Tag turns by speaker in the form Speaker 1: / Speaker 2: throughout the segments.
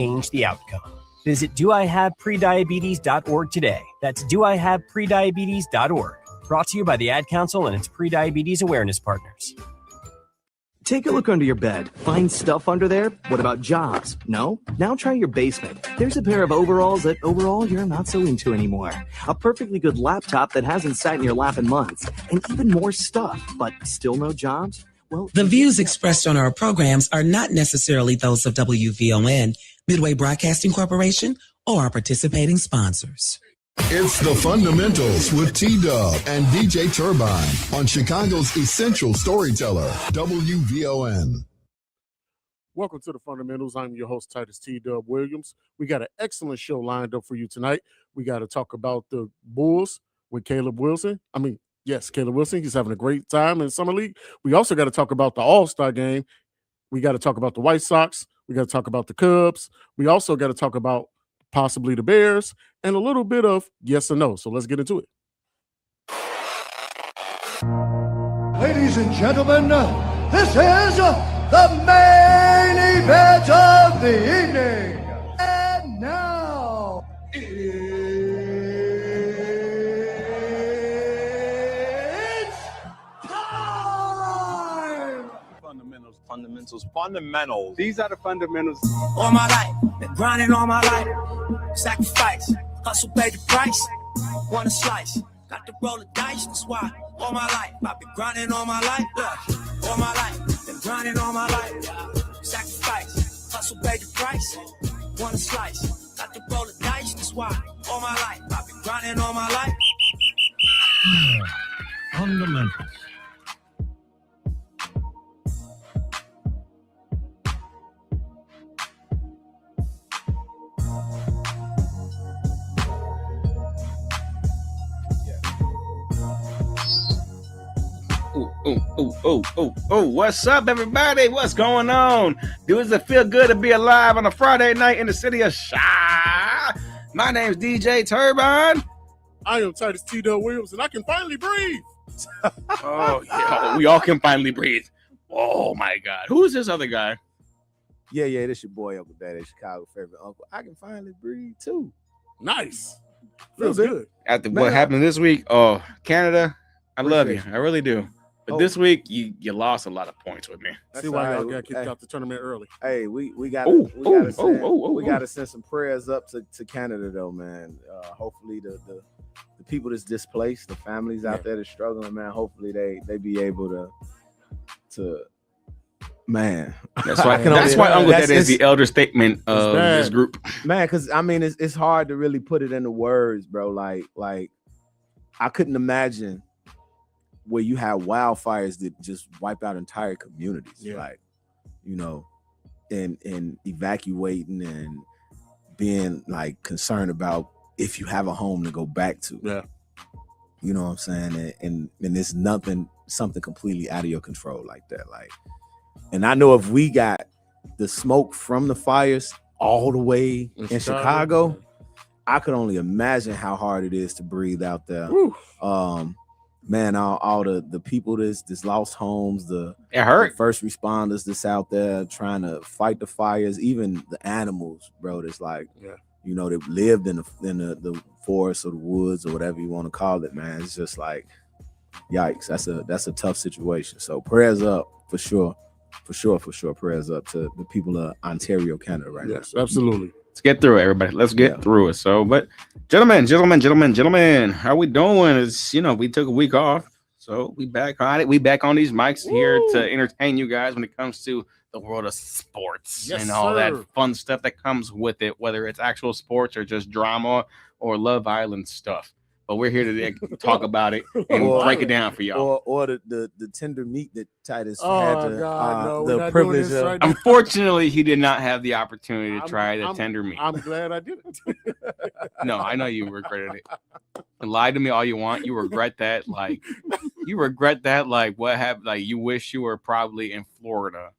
Speaker 1: change the outcome. Visit doihaveprediabetes.org today. That's doihaveprediabetes.org. Brought to you by the Ad Council and its pre-diabetes awareness partners.
Speaker 2: Take a look under your bed. Find stuff under there? What about jobs? No? Now try your basement. There's a pair of overalls that overall you're not so into anymore. A perfectly good laptop that hasn't sat in your lap in months. And even more stuff, but still no jobs? Well,
Speaker 3: the views expressed on our programs are not necessarily those of WVON, Midway Broadcasting Corporation, or our participating sponsors.
Speaker 4: It's The Fundamentals with T-Dub and DJ Turbine on Chicago's Essential Storyteller, WVON.
Speaker 5: Welcome to The Fundamentals. I'm your host, Titus T-Dub Williams. We got an excellent show lined up for you tonight. We got to talk about the Bulls with Caleb Wilson. Yes, Caleb Wilson. He's having a great time in Summer League. We also got to talk about the All-Star game. We got to talk about the White Sox. We got to talk about the Cubs. We also got to talk about possibly the Bears, and a little bit of yes or no. So let's get into it.
Speaker 6: Ladies and gentlemen, this is the main event of the evening. And now, it's time!
Speaker 7: Fundamentals. These are the fundamentals.
Speaker 8: All my life, been grinding all my life. Sacrifice, hustle, pay the price. Want a slice, got to roll the dice. That's why all my life, I've been grinding all my life. Look, all my life, been grinding all my life. Sacrifice, hustle, pay the price. Want a slice, got to roll the dice. That's why all my life, I've been grinding all my life.
Speaker 7: Fundamentals. Oh, what's up, everybody? What's going on? Does it feel good to be alive on a Friday night in the city of Chi? My name's DJ Turbine.
Speaker 5: I am Titus T-Dub Williams, and I can finally breathe.
Speaker 7: Oh, yeah, we all can finally breathe. Oh, my God. Who is this other guy?
Speaker 9: Yeah, this your boy, Uncle Daddy, Chicago favorite uncle. I can finally breathe, too.
Speaker 5: Nice. Feels good.
Speaker 7: After what happened this week, Canada, I love you. I really do. But this week, you lost a lot of points with me.
Speaker 5: See why y'all got kicked out the tournament early.
Speaker 9: Hey, we gotta send some prayers up to Canada though, man. Hopefully the people that's displaced, the families out there that's struggling, man. Hopefully they be able to man.
Speaker 7: That's why Uncle Daddy is the elder statement of this group,
Speaker 9: man. Because I mean, it's hard to really put it into words, bro. Like I couldn't imagine where you have wildfires that just wipe out entire communities, like, you know, and evacuating and being like concerned about if you have a home to go back to.
Speaker 5: Yeah.
Speaker 9: You know what I'm saying? And it's something completely out of your control like that. Like, and I know if we got the smoke from the fires all the way in Chicago, I could only imagine how hard it is to breathe out there.
Speaker 5: Woo.
Speaker 9: Man, all the people that's lost homes, the first responders that's out there trying to fight the fires, even the animals, bro, that's like, you know, that lived in the forest or the woods or whatever you want to call it, man. It's just like, yikes, that's a tough situation. So prayers up for sure. Prayers up to the people of Ontario, Canada right now.
Speaker 5: Yes, absolutely.
Speaker 7: Let's get through it, everybody. Let's get through it. So, but gentlemen, how we doing? It's, you know, we took a week off, so we back on it. We back on these mics here to entertain you guys when it comes to the world of sports and all that fun stuff that comes with it, whether it's actual sports or just drama or Love Island stuff. But we're here to talk about it and break it down for y'all.
Speaker 9: Or the tender meat that Titus had the privilege of.
Speaker 7: Right. Unfortunately, he did not have the opportunity to try the tender meat.
Speaker 5: I'm glad I didn't.
Speaker 7: No, I know you regretted it. Lie to me all you want. You regret that. Like what happened? Like you wish you were probably in Florida,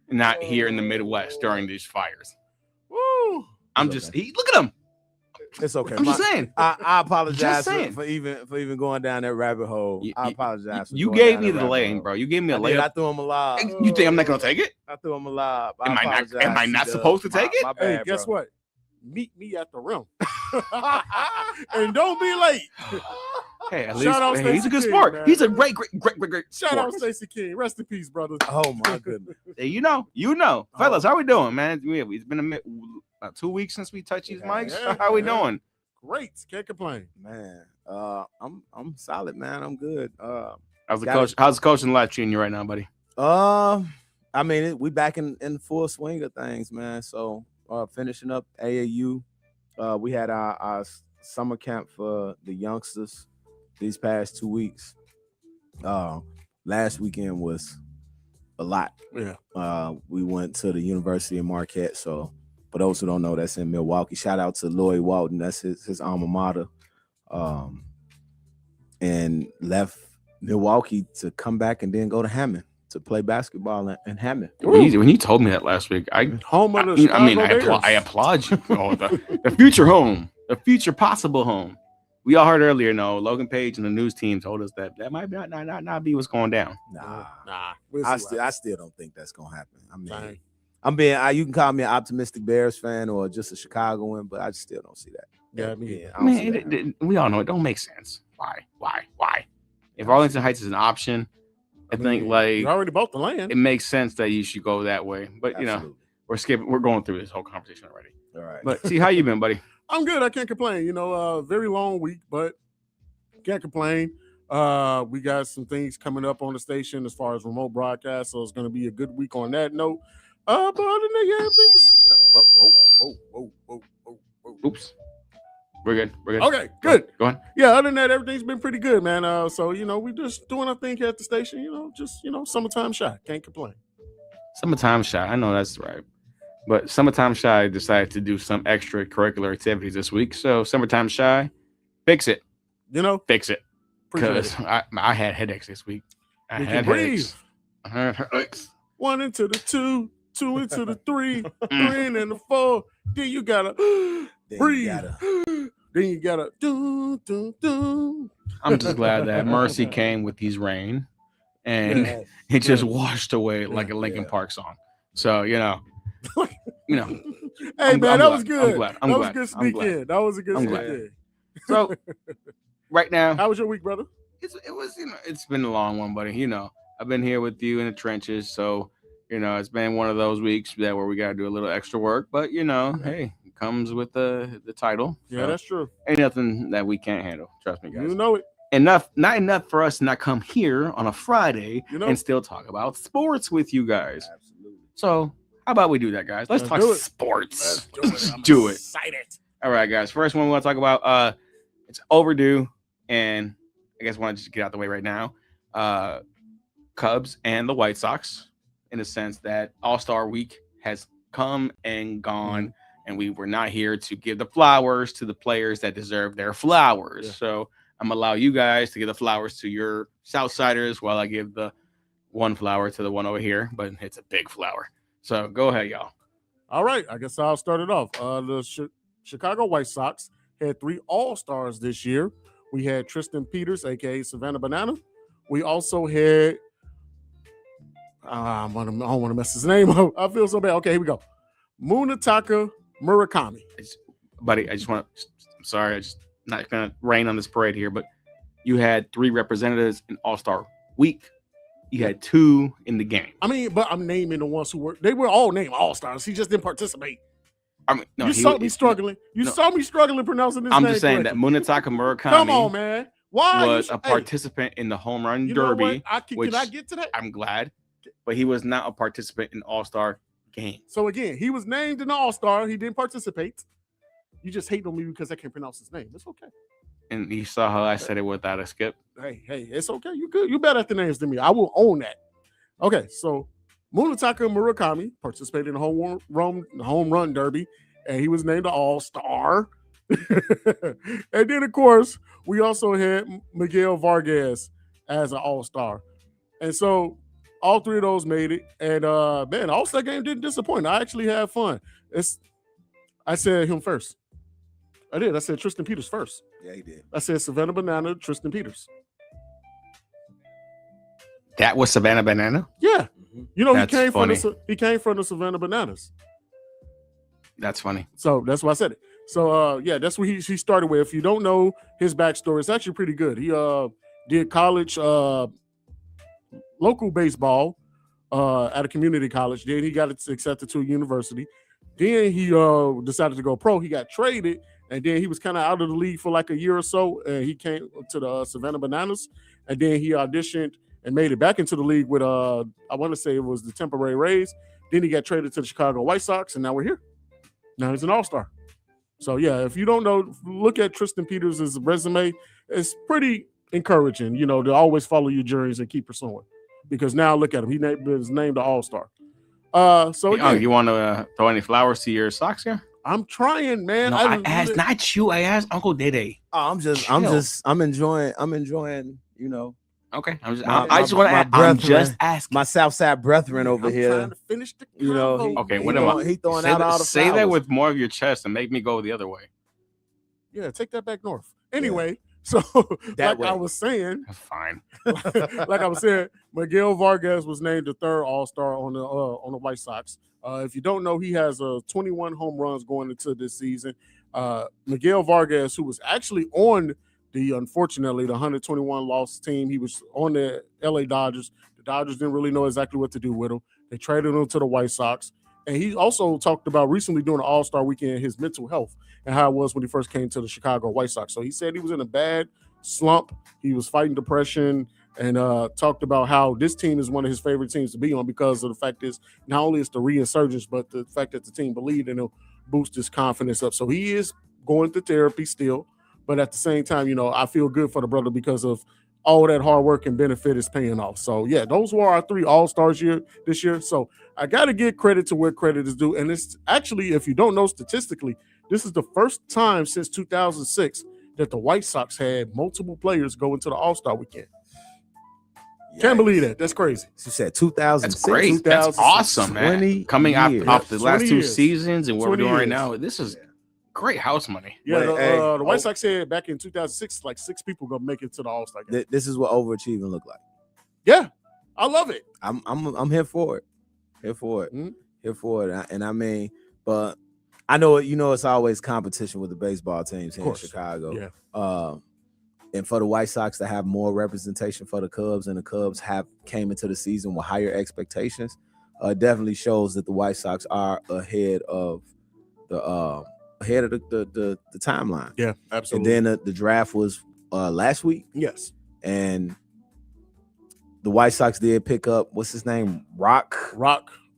Speaker 7: not here in the Midwest during these fires.
Speaker 5: Woo!
Speaker 7: Look at him.
Speaker 9: It's okay.
Speaker 7: I'm just saying.
Speaker 9: I apologize
Speaker 7: Just saying.
Speaker 9: for even going down that rabbit hole. I apologize.
Speaker 7: You gave me the lane, bro. You gave me a layup.
Speaker 9: I threw him a lob.
Speaker 7: You think I'm not gonna take it?
Speaker 9: I threw him a lob.
Speaker 7: Am I not supposed to take it?
Speaker 9: My bad,
Speaker 5: Hey, guess
Speaker 9: bro.
Speaker 5: what? Meet me at the rim. And don't be late.
Speaker 7: Hey, at
Speaker 5: Shout out
Speaker 7: least he's a good
Speaker 5: Stacey
Speaker 7: sport.
Speaker 5: King, man.
Speaker 7: He's a great
Speaker 5: Shout
Speaker 7: sport.
Speaker 5: out Stacey King. Rest in peace, brother.
Speaker 9: Oh my goodness.
Speaker 7: Hey, you know, fellas, how we doing, man? It's been about 2 weeks since we touched these mics. How we doing?
Speaker 5: Great. Can't complain.
Speaker 9: Man, I'm solid, man. I'm good.
Speaker 7: How's the coach? How's the coaching life treating you right now, buddy?
Speaker 9: I mean, we back in full swing of things, man. So finishing up AAU. We had our summer camp for the youngsters these past 2 weeks. Last weekend was a lot.
Speaker 5: Yeah.
Speaker 9: We went to the University of Marquette. So for those who don't know, that's in Milwaukee. Shout out to Lloyd Walton. That's his alma mater. And left Milwaukee to come back and then go to Hammond to play basketball in Hammond.
Speaker 7: When you told me that last week, I applaud you. Oh, the future home, the future possible home. We all heard earlier. No, Logan Page and the news team told us that might not be what's going down.
Speaker 5: Nah.
Speaker 9: I still don't think that's gonna happen. I mean, you can call me an optimistic Bears fan or just a Chicagoan, but I still don't see that.
Speaker 5: Yeah,
Speaker 7: we all know it don't make sense. Why? If Arlington Heights is an option, I think
Speaker 5: you already bought the land.
Speaker 7: It makes sense that you should go that way. But we're going through this whole conversation already.
Speaker 9: All right.
Speaker 7: But see, how you been, buddy?
Speaker 5: I'm good. I can't complain. Very long week, but can't complain. We got some things coming up on the station as far as remote broadcast, so it's going to be a good week on that note. But other than that, I think it's
Speaker 7: Oops. We're good.
Speaker 5: Okay, good.
Speaker 7: Go on.
Speaker 5: Yeah, other than that, everything's been pretty good, man. So we just doing our thing here at the station. Summertime shy. Can't complain.
Speaker 7: Summertime shy. I know that's right. But Summertime Shy decided to do some extracurricular activities this week. So Summertime Shy, fix it. Fix it. Because I had headaches this week. I had headaches.
Speaker 5: 1 into the 2, 2 into the 3, 3 into the 4. Then you gotta breathe. Then you gotta do.
Speaker 7: I'm just glad that mercy came with these rain, and it just washed away like a Linkin Park song. So
Speaker 5: Hey,
Speaker 7: man,
Speaker 5: that was good.
Speaker 7: That
Speaker 5: was a good sneak in. That was a good sneak in.
Speaker 7: So right now,
Speaker 5: how was your week, brother?
Speaker 7: It's been a long one, buddy. I've been here with you in the trenches, so it's been one of those weeks where we got to do a little extra work. But hey, it comes with the title.
Speaker 5: Yeah,
Speaker 7: so
Speaker 5: that's true.
Speaker 7: Ain't nothing that we can't handle. Trust me, guys.
Speaker 5: You know it.
Speaker 7: Not enough for us to not come here on a Friday and still talk about sports with you guys.
Speaker 9: Absolutely.
Speaker 7: So how about we do that, guys? Let's talk sports.
Speaker 5: Let's
Speaker 7: do it.
Speaker 5: Excited.
Speaker 7: All right, guys. First one we want to talk about. It's overdue, and I guess I want to just get out the way right now. Cubs and the White Sox, in the sense that All-Star Week has come and gone, and we were not here to give the flowers to the players that deserve their flowers. Yeah. So I'm gonna allow you guys to give the flowers to your Southsiders while I give the one flower to the one over here, but it's a big flower. So go ahead, y'all.
Speaker 5: All right, I guess I'll start it off. The Chicago White Sox had 3 All-Stars this year. We had Tristan Peters, a.k.a. Savannah Banana. We also had, I don't want to mess his name up. I feel so bad. Okay, here we go. Munetaka Murakami.
Speaker 7: Buddy, I'm sorry, I just not going to rain on this parade here, but you had 3 representatives in All-Star Week. You had 2 in the game.
Speaker 5: I mean, but I'm naming the ones who they were all named All-Stars. He just didn't participate.
Speaker 7: I mean, no,
Speaker 5: you saw me struggling. You saw me struggling pronouncing this name.
Speaker 7: I'm just saying that Munetaka Murakami
Speaker 5: Come on, man. Why
Speaker 7: was a participant in the home run derby.
Speaker 5: Can I get to that?
Speaker 7: I'm glad. But he was not a participant in All-Star game.
Speaker 5: So again, he was named an All-Star. He didn't participate. You just hate on me because I can't pronounce his name. It's okay.
Speaker 7: And you saw how I said it without a skip.
Speaker 5: Hey, it's okay. You good. You better at the names than me. I will own that. Okay, so Munetaka Murakami participated in the home run derby, and he was named an All-Star. And then, of course, we also had Miguel Vargas as an All-Star. And so all 3 of those made it. And, man, All-Star game didn't disappoint. I actually had fun. I said him first. I did. I said Tristan Peters first.
Speaker 9: Yeah, he did.
Speaker 5: I said Savannah Banana, Tristan Peters.
Speaker 7: That was Savannah Banana?
Speaker 5: Yeah. You know,
Speaker 7: That's
Speaker 5: he came
Speaker 7: funny.
Speaker 5: from the Savannah Bananas.
Speaker 7: That's funny.
Speaker 5: So that's why I said it. So yeah, that's what he started with. If you don't know his backstory, it's actually pretty good. He did college local baseball at a community college. Then he got accepted to a university. Then he decided to go pro. He got traded, and then he was kind of out of the league for like a year or so. And he came to the Savannah Bananas, and then he auditioned and made it back into the league with I want to say it was the Tampa Bay Rays. Then he got traded to the Chicago White Sox, and now we're here. Now he's an all-star. So yeah, if you don't know, look at Tristan Peters' resume. It's pretty encouraging, you know, to always follow your journeys and keep pursuing. Because now look at him, he was named the all-star. So again,
Speaker 7: you want to throw any flowers to your socks here?
Speaker 5: I'm trying, man.
Speaker 7: No, I asked not you. I asked Uncle Dede.
Speaker 9: Oh, I'm enjoying, you know.
Speaker 7: Okay, I'm just asking
Speaker 9: my Southside brethren over here.
Speaker 5: Trying to finish the
Speaker 9: you know,
Speaker 7: okay, what am I?
Speaker 9: He throwing out all the
Speaker 7: say that
Speaker 9: flowers.
Speaker 7: with more of your chest and make me go the other way.
Speaker 5: Yeah, take that back north. Anyway, so
Speaker 9: That
Speaker 5: like
Speaker 9: way.
Speaker 5: I was saying,
Speaker 7: Fine.
Speaker 5: like I was saying, Miguel Vargas was named the third All-Star on the White Sox. If you don't know, he has 21 home runs going into this season. Miguel Vargas, who was actually on unfortunately, the 121 loss team, he was on the LA Dodgers. The Dodgers didn't really know exactly what to do with him. They traded him to the White Sox. And he also talked about recently doing an All-Star weekend, his mental health and how it was when he first came to the Chicago White Sox. So he said he was in a bad slump. He was fighting depression and talked about how this team is one of his favorite teams to be on because of the fact is not only it's the resurgence, but the fact that the team believed and it'll boost his confidence up. So he is going to therapy still. But at the same time, you know, I feel good for the brother because of all that hard work and benefit is paying off. So, yeah, those were our 3 All-Stars this year. So I got to give credit to where credit is due. And it's actually, if you don't know statistically, this is the first time since 2006 that the White Sox had multiple players go into the All-Star weekend. Yes. Can't believe that. That's crazy.
Speaker 9: You said 2006.
Speaker 7: That's great. That's awesome, man. Coming off the last 2 seasons and what we're doing right now, this is great house money.
Speaker 5: Yeah, the White Sox said back in 2006, like 6 people gonna make it to the All-Star game.
Speaker 9: This is what overachieving look like.
Speaker 5: Yeah, I love it.
Speaker 9: I'm here for it. Here for it.
Speaker 5: Mm-hmm.
Speaker 9: Here for it. And I mean, but I know it's always competition with the baseball teams here in Chicago.
Speaker 5: Yeah.
Speaker 9: And for the White Sox to have more representation for the Cubs, and the Cubs came into the season with higher expectations, definitely shows that the White Sox are ahead of the timeline.
Speaker 5: Yeah, absolutely.
Speaker 9: And then the draft was last week.
Speaker 5: Yes.
Speaker 9: And the White Sox did pick up, what's his name? Rock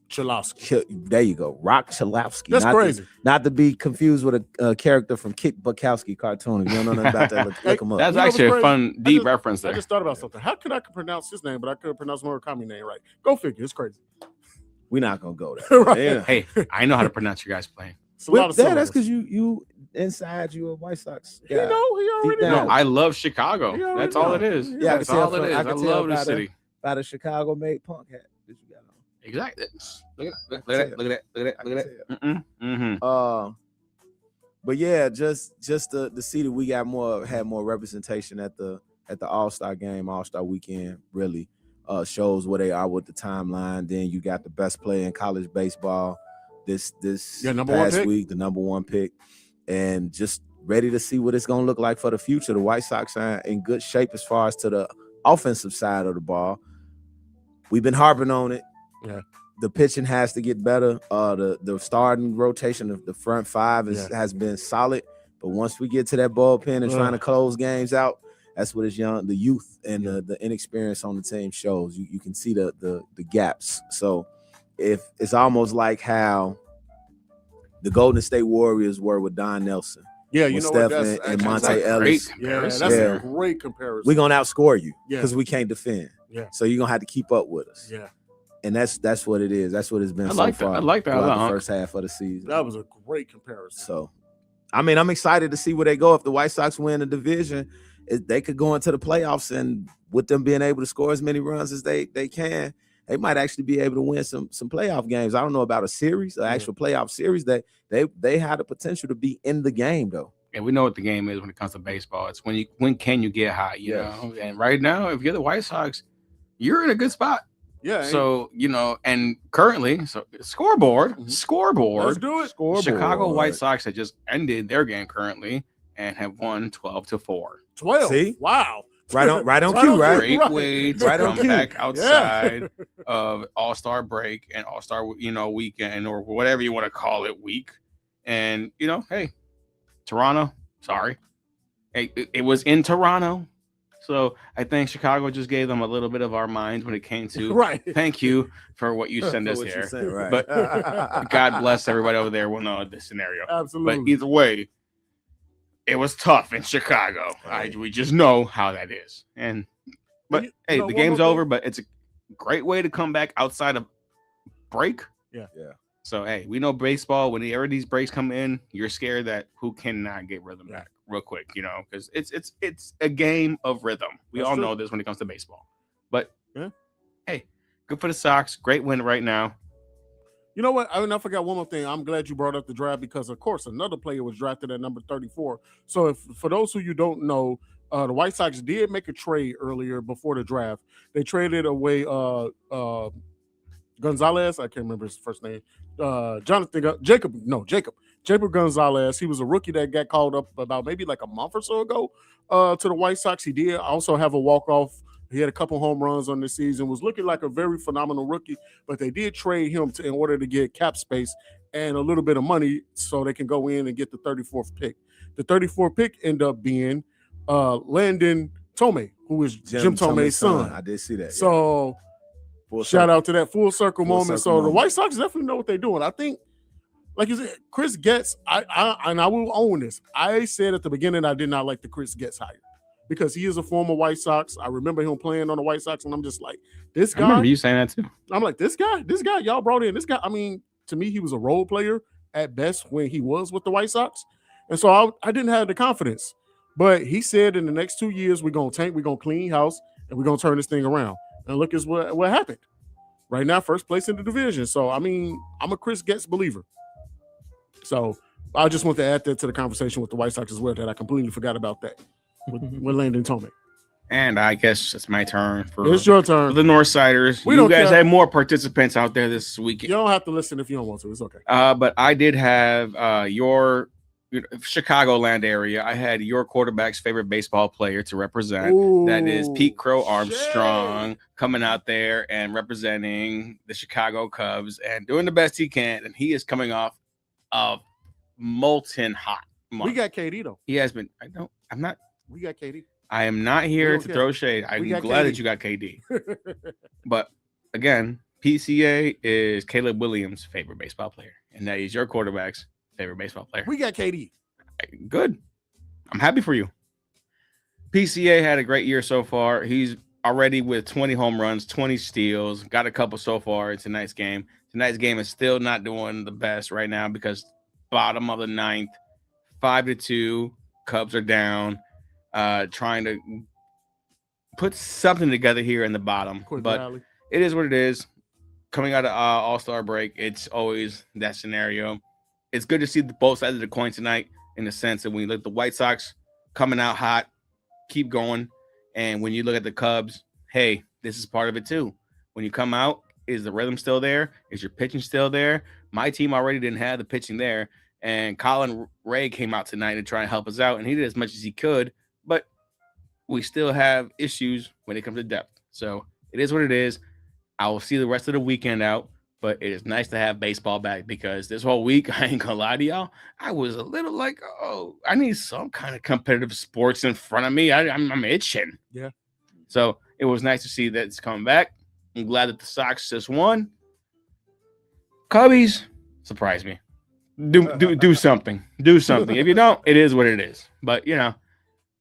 Speaker 5: Chalowski.
Speaker 9: There you go. Rock Chalowski.
Speaker 5: That's crazy.
Speaker 9: Not to be confused with a character from Kick Bukowski cartoon. If you don't know nothing about that, look him up.
Speaker 7: That's actually a fun, deep reference there.
Speaker 5: I just thought about something. How could I pronounce his name, but I couldn't pronounce Murakami name right? Go figure. It's crazy.
Speaker 9: We're not going to go there.
Speaker 5: Right.
Speaker 9: Yeah.
Speaker 7: Hey, I know how to pronounce your guys playing.
Speaker 9: That's because you inside you a White Sox.
Speaker 5: He already
Speaker 7: know. I love Chicago. That's all it is.
Speaker 9: Yeah,
Speaker 7: that's all it is. I love the city.
Speaker 9: By the Chicago made punk hat that you got on.
Speaker 7: Exactly. Look at that.
Speaker 9: Mm-hmm. But yeah, just to see that we had more representation at the All-Star game, All-Star weekend really shows where they are with the timeline. Then you got the best player in college baseball this past week, the number 1 pick, and just ready to see what it's going to look like for the future. The White Sox are in good shape as far as to the offensive side of the ball. We've been harping on it.
Speaker 5: Yeah.
Speaker 9: The pitching has to get better. The starting rotation of the front 5 has been solid, but once we get to that bullpen and trying to close games out, that's what the youth and the inexperience on the team shows. You can see the gaps. So if it's almost like how the Golden State Warriors were with Don Nelson.
Speaker 5: Yeah, you know what?
Speaker 9: That's and Monte Ellis.
Speaker 5: That's a great comparison.
Speaker 9: We're gonna outscore you because we can't defend.
Speaker 5: Yeah.
Speaker 9: So you're gonna have to keep up with us.
Speaker 5: Yeah.
Speaker 9: And that's what it is. That's what it's been so far.
Speaker 7: I like that.
Speaker 9: The first half of the season.
Speaker 5: That was a great comparison.
Speaker 9: So, I mean, I'm excited to see where they go. If the White Sox win the division, they could go into the playoffs, and with them being able to score as many runs as they can, they might actually be able to win some playoff games. I don't know about a series, an actual playoff series. That they have the potential to be in the game though.
Speaker 7: And we know what the game is when it comes to baseball. It's when can you get hot, you know? And right now, if you're the White Sox, you're in a good spot.
Speaker 5: Yeah.
Speaker 7: So, and currently, scoreboard.
Speaker 5: Let's do it.
Speaker 7: Scoreboard. Chicago White Sox had just ended their game currently and have won 12-4.
Speaker 5: 12.
Speaker 9: See?
Speaker 5: Wow.
Speaker 9: Right on cue, right?
Speaker 7: Great way to
Speaker 9: Right on
Speaker 7: come
Speaker 9: cue.
Speaker 7: back outside of All-Star break and All-Star, weekend or whatever you want to call it, week. And, hey, Toronto, sorry. Hey, it was in Toronto. So I think Chicago just gave them a little bit of our minds when it came to thank you for what you send us here.
Speaker 9: Right.
Speaker 7: But God bless everybody over there will know this scenario.
Speaker 5: Absolutely.
Speaker 7: But either way, it was tough in Chicago. We just know how that is. But hey, the game's over, but it's a great way to come back outside of break.
Speaker 5: Yeah.
Speaker 7: So hey, we know baseball, whenever these breaks come in, you're scared that who cannot get rhythm back real quick, because it's a game of rhythm. We all know this when it comes to baseball. But hey, good for the Sox. Great win right now.
Speaker 5: You know what? I forgot one more thing. I'm glad you brought up the draft because, of course, another player was drafted at number 34. So for those who you don't know, the White Sox did make a trade earlier before the draft. They traded away Gonzalez. I can't remember his first name. Jacob Gonzalez. He was a rookie that got called up about maybe like a month or so ago to the White Sox. He did also have a walk-off. He had a couple home runs on the season, was looking like a very phenomenal rookie, but they did trade him in order to get cap space and a little bit of money so they can go in and get the 34th pick. The 34th pick ended up being Landon Tomei, who is Jim Tomei's son.
Speaker 9: I did see that.
Speaker 5: So shout out to that full circle moment. So the White Sox definitely know what they're doing. I think, like you said, Chris Getz, I will own this. I said at the beginning I did not like the Chris Getz hire because he is a former White Sox. I remember him playing on the White Sox, and I'm just like, this guy.
Speaker 7: I remember you saying that too.
Speaker 5: I'm like, this guy y'all brought in. This guy, I mean, to me, he was a role player at best when he was with the White Sox. And so I didn't have the confidence. But he said in the next 2 years, we're going to tank, we're going to clean house, and we're going to turn this thing around. And look at what happened. Right now, first place in the division. So, I mean, I'm a Chris Getz believer. So I just want to add that to the conversation with the White Sox as well, that I completely forgot about that with Landon Tomei.
Speaker 7: And I guess it's my turn.
Speaker 5: It's your turn.
Speaker 7: For the Northsiders. You guys had more participants out there this weekend.
Speaker 5: You don't have to listen if you don't want to. It's okay.
Speaker 7: But I did have your Chicagoland area. I had your quarterback's favorite baseball player to represent.
Speaker 5: Ooh,
Speaker 7: that is Pete Crow Armstrong coming out there and representing the Chicago Cubs and doing the best he can. And he is coming off of molten hot month.
Speaker 5: We got KD though.
Speaker 7: He has been.
Speaker 5: We got KD.
Speaker 7: I am not here to throw shade. I'm glad that you got KD. But again, PCA is Caleb Williams' favorite baseball player, and that is your quarterback's favorite baseball player.
Speaker 5: We got KD.
Speaker 7: Good. I'm happy for you. PCA had a great year so far. He's already with 20 home runs, 20 steals, got a couple so far in tonight's game. Tonight's game is still not doing the best right now because bottom of the ninth, 5-2, Cubs are down. Trying to put something together here in the bottom, but it is what it is. Coming out of All-Star break, it's always that scenario. It's good to see both sides of the coin tonight in the sense that when you look at the White Sox coming out hot, keep going, and when you look at the Cubs, hey, this is part of it too. When you come out, is the rhythm still there? Is your pitching still there? My team already didn't have the pitching there, and Colin Ray came out tonight to try and help us out, and he did as much as he could. But we still have issues when it comes to depth. So it is what it is. I will see the rest of the weekend out, but it is nice to have baseball back because this whole week, I ain't gonna lie to y'all, I was a little like, oh, I need some kind of competitive sports in front of me. I'm itching.
Speaker 5: Yeah.
Speaker 7: So it was nice to see that it's coming back. I'm glad that the Sox just won. Cubbies, surprise me. Do something. Do something. If you don't, it is what it is. But,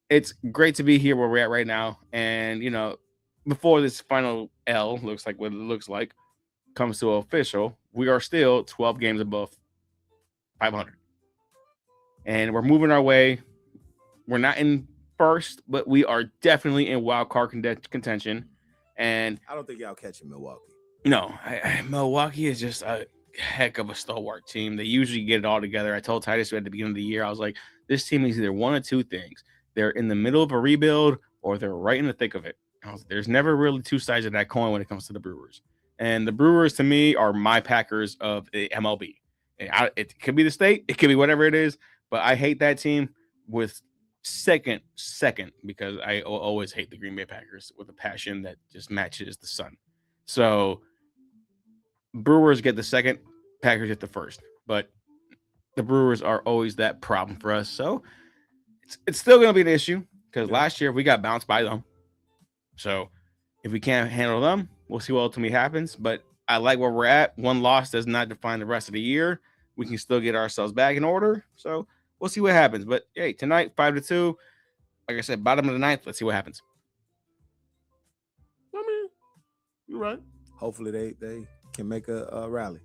Speaker 7: it's great to be here where we're at right now. And, before this final L looks like what it looks like comes to official, we are still 12 games above 500. And we're moving our way. We're not in first, but we are definitely in wild card contention. And
Speaker 9: I don't think y'all catching Milwaukee.
Speaker 7: No, Milwaukee is just heck of a stalwart team. They usually get it all together. I told Titus at the beginning of the year, I was like, this team is either one of two things. They're in the middle of a rebuild or they're right in the thick of it. There's never really two sides of that coin when it comes to the Brewers. And the Brewers, to me, are my Packers of the MLB. It could be the state. It could be whatever it is. But I hate that team with second, because I always hate the Green Bay Packers with a passion that just matches the sun. So Brewers get the second, Packers get the first. But the Brewers are always that problem for us. So it's still going to be an issue because last year we got bounced by them. So if we can't handle them, we'll see what ultimately happens. But I like where we're at. One loss does not define the rest of the year. We can still get ourselves back in order. So we'll see what happens. But hey, tonight, 5-2. Like I said, bottom of the ninth. Let's see what happens.
Speaker 5: I mean, you're right.
Speaker 9: Hopefully they can make a rally.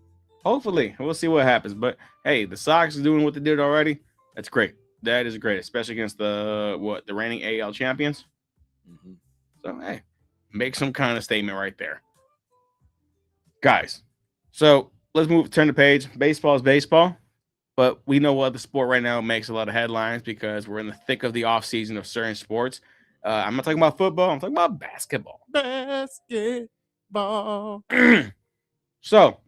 Speaker 7: Hopefully. We'll see what happens. But hey, the Sox are doing what they did already. That's great. That is great, especially against the reigning AL champions. Mm-hmm. So, hey, make some kind of statement right there. Guys, so let's turn the page. Baseball is baseball, but we know what the sport right now makes a lot of headlines because we're in the thick of the offseason of certain sports. I'm not talking about football. I'm talking about basketball.
Speaker 5: Basketball.
Speaker 7: So,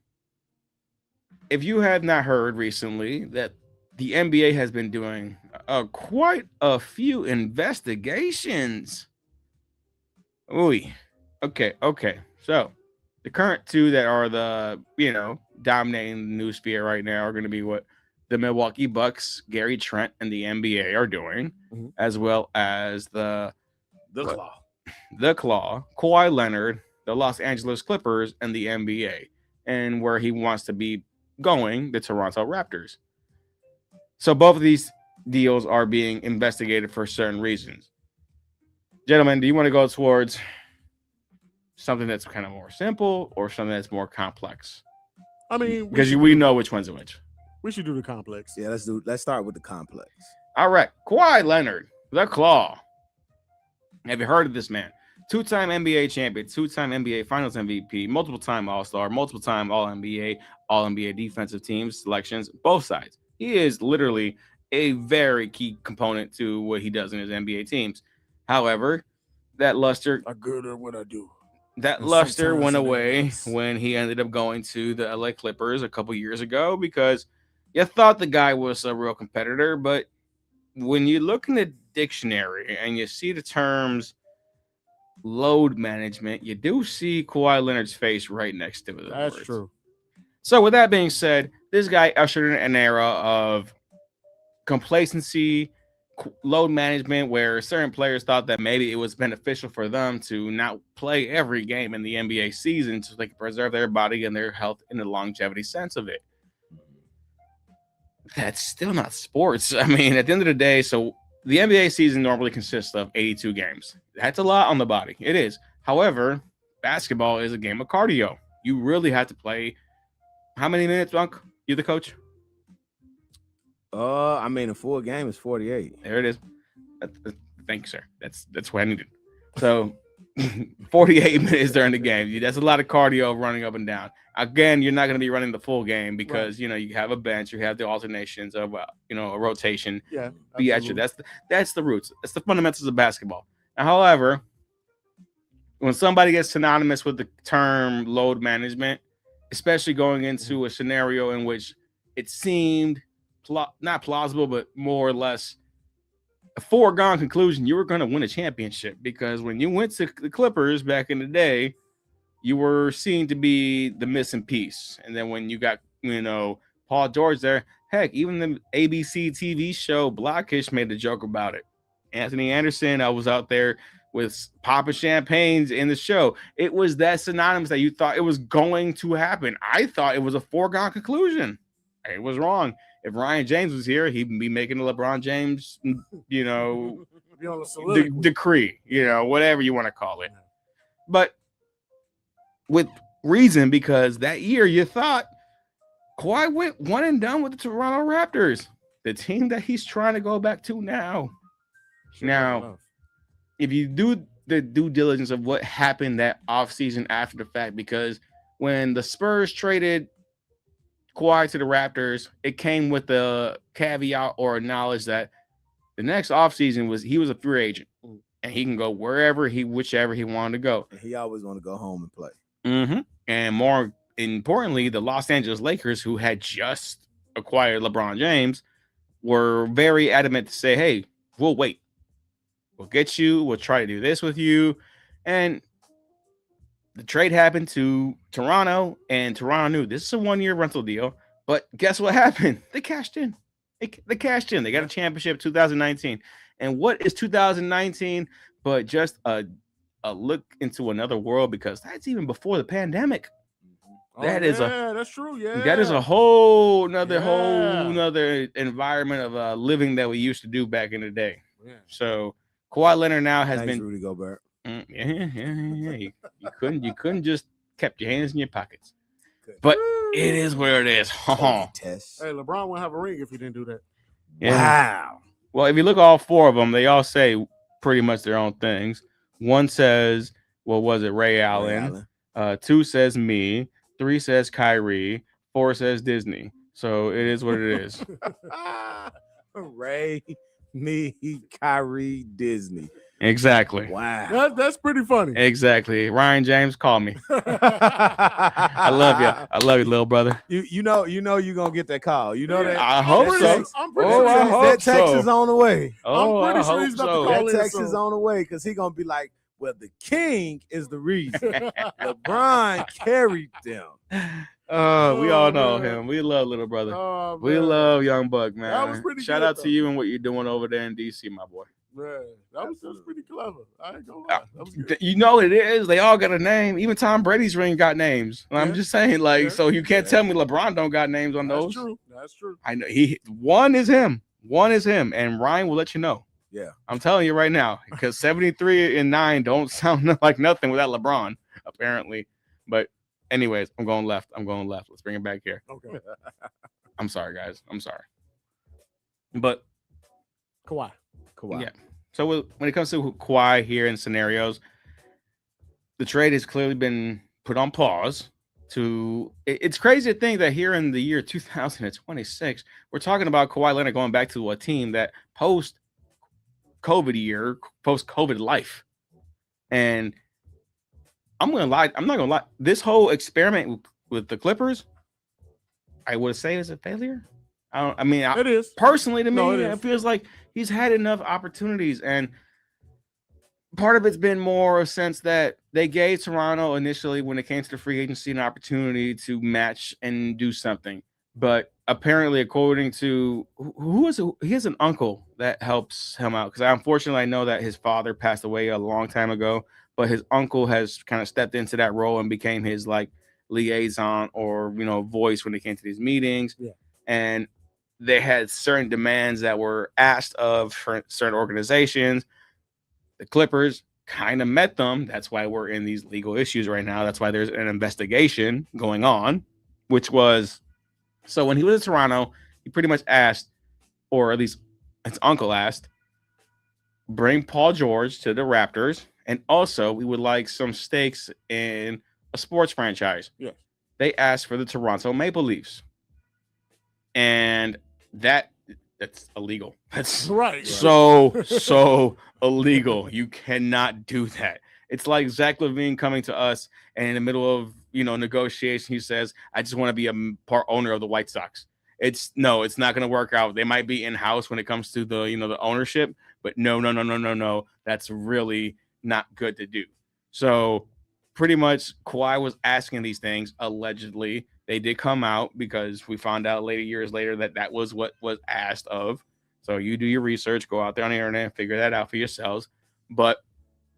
Speaker 7: if you have not heard recently that the NBA has been doing quite a few investigations. Ooh, okay. So the current two that are the, dominating the news sphere right now are going to be what the Milwaukee Bucks, Gary Trent, and the NBA are doing, as well as the Claw, Kawhi Leonard, the Los Angeles Clippers, and the NBA, and where he wants to be going, the Toronto Raptors. So both of these deals are being investigated for certain reasons. Gentlemen, do you want to go towards something that's kind of more simple or something that's more complex?
Speaker 5: I mean,
Speaker 7: because we know which one's which.
Speaker 5: We should do the complex.
Speaker 9: Yeah, let's start with the complex.
Speaker 7: All right. Kawhi Leonard, the Claw. Have you heard of this man? Two-time NBA champion, two-time NBA Finals MVP, multiple-time All-Star, multiple-time All-NBA, All-NBA defensive teams selections, both sides. He is literally a very key component to what he does in his NBA teams. However, that luster,
Speaker 5: I'm good at what I do.
Speaker 7: That luster went away when he ended up going to the LA Clippers a couple years ago because you thought the guy was a real competitor. But when you look in the dictionary and you see the terms load management, you do see Kawhi Leonard's face right next to it.
Speaker 5: That's true.
Speaker 7: So with that being said, this guy ushered in an era of complacency, load management, where certain players thought that maybe it was beneficial for them to not play every game in the NBA season so they could preserve their body and their health in the longevity sense of it. That's still not sports. I mean, at the end of the day, so the NBA season normally consists of 82 games. That's a lot on the body. It is. However, basketball is a game of cardio. You really have to play. How many minutes, Unc? You the coach?
Speaker 9: I mean, a full game is 48.
Speaker 7: There it is. Thank you, sir. That's what I needed. So 48 minutes during the game. That's a lot of cardio running up and down. Again, you're not going to be running the full game because, you have a bench, you have the alternations of, a rotation.
Speaker 5: Yeah.
Speaker 7: That's the roots. That's the fundamentals of basketball. Now, however, when somebody gets synonymous with the term load management, especially going into a scenario in which it seemed not plausible, but more or less a foregone conclusion, you were going to win a championship because when you went to the Clippers back in the day, you were seen to be the missing piece. And then when you got, Paul George there, heck, even the ABC TV show Blackish made a joke about it. Anthony Anderson, I was out there with popping champagnes in the show. It was that synonymous that you thought it was going to happen. I thought it was a foregone conclusion. It was wrong. If Ryan James was here, he'd be making a LeBron James, decree, whatever you want to call it. But with reason, because that year you thought Kawhi went one and done with the Toronto Raptors, the team that he's trying to go back to now. Now, if you do the due diligence of what happened that offseason after the fact, because when the Spurs traded Kawhi to the Raptors, it came with the caveat or knowledge that the next offseason he was a free agent and he can go whichever he wanted to go.
Speaker 9: And he always want to go home and play.
Speaker 7: Mm-hmm. And more importantly, the Los Angeles Lakers, who had just acquired LeBron James, were very adamant to say, hey, we'll wait. We'll get you. We'll try to do this with you. And the trade happened to Toronto, and Toronto knew this is a 1-year rental deal. But guess what happened? They cashed in. They cashed in. They got a championship 2019. And what is 2019 but just a look into another world, because that's even before the pandemic.
Speaker 5: That's true. Yeah,
Speaker 7: that is a whole nother environment of living that we used to do back in the day. Yeah. So Kawhi Leonard now has been
Speaker 9: Rudy Gobert.
Speaker 7: You couldn't just kept your hands in your pockets. But it is where it is.
Speaker 5: Hey, LeBron won't have a ring if he didn't do that.
Speaker 7: Yeah.
Speaker 9: Wow.
Speaker 7: Well, if you look at all four of them, they all say pretty much their own things. One says, what was it, Ray Allen. 2 says me. 3 says Kyrie. 4 says Disney. So it is what it is.
Speaker 9: Ray, me, Kyrie, Disney.
Speaker 7: Exactly.
Speaker 9: Wow.
Speaker 5: That's pretty funny.
Speaker 7: Exactly. Ryan James, call me. I love you. I love you, little brother.
Speaker 9: You know you're gonna get that call. You know that.
Speaker 7: I hope so.
Speaker 5: I'm pretty sure
Speaker 9: that text is on the way.
Speaker 7: Oh,
Speaker 5: I'm pretty sure he's about to call
Speaker 9: that text is on the way, because he's gonna be like, well, the king is the reason. LeBron carried them.
Speaker 7: We all know him. We love little brother. We love Young Buck, man.
Speaker 5: That was pretty
Speaker 7: Shout
Speaker 5: good,
Speaker 7: out to you and what you're doing over there in DC, my boy.
Speaker 5: Man, that was pretty clever. I ain't gonna lie. That was good.
Speaker 7: You know it is. They all got a name. Even Tom Brady's ring got names. I'm just saying, so you can't tell me LeBron don't got names on those.
Speaker 5: That's true.
Speaker 7: I know one is him. One is him, and Ryan will let you know.
Speaker 9: Yeah,
Speaker 7: I'm telling you right now, because 73 and 9 don't sound like nothing without LeBron, apparently. But anyways, I'm going left. Let's bring it back here.
Speaker 5: Okay.
Speaker 7: I'm sorry, guys. I'm sorry. But
Speaker 5: Kawhi.
Speaker 7: Yeah. So when it comes to Kawhi here in scenarios, the trade has clearly been put on pause. It's crazy to think that here in the year 2026, we're talking about Kawhi Leonard going back to a team that post-COVID life. And I'm not gonna lie. This whole experiment with the Clippers, I would say, is a failure.
Speaker 5: It is.
Speaker 7: Personally, to me, it feels like he's had enough opportunities, and part of it's been more a sense that they gave Toronto initially, when it came to the free agency, an opportunity to match and do something. But apparently, according to he has an uncle that helps him out, because unfortunately I know that his father passed away a long time ago, but his uncle has kind of stepped into that role and became his liaison or voice when it came to these meetings.
Speaker 5: Yeah.
Speaker 7: And they had certain demands that were asked of certain organizations. The Clippers kind of met them. That's why we're in these legal issues right now. That's why there's an investigation going on, which was, so when he was in Toronto, he pretty much asked, or at least his uncle asked, bring Paul George to the Raptors. And also we would like some stakes in a sports franchise.
Speaker 5: Yeah.
Speaker 7: They asked for the Toronto Maple Leafs. And that's illegal. That's
Speaker 5: right.
Speaker 7: So illegal. You cannot do that. It's like Zach LaVine coming to us, and in the middle of negotiation, he says, "I just want to be a part owner of the White Sox." It's not going to work out. They might be in house when it comes to the the ownership, but no. That's really not good to do. So pretty much, Kawhi was asking these things allegedly. They did come out because we found out years later that was what was asked of. So you do your research, go out there on the internet and figure that out for yourselves. But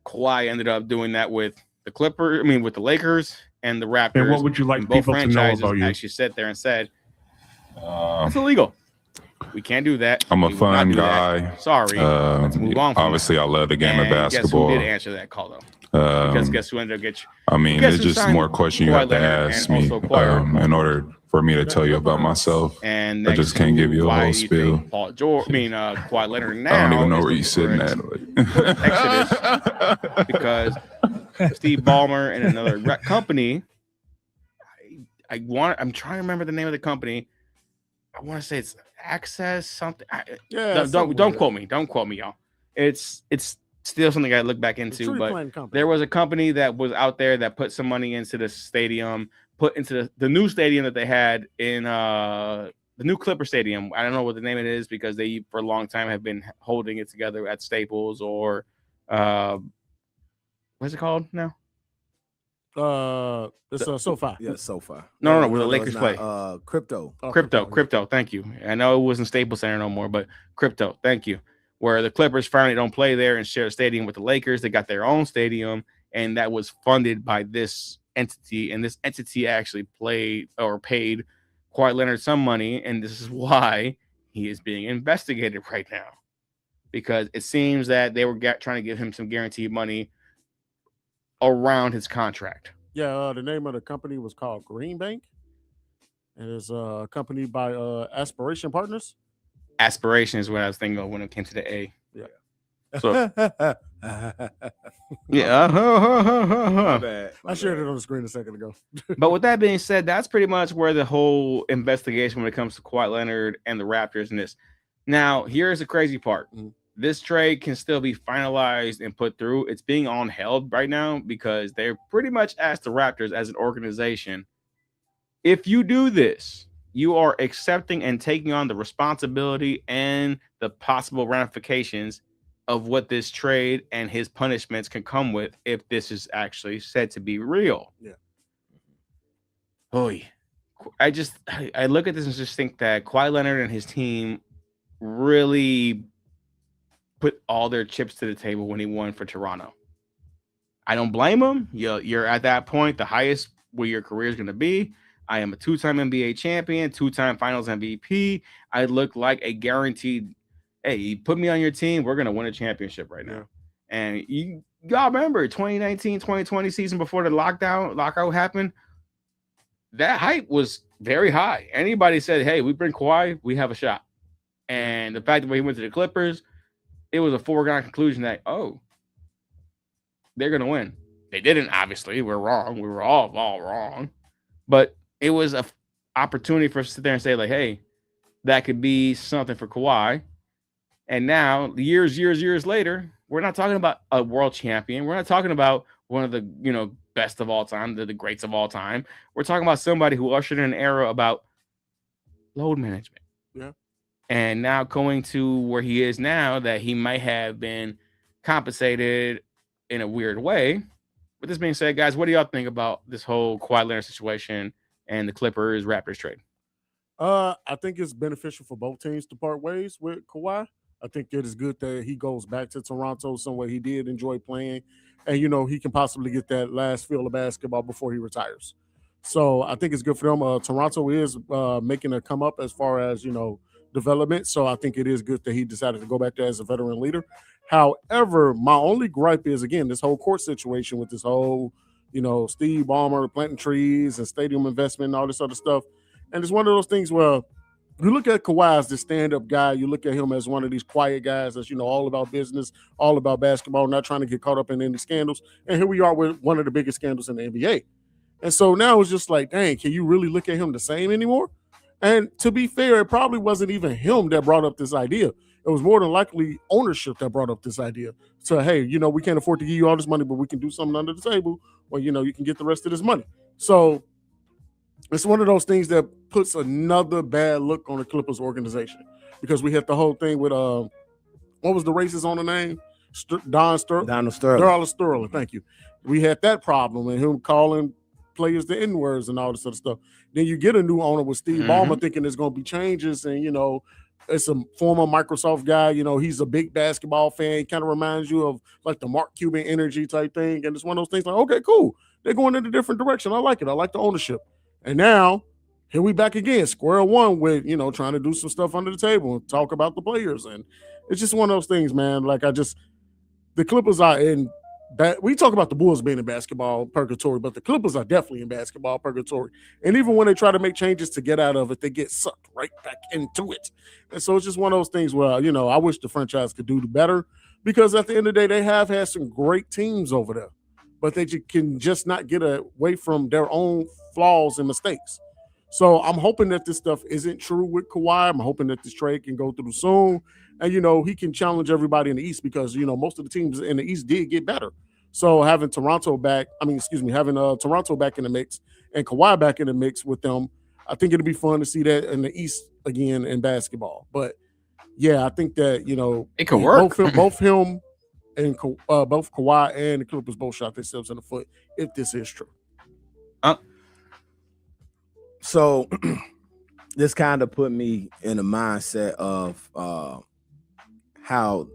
Speaker 7: Kawhi ended up doing that with with the Lakers and the Raptors.
Speaker 10: And what would you like people to know about you?
Speaker 7: Actually sat there and said, it's illegal. We can't do that.
Speaker 10: I'm a fun guy.
Speaker 7: Sorry. Let's move on.
Speaker 10: Obviously, I love the game of basketball.
Speaker 7: Guess who did answer that call, though? Because guess who ended up getting you?
Speaker 10: There's just more questions you have to ask me in order for me to tell you about myself.
Speaker 7: And
Speaker 10: I just can't give you a whole spiel.
Speaker 7: Kawhi Leonard now.
Speaker 10: I don't even know where you're sitting at.
Speaker 7: Exodus, because Steve Ballmer and another company, I'm trying to remember the name of the company. I want to say it's Access something. Don't quote me. Don't quote me, y'all. It's still something I look back into. But there was a company that was out there that put some money into the stadium, put into the new stadium that they had in the new Clipper Stadium. I don't know what the name it is because they for a long time have been holding it together at Staples or what's it called now?
Speaker 5: It's SoFi.
Speaker 9: Yeah, SoFi.
Speaker 7: No, where the Lakers play.
Speaker 9: Crypto.
Speaker 7: Crypto. Thank you. I know it wasn't Staples Center no more, but Crypto. Thank you. Where the Clippers finally don't play there and share a stadium with the Lakers. They got their own stadium, and that was funded by this entity. And this entity actually paid Kawhi Leonard some money, and this is why he is being investigated right now. Because it seems that they were trying to give him some guaranteed money around his contract.
Speaker 5: Yeah, the name of the company was called Green Bank, and it's accompanied by Aspiration Partners.
Speaker 7: Aspiration is what I was thinking of when it came to the A.
Speaker 5: Yeah.
Speaker 7: So, yeah.
Speaker 5: I shared it on the screen a second ago.
Speaker 7: But with that being said, that's pretty much where the whole investigation when it comes to Kawhi Leonard and the Raptors and this. Now, here's the crazy part. Mm-hmm. This trade can still be finalized and put through. It's being on held right now because they're pretty much asked the Raptors as an organization, if you do this, you are accepting and taking on the responsibility and the possible ramifications of what this trade and his punishments can come with if this is actually said to be real.
Speaker 5: Yeah.
Speaker 7: Boy, I look at this and just think that Kawhi Leonard and his team really put all their chips to the table when he won for Toronto. I don't blame him. You're at that point, the highest where your career is going to be. I am a 2-time NBA champion, 2-time Finals MVP. I look like a guaranteed, hey, you put me on your team, we're going to win a championship right now. Yeah. And y'all remember 2019, 2020 season before the lockout happened, that hype was very high. Anybody said, hey, we bring Kawhi, we have a shot. And the fact that when he went to the Clippers, it was a foregone conclusion that, oh, they're going to win. They didn't, obviously. We're wrong. We were all wrong. But it was an opportunity for us to sit there and say, like, hey, that could be something for Kawhi. And now, years later, we're not talking about a world champion. We're not talking about one of the, best of all time, the greats of all time. We're talking about somebody who ushered in an era about load management.
Speaker 5: Yeah.
Speaker 7: And now going to where he is now, that he might have been compensated in a weird way. With this being said, guys, what do y'all think about this whole Kawhi Leonard situation and the Clippers Raptors trade?
Speaker 5: I think it's beneficial for both teams to part ways with Kawhi. I think it is good that he goes back to Toronto somewhere he did enjoy playing. And, he can possibly get that last feel of basketball before he retires. So I think it's good for them. Toronto is making a come up as far as, development. So I think it is good that he decided to go back there as a veteran leader. However, my only gripe is, again, this whole court situation with this whole, Steve Ballmer planting trees and stadium investment and all this other stuff. And it's one of those things where you look at Kawhi as the stand-up guy. You look at him as one of these quiet guys that's, all about business, all about basketball, not trying to get caught up in any scandals. And here we are with one of the biggest scandals in the NBA. And so now it's just like, dang, can you really look at him the same anymore? And to be fair, it probably wasn't even him that brought up this idea. It was more than likely ownership that brought up this idea. So, hey, we can't afford to give you all this money, but we can do something under the table, or, you can get the rest of this money. So it's one of those things that puts another bad look on the Clippers organization, because we had the whole thing with, what was the racist on the name? Donald Sterling. Thank you. We had that problem and him calling players the N-words and all this other stuff. Then you get a new owner with Steve Ballmer thinking there's going to be changes, and, it's a former Microsoft guy. He's a big basketball fan. He kind of reminds you of like the Mark Cuban energy type thing. And it's one of those things like, okay, cool. They're going in a different direction. I like it. I like the ownership. And now here we back again, square one with, trying to do some stuff under the table and talk about the players. And it's just one of those things, man. Like the Clippers are in we talk about the Bulls being in basketball purgatory, but the Clippers are definitely in basketball purgatory. And even when they try to make changes to get out of it, they get sucked right back into it. And so it's just one of those things where, I wish the franchise could do better, because at the end of the day, they have had some great teams over there. but they can just not get away from their own flaws and mistakes. So I'm hoping that this stuff isn't true with Kawhi. I'm hoping that this trade can go through soon. And, he can challenge everybody in the East because, most of the teams in the East did get better. So having Toronto back in the mix and Kawhi back in the mix with them, I think it'll be fun to see that in the East again in basketball. But, yeah, I think that,
Speaker 7: it could work.
Speaker 5: Both him and both Kawhi and the Clippers both shot themselves in the foot if this is true.
Speaker 9: So this kind of put me in a mindset of how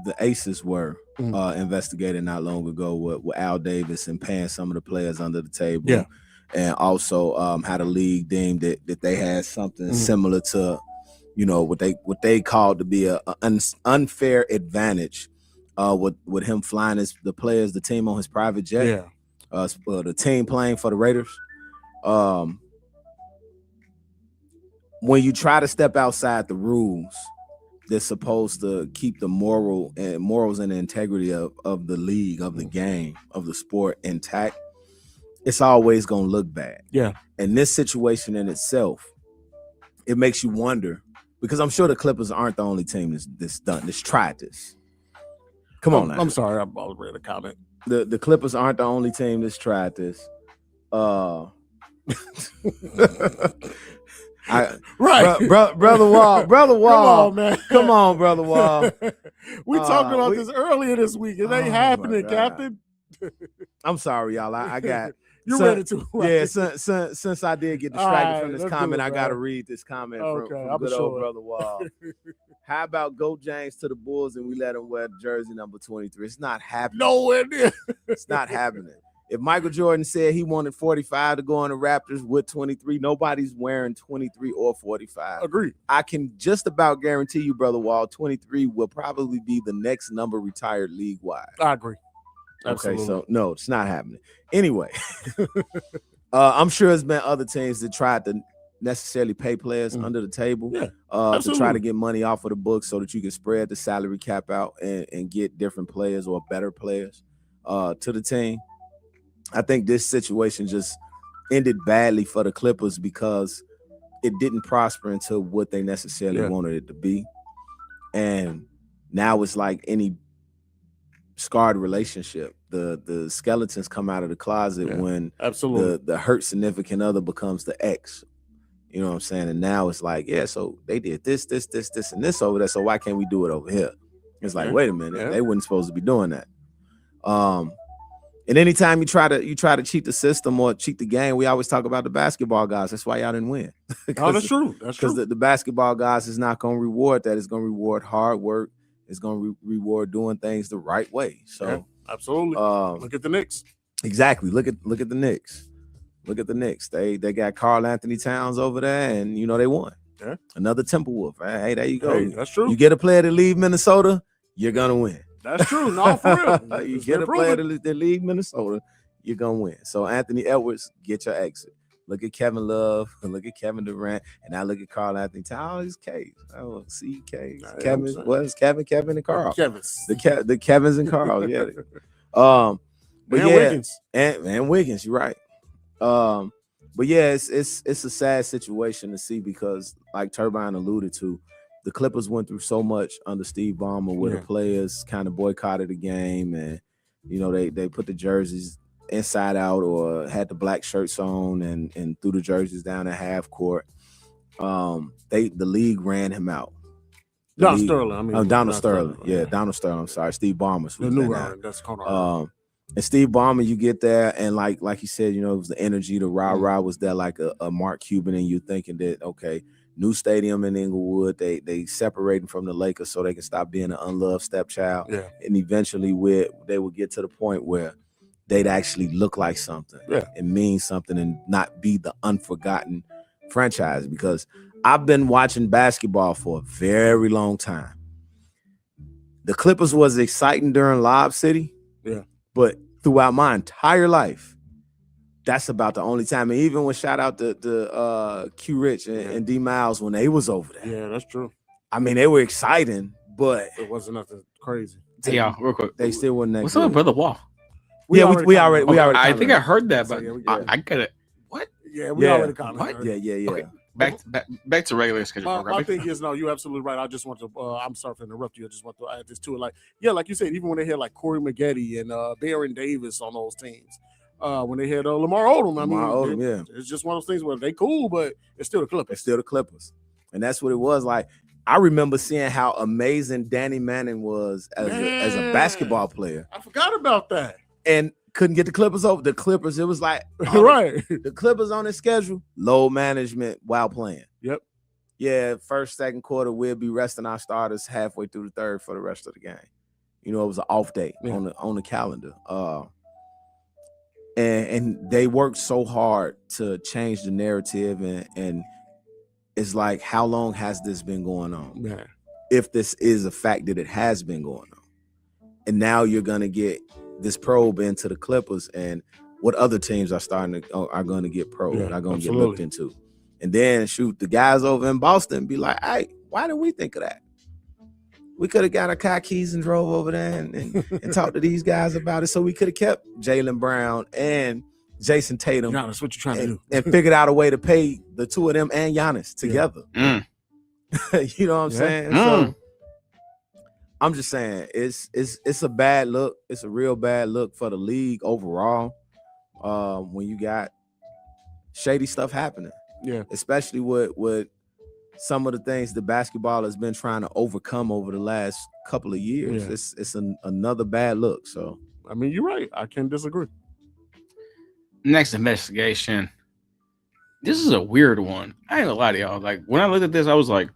Speaker 9: the Aces were investigated not long ago with Al Davis and paying some of the players under the table.
Speaker 5: Yeah.
Speaker 9: And also how the league deemed that they had something similar to, what they called to be an unfair advantage with him flying the team on his private jet.
Speaker 5: Yeah.
Speaker 9: The team playing for the Raiders. When you try to step outside the rules, they're supposed to keep the morals and the integrity of the league, of the game, of the sport intact. It's always going to look bad.
Speaker 5: Yeah.
Speaker 9: And this situation in itself, it makes you wonder, because I'm sure the Clippers aren't the only team that's tried this. Come on now.
Speaker 5: I'm sorry, I read a comment.
Speaker 9: The Clippers aren't the only team that's tried this. Brother Wall. Come on, man. Come on, Brother Wall.
Speaker 5: We talked about this earlier this week. It ain't happening, Captain.
Speaker 9: I'm sorry, y'all. I got
Speaker 5: you ready to? Right?
Speaker 9: Yeah, since I did get distracted from this comment, I got to read this comment from good old Brother Wall. How about go James to the Bulls and we let him wear jersey number 23? It's not happening.
Speaker 5: Nowhere near.
Speaker 9: It's not happening. If Michael Jordan said he wanted 45 to go on the Raptors with 23, nobody's wearing 23 or 45.
Speaker 5: Agreed.
Speaker 9: I can just about guarantee you, Brother Wall, 23 will probably be the next number retired league-wide.
Speaker 5: I agree. Absolutely.
Speaker 9: Okay, so no, it's not happening. Anyway, I'm sure there's been other teams that tried to necessarily pay players under the table to try to get money off of the books so that you can spread the salary cap out and get different players or better players to the team. I think this situation just ended badly for the Clippers because it didn't prosper into what they necessarily wanted it to be. And now it's like any scarred relationship. The skeletons come out of the closet when the hurt significant other becomes the ex. You know what I'm saying? And now it's like, so they did this, and this over there. So why can't we do it over here? It's like, wait a minute, they weren't supposed to be doing that. And anytime you try to cheat the system or cheat the game, we always talk about the basketball guys. That's why y'all didn't win.
Speaker 5: Oh, that's true. That's true.
Speaker 9: Because the basketball guys is not going to reward that. It's going to reward hard work. It's going to reward doing things the right way. So
Speaker 5: absolutely. Look at the Knicks.
Speaker 9: Exactly. Look at the Knicks. Look at the Knicks. They got Karl Anthony Towns over there, and they won.
Speaker 5: Yeah.
Speaker 9: Another Timberwolf. Hey, there you go.
Speaker 5: Hey, that's true.
Speaker 9: You get a player to leave Minnesota, you're gonna win.
Speaker 5: That's true. No, for real.
Speaker 9: You get a player that leave Minnesota, you're gonna win. So Anthony Edwards, get your exit. Look at Kevin Love, look at Kevin Durant, and now look at Karl Anthony Towns. He's K. Oh, see K. Kevin, Kevin, and Carl. The Kevins and Carl. Yeah. But
Speaker 5: Wiggins.
Speaker 9: And Wiggins. You're right. But yeah, it's a sad situation to see because, like Turbine alluded to, the Clippers went through so much under Steve Ballmer where the players kind of boycotted the game, and they put the jerseys inside out or had the black shirts on and threw the jerseys down at half court. The league ran him out.
Speaker 5: Donald Sterling.
Speaker 9: Donald Sterling. Yeah, Donald Sterling. I'm sorry, Steve Ballmer.
Speaker 5: The new round. That's called.
Speaker 9: And Steve Ballmer, you get there, and like you said, it was the energy, the rah-rah was there like a Mark Cuban, and you're thinking that, okay, new stadium in Inglewood, they separating from the Lakers so they can stop being an unloved stepchild.
Speaker 5: Yeah.
Speaker 9: And eventually they would get to the point where they'd actually look like something and mean something and not be the unforgotten franchise. Because I've been watching basketball for a very long time. The Clippers was exciting during Lob City.
Speaker 5: Yeah.
Speaker 9: But throughout my entire life, that's about the only time. And even when shout out to Q Rich and D Miles when they was over there.
Speaker 5: Yeah, that's true.
Speaker 9: I mean, they were exciting, but
Speaker 5: it wasn't nothing crazy.
Speaker 7: Hey, y'all, real quick.
Speaker 9: They still wasn't that
Speaker 7: What's
Speaker 9: good.
Speaker 7: up, Brother Wall?
Speaker 5: We
Speaker 7: already.
Speaker 5: I
Speaker 7: think I heard that, but
Speaker 5: So,
Speaker 7: I got it. What?
Speaker 5: Yeah, we already commented.
Speaker 7: What?
Speaker 9: Yeah.
Speaker 7: Okay. Back to regular schedule.
Speaker 5: My thing is, no, you're absolutely right. I just want to. I'm sorry to interrupt you. I just want to add this to it. Like you said, even when they had like Corey Maggette and Baron Davis on those teams, when they had Lamar Odom, it's just one of those things where they cool, but it's still the Clippers.
Speaker 9: And that's what it was. Like, I remember seeing how amazing Danny Manning was as a basketball player.
Speaker 5: I forgot about that.
Speaker 9: And couldn't get the Clippers over. The Clippers, it was like
Speaker 5: right.
Speaker 9: The Clippers on their schedule, low management while playing.
Speaker 5: Yep.
Speaker 9: Yeah, first, second quarter, we'll be resting our starters halfway through the third for the rest of the game. It was an off day on the calendar. And they worked so hard to change the narrative, and it's like, how long has this been going on?
Speaker 5: Yeah.
Speaker 9: If this is a fact that it has been going on, and now you're gonna get this probe into the Clippers, and what other teams are going to get probed, are going to get looked into, and then the guys over in Boston be like, hey, why didn't we think of that? We could have got a Kai Keys and drove over there and talked to these guys about it, so we could have kept Jaylen Brown and Jason Tatum.
Speaker 5: Giannis, what you trying to do?
Speaker 9: And figured out a way to pay the two of them and Giannis together.
Speaker 7: Yeah.
Speaker 9: You know what I'm saying? So I'm just saying it's a bad look. It's a real bad look for the league overall. When you got shady stuff happening.
Speaker 5: Yeah.
Speaker 9: Especially with some of the things the basketball has been trying to overcome over the last couple of years.
Speaker 5: Yeah.
Speaker 9: It's another bad look. So
Speaker 5: I mean, you're right. I can't disagree.
Speaker 7: Next investigation. This is a weird one. I ain't gonna lie to y'all. Like, when I looked at this, I was like,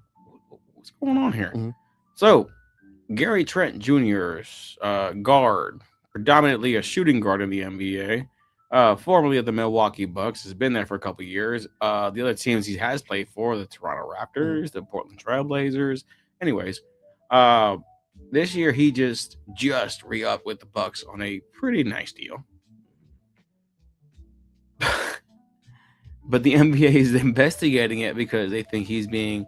Speaker 7: what's going on here?
Speaker 5: Mm-hmm.
Speaker 7: So Gary Trent Jr.'s guard, predominantly a shooting guard in the NBA, formerly of the Milwaukee Bucks, has been there for a couple years. The other teams he has played for, the Toronto Raptors, the Portland Trailblazers. Anyways, this year he just re-upped with the Bucks on a pretty nice deal. But the NBA is investigating it because they think he's being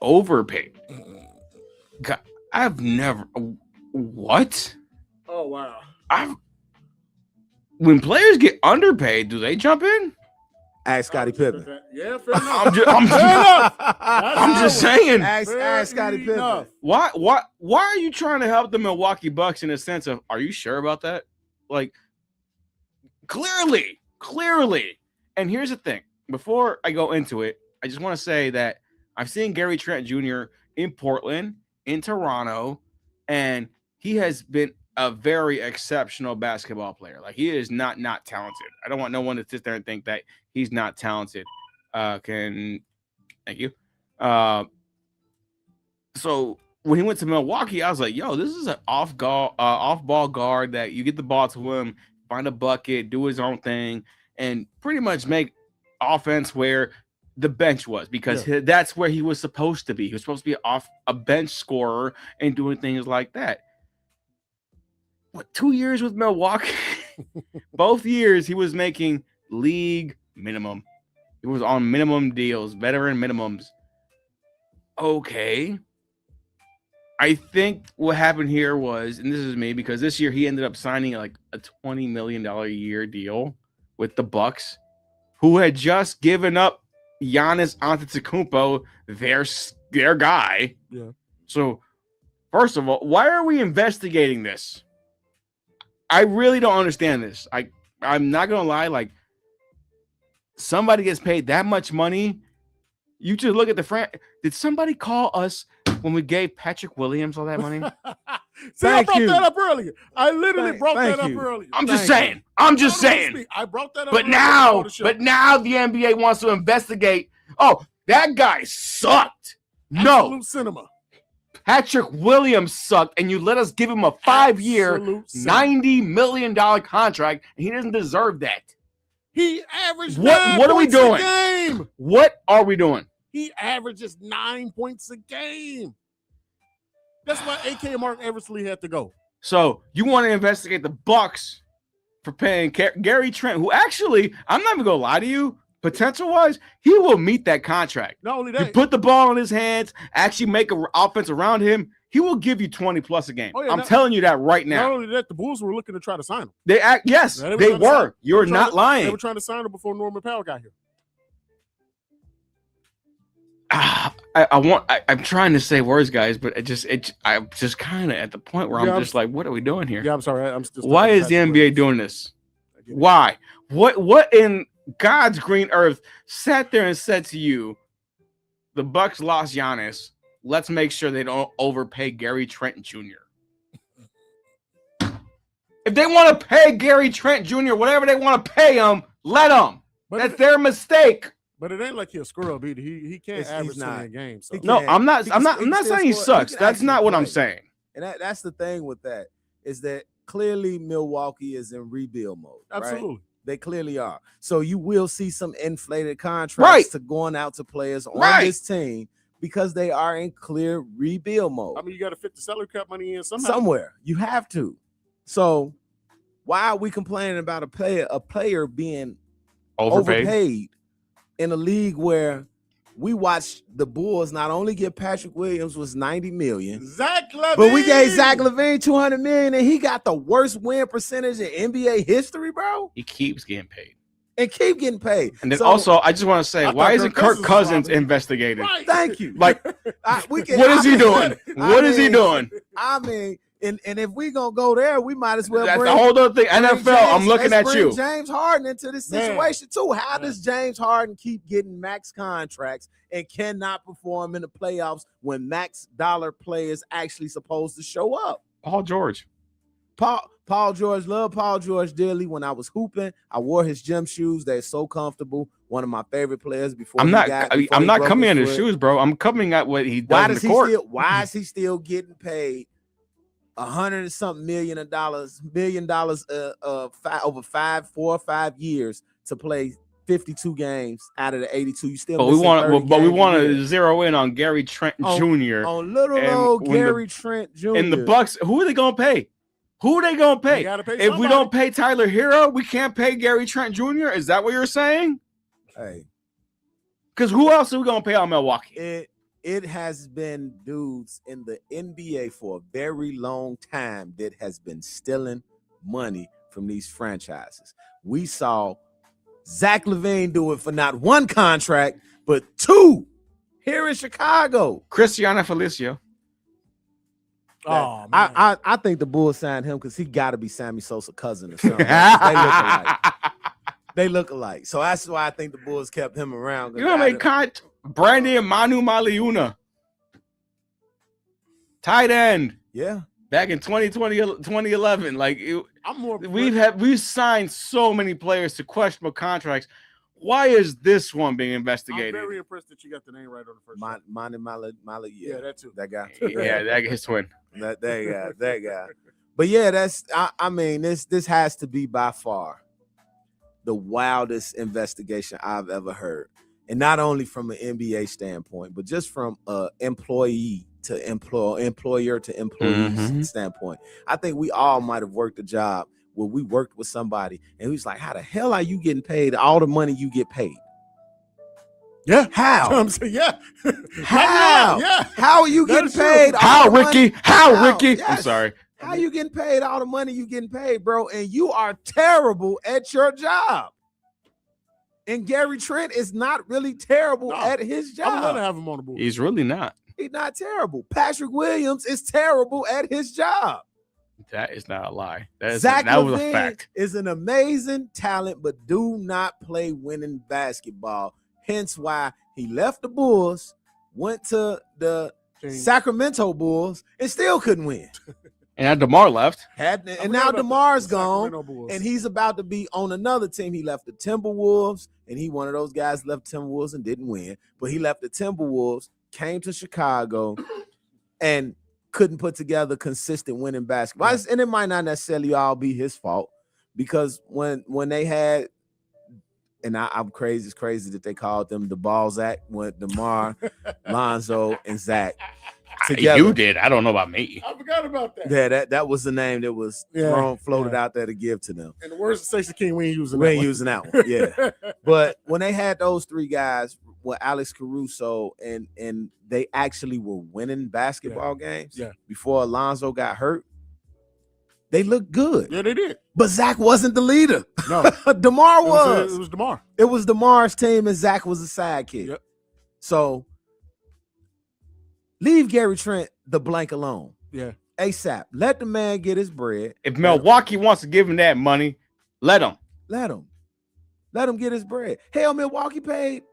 Speaker 7: overpaid. God, I've never. What?
Speaker 5: Oh wow!
Speaker 7: When players get underpaid, do they jump in?
Speaker 9: Ask Scottie Pippen.
Speaker 5: Yeah, fair enough.
Speaker 7: I'm just saying.
Speaker 9: Ask Scottie Pippen.
Speaker 7: Why are you trying to help the Milwaukee Bucks in a sense of? Are you sure about that? Like, clearly. And here's the thing. Before I go into it, I just want to say that I've seen Gary Trent Jr. in Portland, in Toronto, and he has been a very exceptional basketball player. Like, he is not talented. I don't want no one to sit there and think that he's not talented. Thank you. So when he went to Milwaukee, I was like, yo, this is an off-ball guard that you get the ball to him, find a bucket, do his own thing, and pretty much make offense where the bench was, because that's where he was supposed to be. He was supposed to be a bench scorer and doing things like that. What, 2 years with Milwaukee? Both years he was making league minimum. He was on minimum deals, veteran minimums. Okay. I think what happened here was, and this is me, because this year he ended up signing like a $20 million a year deal with the Bucks, who had just given up Giannis Antetokounmpo, their guy.
Speaker 5: Yeah.
Speaker 7: So, first of all, why are we investigating this? I really don't understand this. I'm not gonna lie. Like, somebody gets paid that much money. You just look at the Did somebody call us when we gave Patrick Williams all that money?
Speaker 5: See, I brought that up earlier. I literally brought that up earlier.
Speaker 7: I'm just saying. I brought that up. But now the NBA wants to investigate. Oh, that guy sucked.
Speaker 5: Absolute cinema.
Speaker 7: Patrick Williams sucked, and you let us give him a 5-year, $90 million contract, and he doesn't deserve that.
Speaker 5: He averaged
Speaker 7: what are we doing?
Speaker 5: a game.
Speaker 7: What are we doing?
Speaker 5: He averages 9 points a game. That's why AK Mark Eversley had to go.
Speaker 7: So you want to investigate the Bucks for paying Gary Trent, who actually, I'm not even gonna lie to you, potential-wise, he will meet that contract.
Speaker 5: Not only that,
Speaker 7: you put the ball in his hands, actually make an offense around him, he will give you 20-plus a game. I'm telling you that right now.
Speaker 5: Not only that, the Bulls were looking to try to sign him.
Speaker 7: Yes, they were. You're not lying.
Speaker 5: They were trying to sign him before Norman Powell got here.
Speaker 7: I'm trying to say words, guys, but I'm just kind of at the point where I'm just like, what are we doing here?
Speaker 5: Yeah, I'm sorry.
Speaker 7: Why is the NBA doing this? Why? What in God's green earth sat there and said to you, the Bucks lost Giannis. Let's make sure they don't overpay Gary Trent Jr. If they want to pay Gary Trent Jr. whatever they want to pay him, let them. That's their mistake.
Speaker 5: But it ain't like he's a scrub either. He can't average 20 a game. So.
Speaker 7: No, I'm not saying he sucks. That's not what I'm saying.
Speaker 9: And that's the thing with that is that clearly Milwaukee is in rebuild mode.
Speaker 5: Absolutely.
Speaker 9: Right? They clearly are. So you will see some inflated contracts to going out to players on this team because they are in clear rebuild mode.
Speaker 5: I mean, you got to fit the salary cap money in
Speaker 9: somewhere. You have to. So why are we complaining about a player being overpaid in a league where we watched the Bulls not only get Patrick Williams was $90 million,
Speaker 5: Zach LaVine,
Speaker 9: but we gave Zach LaVine $200 million, and he got the worst win percentage in NBA history, bro.
Speaker 7: He keeps getting paid.
Speaker 9: And keep getting paid.
Speaker 7: And then also, I just want to say, why isn't Kirk Cousins investigated?
Speaker 9: Right. Thank you.
Speaker 7: Like, what is he doing? What is he doing?
Speaker 9: I mean, and if we gonna go there, we might as well.
Speaker 7: That's the whole other thing. NFL, I'm looking at you.
Speaker 9: James Harden into this situation too. How does James Harden keep getting max contracts and cannot perform in the playoffs when max dollar players actually supposed to show up?
Speaker 7: Paul George.
Speaker 9: Paul George, love Paul George dearly. When I was hooping, I wore his gym shoes. They're so comfortable. One of my favorite players before. I'm not
Speaker 7: coming at his shoes, bro. I'm coming at what he does in the court.
Speaker 9: Why is he still getting paid $100 and something million over 4 or 5 years to play 52 games out of the 82? You still,
Speaker 7: we want to zero in on Gary Trent Jr.
Speaker 9: On little old Gary Trent Jr.
Speaker 7: And the Bucks. Who are they gonna pay? Who are they gonna pay? If we don't pay Tyler Hero, we can't pay Gary Trent Jr. Is that what you're saying?
Speaker 9: Hey,
Speaker 7: because who else are we gonna pay on Milwaukee?
Speaker 9: It has been dudes in the NBA for a very long time that has been stealing money from these franchises. We saw Zach LaVine do it for not one contract, but 2 here in Chicago.
Speaker 7: Cristiano Felicio.
Speaker 5: Oh, man.
Speaker 9: I think the Bulls signed him because he got to be Sammy Sosa's cousin or something. They look alike. So that's why I think the Bulls kept him around.
Speaker 7: You know what I mean? Brandy and Manu Maliuna. Tight end.
Speaker 9: Yeah.
Speaker 7: Back in 2011. We've signed so many players to questionable contracts. Why is this one being investigated?
Speaker 5: I'm very impressed that you got the name right on the first one.
Speaker 9: Manu Maliuna.
Speaker 5: Yeah, that too.
Speaker 9: That guy.
Speaker 7: Yeah, that his twin.
Speaker 9: That guy. But yeah, I mean, this has to be by far the wildest investigation I've ever heard. And not only from an NBA standpoint, but just from an employee to employer to employee standpoint. I think we all might have worked a job where we worked with somebody and he was like, how the hell are you getting paid all the money you get paid?
Speaker 5: Yeah.
Speaker 9: How?
Speaker 5: I'm saying, yeah.
Speaker 9: How?
Speaker 5: Yeah.
Speaker 9: How are you getting paid?
Speaker 7: How, Ricky? How, Ricky?
Speaker 9: Yes.
Speaker 7: I'm sorry.
Speaker 9: How you getting paid all the money you getting paid, bro? And you are terrible at your job. And Gary Trent is not really terrible at his job.
Speaker 5: I'm gonna have him on the board.
Speaker 7: He's really not.
Speaker 9: He's not terrible. Patrick Williams is terrible at his job.
Speaker 7: That is not a lie. That was a fact.
Speaker 9: Is an amazing talent, but do not play winning basketball. Hence why he left the Bulls, went to the Sacramento Bulls, and still couldn't win.
Speaker 7: And now DeMar left.
Speaker 9: And now DeMar's gone, and he's about to be on another team. He left the Timberwolves, and he one of those guys left Timberwolves and didn't win. But he left the Timberwolves, came to Chicago, and couldn't put together consistent winning basketball. And it might not necessarily all be his fault, because when they had, and I'm crazy, it's crazy that they called them the Balzac with DeMar, Lonzo, and Zach. together.
Speaker 7: You did. I don't know about me.
Speaker 5: I forgot about that.
Speaker 9: Yeah, that was the name that was floated out there to give to them.
Speaker 5: And the words of Stacey King, we ain't using
Speaker 9: that one. Yeah. But when they had those three guys with Alex Caruso and they actually were winning basketball games before Alonzo got hurt, they looked good.
Speaker 5: Yeah, they did.
Speaker 9: But Zach wasn't the leader.
Speaker 5: No.
Speaker 9: DeMar was.
Speaker 5: It was DeMar.
Speaker 9: It was DeMar's team and Zach was a sidekick.
Speaker 5: Yep.
Speaker 9: So leave Gary Trent the blank alone.
Speaker 5: Yeah.
Speaker 9: ASAP. Let the man get his bread.
Speaker 7: If Milwaukee wants to give him that money, let him.
Speaker 9: Let him get his bread. Hell, Milwaukee paid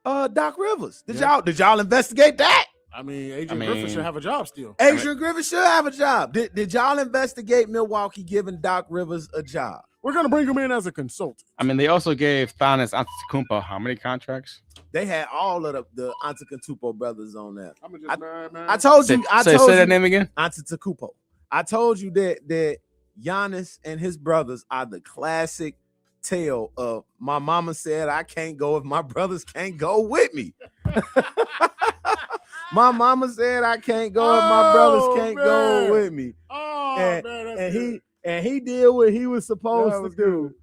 Speaker 9: Doc Rivers. Did y'all investigate that?
Speaker 5: I mean, Adrian Griffin should have a job still.
Speaker 9: Adrian Griffin should have a job. Did y'all investigate Milwaukee giving Doc Rivers a job?
Speaker 5: We're gonna bring him in as a consultant.
Speaker 7: I mean, they also gave Giannis Antetokounmpo how many contracts?
Speaker 9: They had all of the Antetokounmpo brothers on that.
Speaker 5: Man.
Speaker 9: I told you.
Speaker 7: Say that name again.
Speaker 9: Antetokounmpo. I told you that Giannis and his brothers are the classic tale of my mama said I can't go if my brothers can't go with me. My mama said I can't go if my brothers can't go with me. And he did what he was supposed to do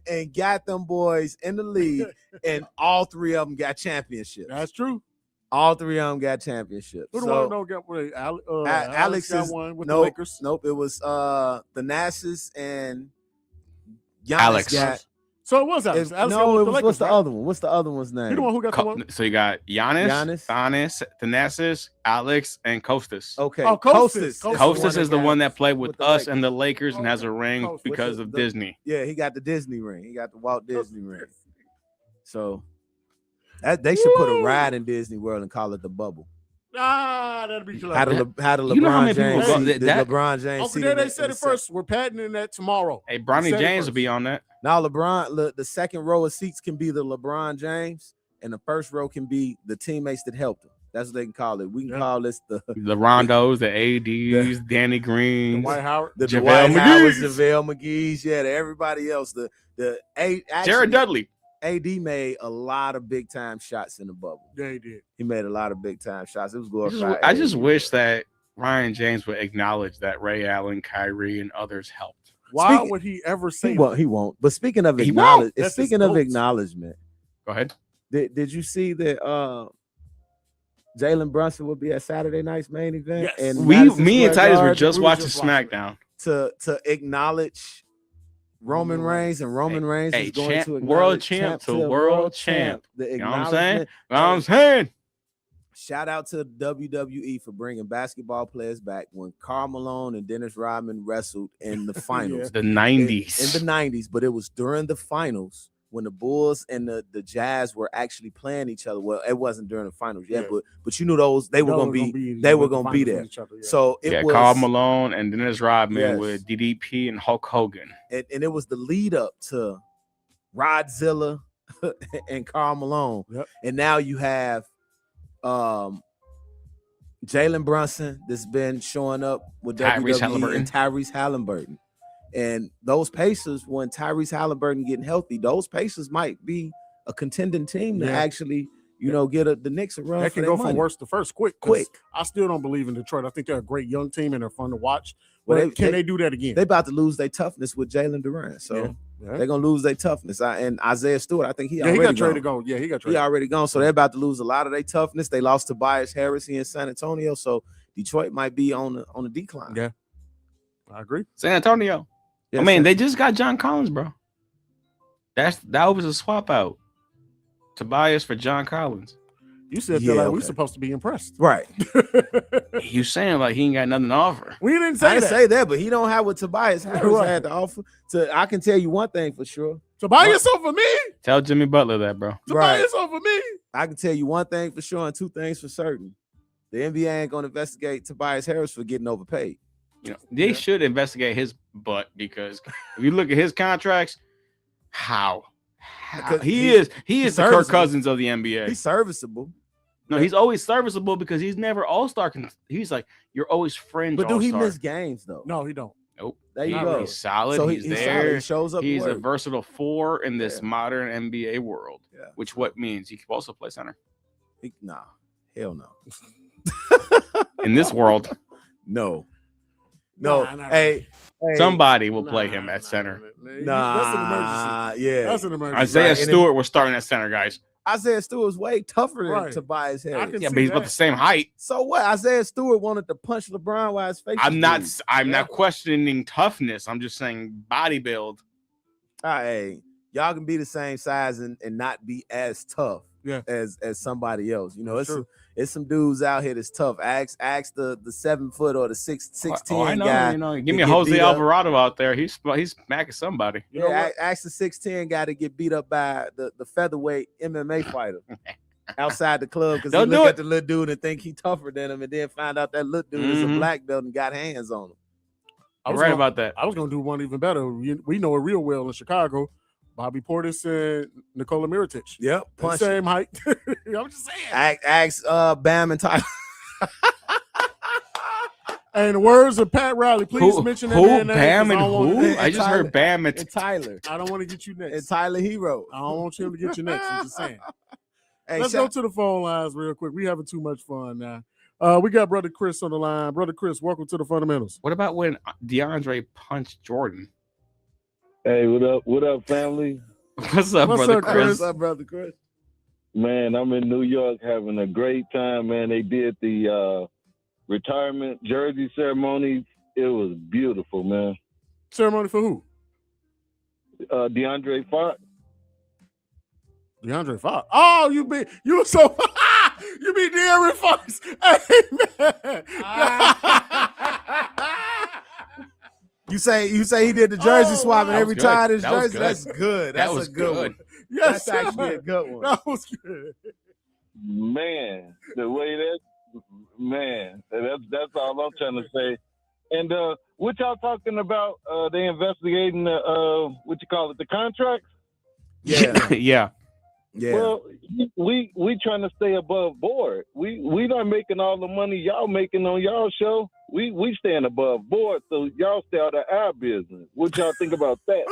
Speaker 9: and got them boys in the league, and all three of them got championships.
Speaker 5: That's true.
Speaker 9: All three of them got championships.
Speaker 5: Who do I know got one? Alex got one with the Lakers.
Speaker 9: Nope, it was the Nassus and Giannis
Speaker 7: Alex.
Speaker 9: So
Speaker 5: it was Alex.
Speaker 9: What's the other one? What's the other one's name?
Speaker 5: You the one who got the one?
Speaker 7: So you got Giannis, Thanasis, Alex, and Kostas.
Speaker 9: Okay.
Speaker 7: Kostas is the one that played with us and the Lakers and has a ring because of Disney.
Speaker 9: Yeah, he got the Disney ring. He got the Walt Disney ring. So they should put a ride in Disney World and call it the bubble.
Speaker 5: That'd be clever.
Speaker 9: How the LeBron James? LeBron James.
Speaker 5: Uncle Dad, they said it first. We're patenting that tomorrow.
Speaker 7: Hey, Bronny James will be on that.
Speaker 9: Now the second row of seats can be the LeBron James, and the first row can be the teammates that helped him. That's what they can call it. We can call this the
Speaker 7: Rondos, the ADs, Danny Greens,
Speaker 5: the Dwight Howard,
Speaker 9: the JaVale McGee's, everybody else.
Speaker 7: Jared Dudley.
Speaker 9: AD made a lot of big time shots in the bubble.
Speaker 5: Yeah, he did.
Speaker 9: He made a lot of big time shots. It was glorified.
Speaker 7: I just wish that Ryan James would acknowledge that Ray Allen, Kyrie, and others helped.
Speaker 5: Why would he ever say that?
Speaker 9: He won't. But speaking of acknowledgement,
Speaker 7: go ahead.
Speaker 9: Did you see that Jalen Brunson will be at Saturday night's main event?
Speaker 5: Yes.
Speaker 9: And
Speaker 7: me and Titus were just watching SmackDown
Speaker 9: to acknowledge Roman Reigns, and Roman Reigns is going to
Speaker 7: world champ to world champ.
Speaker 9: You
Speaker 7: know what I'm saying?
Speaker 9: Shout out to WWE for bringing basketball players back when Karl Malone and Dennis Rodman wrestled in the finals.
Speaker 7: The 90s.
Speaker 9: In the 90s, but it was during the finals when the Bulls and the Jazz were actually playing each other. Well, it wasn't during the finals yet, but you knew they were going to be there. So it was
Speaker 7: Karl Malone and Dennis Rodman with DDP and Hulk Hogan.
Speaker 9: And it was the lead up to Rodzilla and Karl Malone.
Speaker 5: Yep.
Speaker 9: And now you have Jalen Brunson that's been showing up with WWE and Tyrese Halliburton. And those Pacers, when Tyrese Halliburton getting healthy, those Pacers might be a contending team to actually, get the Knicks a run.
Speaker 5: They can go from worst to first quick. I still don't believe in Detroit. I think they're a great young team and they're fun to watch. But can they do that again?
Speaker 9: They about to lose their toughness with Jalen Durant. So they're gonna lose their toughness. And Isaiah Stewart, I think he got traded to go. Yeah, he got traded. He already gone. So they're about to lose a lot of their toughness. They lost Tobias Harris in San Antonio. So Detroit might be on the decline.
Speaker 5: Yeah, I agree.
Speaker 7: San Antonio. Yeah, I mean, they just got John Collins, bro. That was a swap out. Tobias for John Collins.
Speaker 5: You said that we're supposed to be impressed.
Speaker 9: Right.
Speaker 7: You saying like he ain't got nothing to offer.
Speaker 5: We didn't say
Speaker 9: I didn't say that, but he don't have what Tobias Harris had to offer. I can tell you one thing for sure.
Speaker 5: Tobias over me?
Speaker 7: Tell Jimmy Butler that, bro.
Speaker 5: Tobias over me?
Speaker 9: I can tell you one thing for sure and two things for certain. The NBA ain't going to investigate Tobias Harris for getting overpaid.
Speaker 7: They should investigate his butt because if you look at his contracts, how he is the Kirk Cousins of the NBA.
Speaker 9: He's serviceable.
Speaker 7: No, he's always serviceable because he's never all-star. He's like you're always fringe.
Speaker 9: But do
Speaker 7: all-star.
Speaker 9: he miss games though?
Speaker 5: No, he don't.
Speaker 7: Nope.
Speaker 9: There you go.
Speaker 7: He's solid.
Speaker 9: So
Speaker 7: he's there.
Speaker 9: Solid. He shows up.
Speaker 7: He's a versatile four in this modern NBA world. Which what means he can also play center.
Speaker 9: Hell no.
Speaker 7: in this world.
Speaker 9: No. Hey,
Speaker 7: somebody will play him at center.
Speaker 5: That's an emergency.
Speaker 9: Yeah.
Speaker 5: That's an emergency.
Speaker 7: Isaiah Stewart was starting at center, guys.
Speaker 9: Isaiah Stewart's way tougher than Tobias Harris.
Speaker 7: Yeah, but he's about the same height.
Speaker 9: So what? Isaiah Stewart wanted to punch LeBron while his face.
Speaker 7: I'm not questioning toughness. I'm just saying body build.
Speaker 9: Hey, y'all can be the same size and not be as tough as somebody else. You know, it's some dudes out here that's tough. Ask the 7 foot or the 6'10"
Speaker 7: I know,
Speaker 9: guy.
Speaker 7: You know, give me a Jose Alvarado out there. He's smacking somebody.
Speaker 9: Ask the 6'10" guy to get beat up by the featherweight MMA fighter outside the club because he look at the little dude and think he tougher than him, and then find out that little dude is a black belt and got hands on him.
Speaker 7: I'm right about that.
Speaker 5: I was gonna do one even better. We know it real well in Chicago. Bobby Portis and Nikola Mirotic.
Speaker 9: Yep,
Speaker 5: same height. I'm just saying.
Speaker 9: Ask Bam and Tyler.
Speaker 5: And the words of Pat Riley, please mention that
Speaker 7: name.
Speaker 5: Bam
Speaker 7: and who? I just heard Bam and
Speaker 9: Tyler.
Speaker 5: I don't want to get you next.
Speaker 9: And Tyler Hero.
Speaker 5: I don't want him to get you next. I'm just saying.
Speaker 9: Hey,
Speaker 5: Let's go to the phone lines real quick. We having too much fun now. We got Brother Chris on the line. Brother Chris, welcome to the Fundamentals.
Speaker 7: What about when DeAndre punched Jordan?
Speaker 11: Hey, what up? What up, family?
Speaker 7: What's up, Brother Chris?
Speaker 9: What's up, Brother Chris?
Speaker 11: Man, I'm in New York having a great time, man. They did the retirement jersey ceremony. It was beautiful, man.
Speaker 5: Ceremony for who?
Speaker 11: DeAndre Fox.
Speaker 5: DeAndre Fox. Oh, you be De'Aaron Fox. Hey, man.
Speaker 9: You say he did the jersey swap and every time his jersey. That's good.
Speaker 7: That was
Speaker 9: a good one.
Speaker 5: Yes,
Speaker 9: that's actually a good one.
Speaker 5: That was good.
Speaker 11: Man, the way that's all I'm trying to say. And what y'all talking about? They investigating the contracts?
Speaker 9: Yeah.
Speaker 7: Yeah.
Speaker 11: Well, we trying to stay above board. We not making all the money y'all making on y'all show. We staying above board, so y'all stay out of our business. What y'all think about that?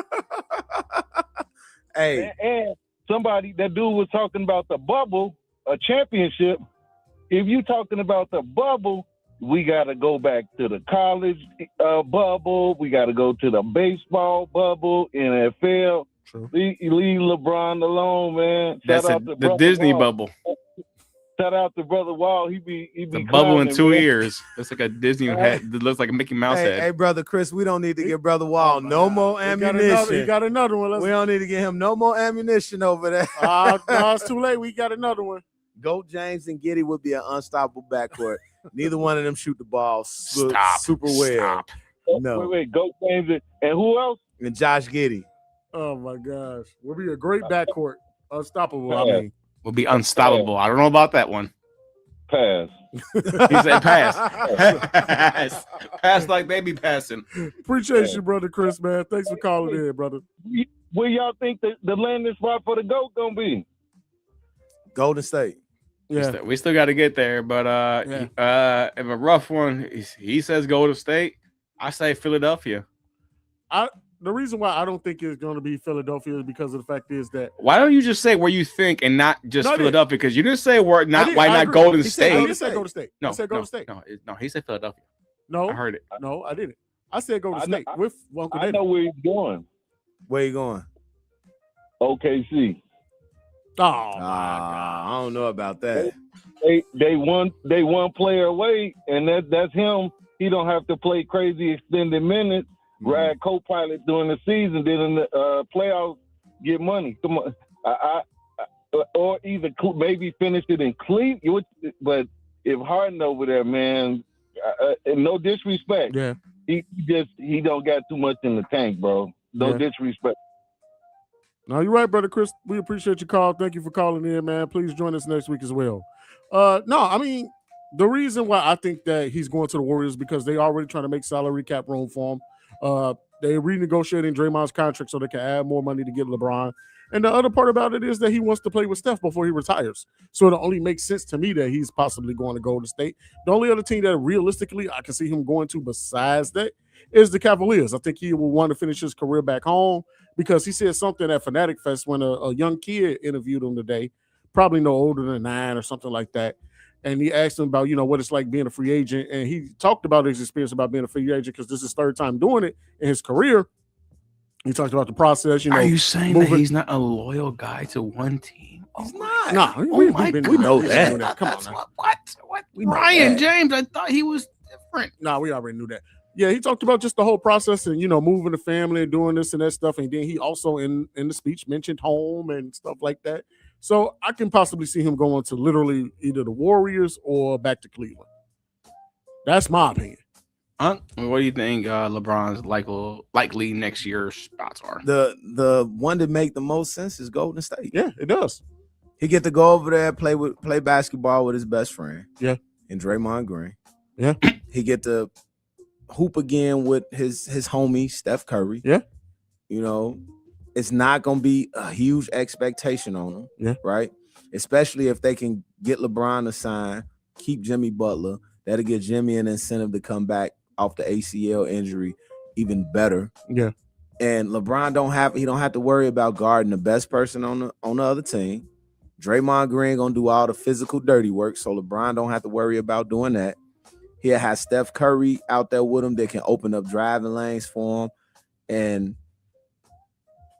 Speaker 9: Hey,
Speaker 11: and that dude was talking about the bubble, a championship. If you talking about the bubble, we got to go back to the college bubble. We got to go to the baseball bubble, NFL. Leave LeBron alone, man.
Speaker 7: That's the Disney bubble.
Speaker 11: Shout out to Brother Wall. He be
Speaker 7: the bubble in 2 ears. That's like a Disney head that looks like a Mickey Mouse head.
Speaker 9: Hey, Brother Chris, we don't need to give Brother Wall no more ammunition.
Speaker 5: You got another one.
Speaker 9: We don't need to give him no more ammunition over there.
Speaker 5: No, it's too late. We got another one.
Speaker 9: Goat James and Giddey would be an unstoppable backcourt. Neither one of them shoot the ball super well.
Speaker 7: Stop.
Speaker 9: No.
Speaker 11: Wait, Goat James and who else?
Speaker 9: And Josh Giddey.
Speaker 5: Oh my gosh, we'll be a great backcourt. Unstoppable. I mean,
Speaker 7: will be unstoppable. I don't know about that one.
Speaker 11: Pass.
Speaker 7: He said pass. Pass like they be passing.
Speaker 5: Appreciate you, Brother Chris, man. Thanks for calling in, brother.
Speaker 11: Where y'all think the landing spot for the GOAT gonna be?
Speaker 9: Golden State.
Speaker 5: Yeah,
Speaker 7: we still got to get there, but if a rough one, he says Golden State. I say Philadelphia.
Speaker 5: The reason why I don't think it's going to be Philadelphia is because of the fact is that
Speaker 7: why don't you just say where you think and not just Philadelphia? Because you didn't say why not Golden State.
Speaker 5: He said Golden State.
Speaker 7: No,
Speaker 5: he said Golden State.
Speaker 7: No, he said Philadelphia.
Speaker 5: No,
Speaker 7: I heard it.
Speaker 5: No, I didn't. I said Golden State with Uncle
Speaker 11: I know where he's going.
Speaker 9: Where you going?
Speaker 11: OKC.
Speaker 5: Oh,
Speaker 9: I don't know about that.
Speaker 11: They one player away, and that's him. He don't have to play crazy extended minutes. Grad co-pilot during the season, then in the playoffs get money. Come on, or even maybe finish it in Cleveland. But if Harden over there, man, no disrespect, he don't got too much in the tank, bro. No disrespect.
Speaker 5: No, you're right, Brother Chris. We appreciate your call. Thank you for calling in, man. Please join us next week as well. No, I mean the reason why I think that he's going to the Warriors is because they already trying to make salary cap room for him. They're renegotiating Draymond's contract so they can add more money to get LeBron. And the other part about it is that he wants to play with Steph before he retires. So it only makes sense to me that he's possibly going to Golden State. The only other team that realistically I can see him going to besides that is the Cavaliers. I think he will want to finish his career back home because he said something at Fanatic Fest when a young kid interviewed him today, probably no older than 9 or something like that. and he asked him about, what it's like being a free agent. And he talked about his experience about being a free agent because this is his third time doing it in his career. He talked about the process,
Speaker 7: Are you saying that he's not a loyal guy to one team?
Speaker 9: He's not.
Speaker 5: Nah,
Speaker 9: we know that.
Speaker 5: Come on now.
Speaker 7: What? Ryan James, I thought he was different.
Speaker 5: Nah, we already knew that. Yeah, he talked about just the whole process and, moving the family and doing this and that stuff. And then he also in the speech mentioned home and stuff like that. So I can possibly see him going to literally either the Warriors or back to Cleveland. That's my opinion.
Speaker 7: What do you think LeBron's likely next year's spots are?
Speaker 9: The one that make the most sense is Golden State.
Speaker 5: Yeah, it does.
Speaker 9: He get to go over there, play basketball with his best friend.
Speaker 5: Yeah.
Speaker 9: And Draymond Green.
Speaker 5: Yeah.
Speaker 9: He get to hoop again with his homie Steph Curry.
Speaker 5: Yeah.
Speaker 9: It's not gonna be a huge expectation on him.
Speaker 5: Yeah.
Speaker 9: Right. Especially if they can get LeBron to sign, keep Jimmy Butler. That'll give Jimmy an incentive to come back off the ACL injury even better.
Speaker 5: Yeah.
Speaker 9: And LeBron don't have to worry about guarding the best person on the other team. Draymond Green gonna do all the physical dirty work, so LeBron don't have to worry about doing that. He'll have Steph Curry out there with him that can open up driving lanes for him, and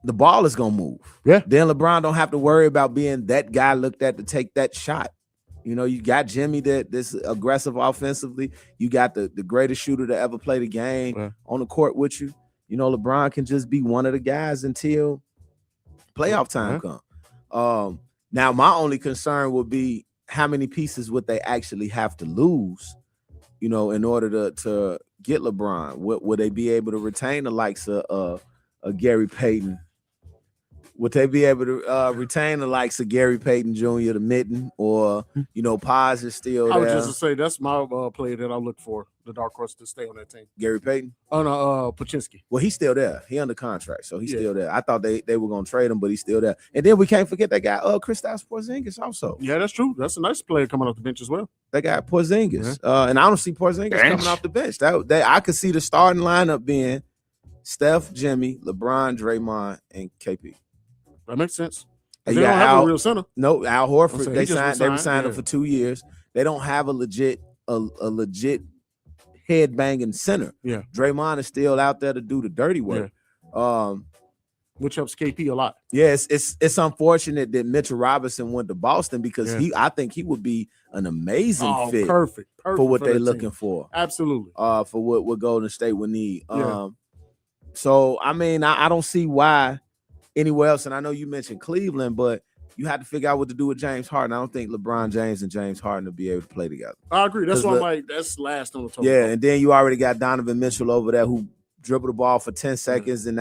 Speaker 9: the ball is gonna move.
Speaker 5: Yeah.
Speaker 9: Then LeBron don't have to worry about being that guy looked at to take that shot. You got Jimmy that's aggressive offensively. You got the greatest shooter to ever play the game on the court with you. LeBron can just be one of the guys until playoff time comes. Now, my only concern would be how many pieces would they actually have to lose, in order to get LeBron? Would they be able to retain the likes of Gary Payton? Would they be able to retain the likes of Gary Payton Jr., the mitten, or, Paz is still there?
Speaker 5: I was just to say that's my player that I look for, the dark horse to stay on that team.
Speaker 9: Gary Payton?
Speaker 5: Oh, no, Paczynski.
Speaker 9: Well, he's still there. He under contract, so he's still there. I thought they were going to trade him, but he's still there. And then we can't forget that guy, Kristaps Porzingis also.
Speaker 5: Yeah, that's true. That's a nice player coming off the bench as well.
Speaker 9: That guy Porzingis. And I don't see Porzingis coming off the bench. I could see the starting lineup being Steph, Jimmy, LeBron, Draymond, and KP.
Speaker 5: That makes sense.
Speaker 9: They
Speaker 5: don't have a real center.
Speaker 9: No, Al Horford. They signed him
Speaker 5: yeah.
Speaker 9: for 2 years. They don't have a legit head banging center.
Speaker 5: Yeah.
Speaker 9: Draymond is still out there to do the dirty work.
Speaker 5: Yeah. Which helps KP a lot.
Speaker 9: Yes, it's unfortunate that Mitchell Robinson went to Boston because I think he would be an amazing fit
Speaker 5: perfect
Speaker 9: for what they're looking
Speaker 5: team.
Speaker 9: for.
Speaker 5: Absolutely.
Speaker 9: For what Golden State would need.
Speaker 5: Yeah.
Speaker 9: So I mean, I don't see why anywhere else. And I know you mentioned Cleveland, but you had to figure out what to do with James Harden. I don't think LeBron James and James Harden will be able to play together.
Speaker 5: I agree. That's why I'm like, that's last on the total.
Speaker 9: Yeah, and then you already got Donovan Mitchell over there who dribbled the ball for 10 seconds and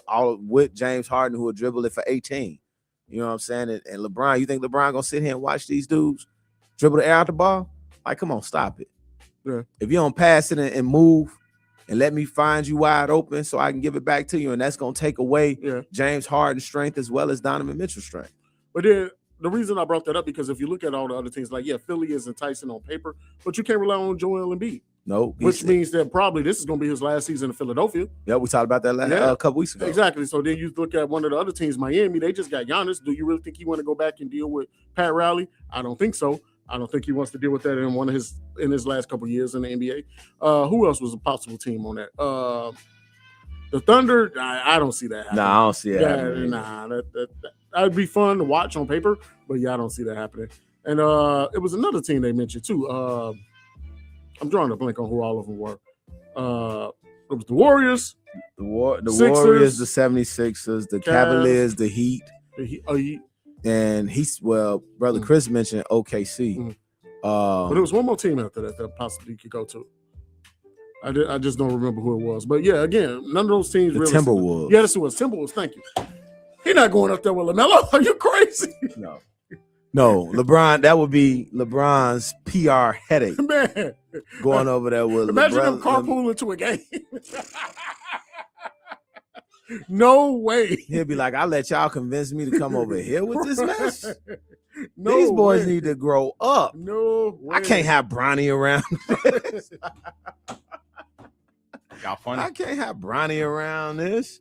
Speaker 9: all with James Harden who will dribble it for 18. You know what I'm saying? And LeBron, you think LeBron gonna sit here and watch these dudes dribble the air out the ball? Like, come on, stop it.
Speaker 5: Yeah.
Speaker 9: If you don't pass it and move and let me find you wide open so I can give it back to you, and that's gonna take away James Harden's strength as well as Donovan Mitchell's strength.
Speaker 5: But then the reason I brought that up because if you look at all the other things, like Philly is enticing on paper, but you can't rely on Joel Embiid.
Speaker 9: No,
Speaker 5: which means that probably this is going to be his last season in Philadelphia.
Speaker 9: Yeah, we talked about that a couple weeks ago.
Speaker 5: Exactly. So then you look at one of the other teams, Miami. They just got Giannis. Do you really think he want to go back and deal with Pat Riley? I don't think so. I don't think he wants to deal with that in his last couple of years in the NBA. Who else was a possible team on that? The Thunder. I don't see that happening.
Speaker 9: No, I don't see that happening.
Speaker 5: That'd be fun to watch on paper, but I don't see that happening. And it was another team they mentioned too. I'm drawing a blank on who all of them were. It was the Warriors,
Speaker 9: the Warriors, the 76ers, the Cavaliers, the Heat. And brother Chris mentioned OKC.
Speaker 5: Mm-hmm. But there was one more team after that possibly could go to. I just don't remember who it was. But yeah, again, none of those teams really.
Speaker 9: Timberwolves.
Speaker 5: Yeah, that's who it was. Timberwolves, thank you. He's not going up there with LaMelo. Are you crazy?
Speaker 9: No, LeBron, that would be LeBron's PR headache.
Speaker 5: Man.
Speaker 9: Going over there with
Speaker 5: Imagine them carpooling to a game. No way.
Speaker 9: He'll be like, I'll let y'all convince me to come over here with this mess. These boys need to grow up.
Speaker 5: No way.
Speaker 9: I can't have Bronny around.
Speaker 7: Y'all funny.
Speaker 9: I can't have Bronny around this.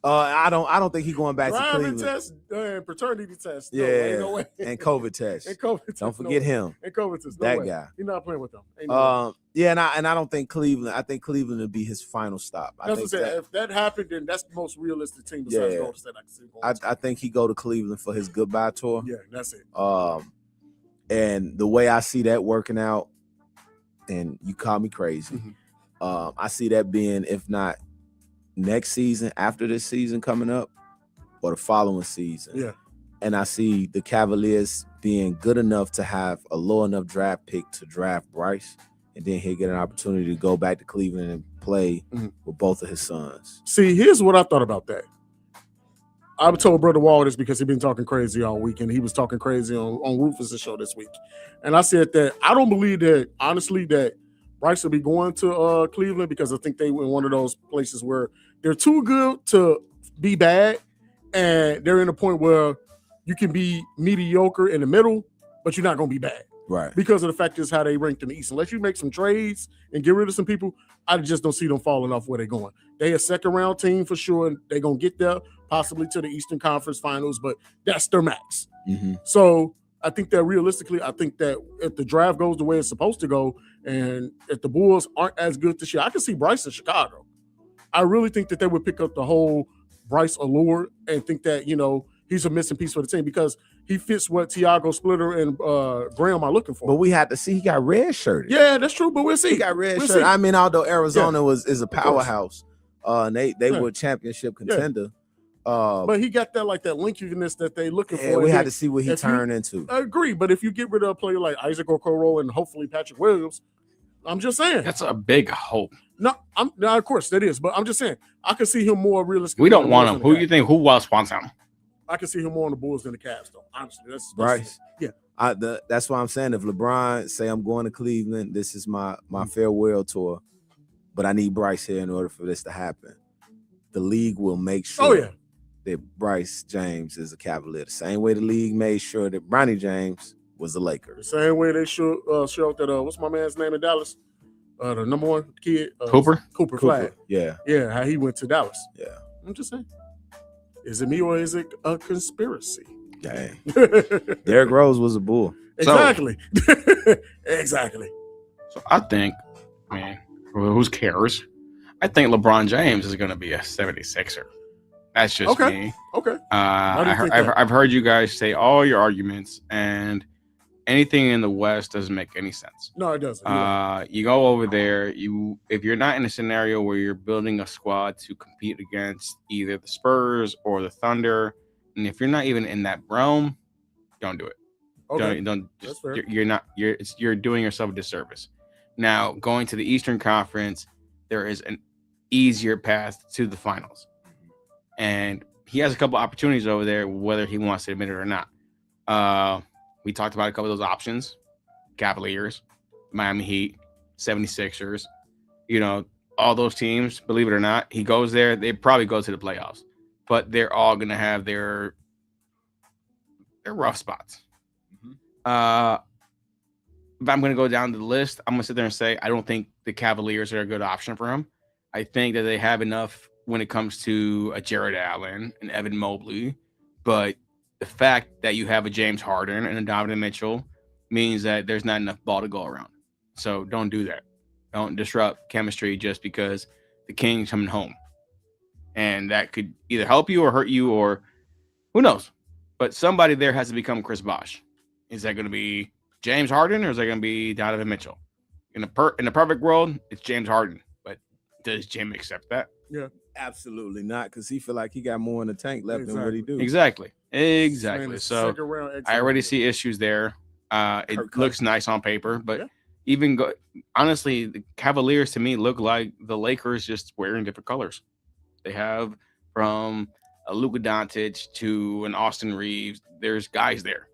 Speaker 9: I don't think he's going back to
Speaker 5: Driving
Speaker 9: Cleveland.
Speaker 5: test and paternity test. No,
Speaker 9: Yeah,
Speaker 5: ain't no way.
Speaker 9: and COVID test.
Speaker 5: And COVID test.
Speaker 9: Don't forget him.
Speaker 5: And COVID test. No
Speaker 9: that
Speaker 5: way.
Speaker 9: guy.
Speaker 5: He's not playing with them. Ain't no way.
Speaker 9: Yeah, and I don't think Cleveland. I think Cleveland would be his final stop.
Speaker 5: That's what I'm saying. If that happened, then that's the most realistic team besides Golden State.
Speaker 9: I think he go to Cleveland for his goodbye tour.
Speaker 5: Yeah, that's it.
Speaker 9: And the way I see that working out, and you call me crazy, I see that being, if not next season, after this season coming up, or the following season.
Speaker 5: Yeah.
Speaker 9: And I see the Cavaliers being good enough to have a low enough draft pick to draft Bryce, and then he'll get an opportunity to go back to Cleveland and play with both of his sons.
Speaker 5: See, here's what I thought about that. I told Brother Wall this because he's been talking crazy all week, and he was talking crazy on Rufus' show this week. And I said that I don't believe that, honestly, that Bryce will be going to Cleveland, because I think they were in one of those places where they're too good to be bad, and they're in a point where you can be mediocre in the middle, but you're not going to be bad.
Speaker 9: Right.
Speaker 5: Because of the fact is how they ranked in the East. Unless you make some trades and get rid of some people, I just don't see them falling off where they're going. They a second-round team for sure, and they're going to get there, possibly to the Eastern Conference Finals, but that's their max. So I think that realistically, I think that if the draft goes the way it's supposed to go, and if the Bulls aren't as good this year, I can see Bryce in Chicago. I really think that they would pick up the whole Bryce allure and think that, he's a missing piece for the team, because he fits what Tiago Splitter and Graham are looking for.
Speaker 9: But we had to see he got red shirted.
Speaker 5: Yeah, that's true, but we'll see.
Speaker 9: He got red shirted. I mean, although Arizona is a powerhouse, and they were a championship contender.
Speaker 5: But he got that linkiness that they looking for.
Speaker 9: We had to see what he turned into.
Speaker 5: I agree, but if you get rid of a player like Isaac Okoro and hopefully Patrick Williams, I'm just saying
Speaker 7: that's a big hope.
Speaker 5: No, of course that is, but I'm just saying I can see him more realistic.
Speaker 7: We don't want him. Who do you think? Who else wants him?
Speaker 5: I can see him more on the Bulls than the Cavs, though. Honestly, that's
Speaker 9: Bryce.
Speaker 5: Yeah,
Speaker 9: that's why I'm saying if LeBron say I'm going to Cleveland, this is my farewell tour, but I need Bryce here in order for this to happen. The league will make sure that Bryce James is a Cavalier. The same way the league made sure that Bronny James was a Laker.
Speaker 5: The same way they showed that what's my man's name in Dallas? The number one kid,
Speaker 7: Cooper
Speaker 5: Flag.
Speaker 9: Yeah,
Speaker 5: how he went to Dallas.
Speaker 9: Yeah,
Speaker 5: I'm just saying. Is it me or is it a conspiracy?
Speaker 9: Dang. Derrick Rose was a Bull.
Speaker 5: Exactly. Exactly.
Speaker 7: So I think, man, who cares? I think LeBron James is going to be a 76er. That's just me.
Speaker 5: Okay.
Speaker 7: I've heard you guys say all your arguments, and anything in the West doesn't make any sense.
Speaker 5: No, it doesn't.
Speaker 7: You go over there. If you're not in a scenario where you're building a squad to compete against either the Spurs or the Thunder, and if you're not even in that realm, don't do it.
Speaker 5: Okay.
Speaker 7: Don't.
Speaker 5: That's fair.
Speaker 7: You're doing yourself a disservice. Now, going to the Eastern Conference, there is an easier path to the finals, and he has a couple opportunities over there, whether he wants to admit it or not. We talked about a couple of those options: Cavaliers, Miami Heat, 76ers. All those teams, believe it or not, he goes there, they probably go to the playoffs, but they're all going to have their rough spots. If I'm going to go down the list, I'm going to sit there and say, I don't think the Cavaliers are a good option for him. I think that they have enough when it comes to a Jared Allen and Evan Mobley, but the fact that you have a James Harden and a Donovan Mitchell means that there's not enough ball to go around. So don't do that. Don't disrupt chemistry just because the King's coming home. And that could either help you or hurt you, or who knows. But somebody there has to become Chris Bosh. Is that going to be James Harden, or is that going to be Donovan Mitchell? In the perfect world, it's James Harden. But does Jim accept that?
Speaker 5: Yeah.
Speaker 9: Absolutely not, because he feel like he got more in the tank left than what he do.
Speaker 7: Exactly. So I already see issues there. It looks nice on paper, but honestly, the Cavaliers to me look like the Lakers just wearing different colors. They have from a Luka Doncic to an Austin Reeves. There's guys there.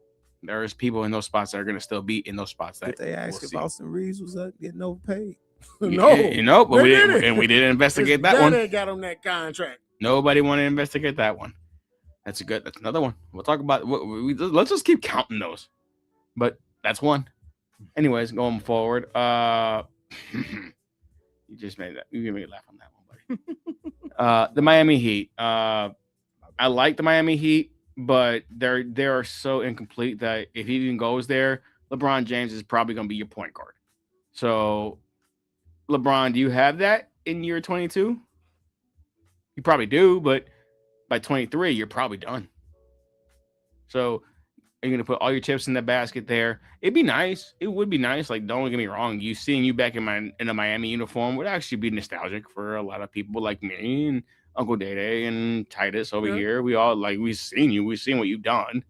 Speaker 7: There's people in those spots that are going to still be in those spots.
Speaker 9: Did they ask if Austin Reeves was getting overpaid?
Speaker 5: No,
Speaker 7: but we didn't investigate that one.
Speaker 5: They got on that contract.
Speaker 7: Nobody wanted to investigate that one. That's another one. We'll talk about. Let's just keep counting those. But that's one. Anyways, going forward. You just made that. You made me laugh on that one, buddy. The Miami Heat. I like the Miami Heat, but they are so incomplete that if he even goes there, LeBron James is probably going to be your point guard. So, LeBron, do you have that in year 22? You probably do, but by 23, you're probably done. So, are you going to put all your chips in the basket there? It'd be nice. It would be nice. Like, don't get me wrong. Seeing you back in a Miami uniform would actually be nostalgic for a lot of people like me and Uncle Day and Titus over here. We've seen you. We've seen what you've done.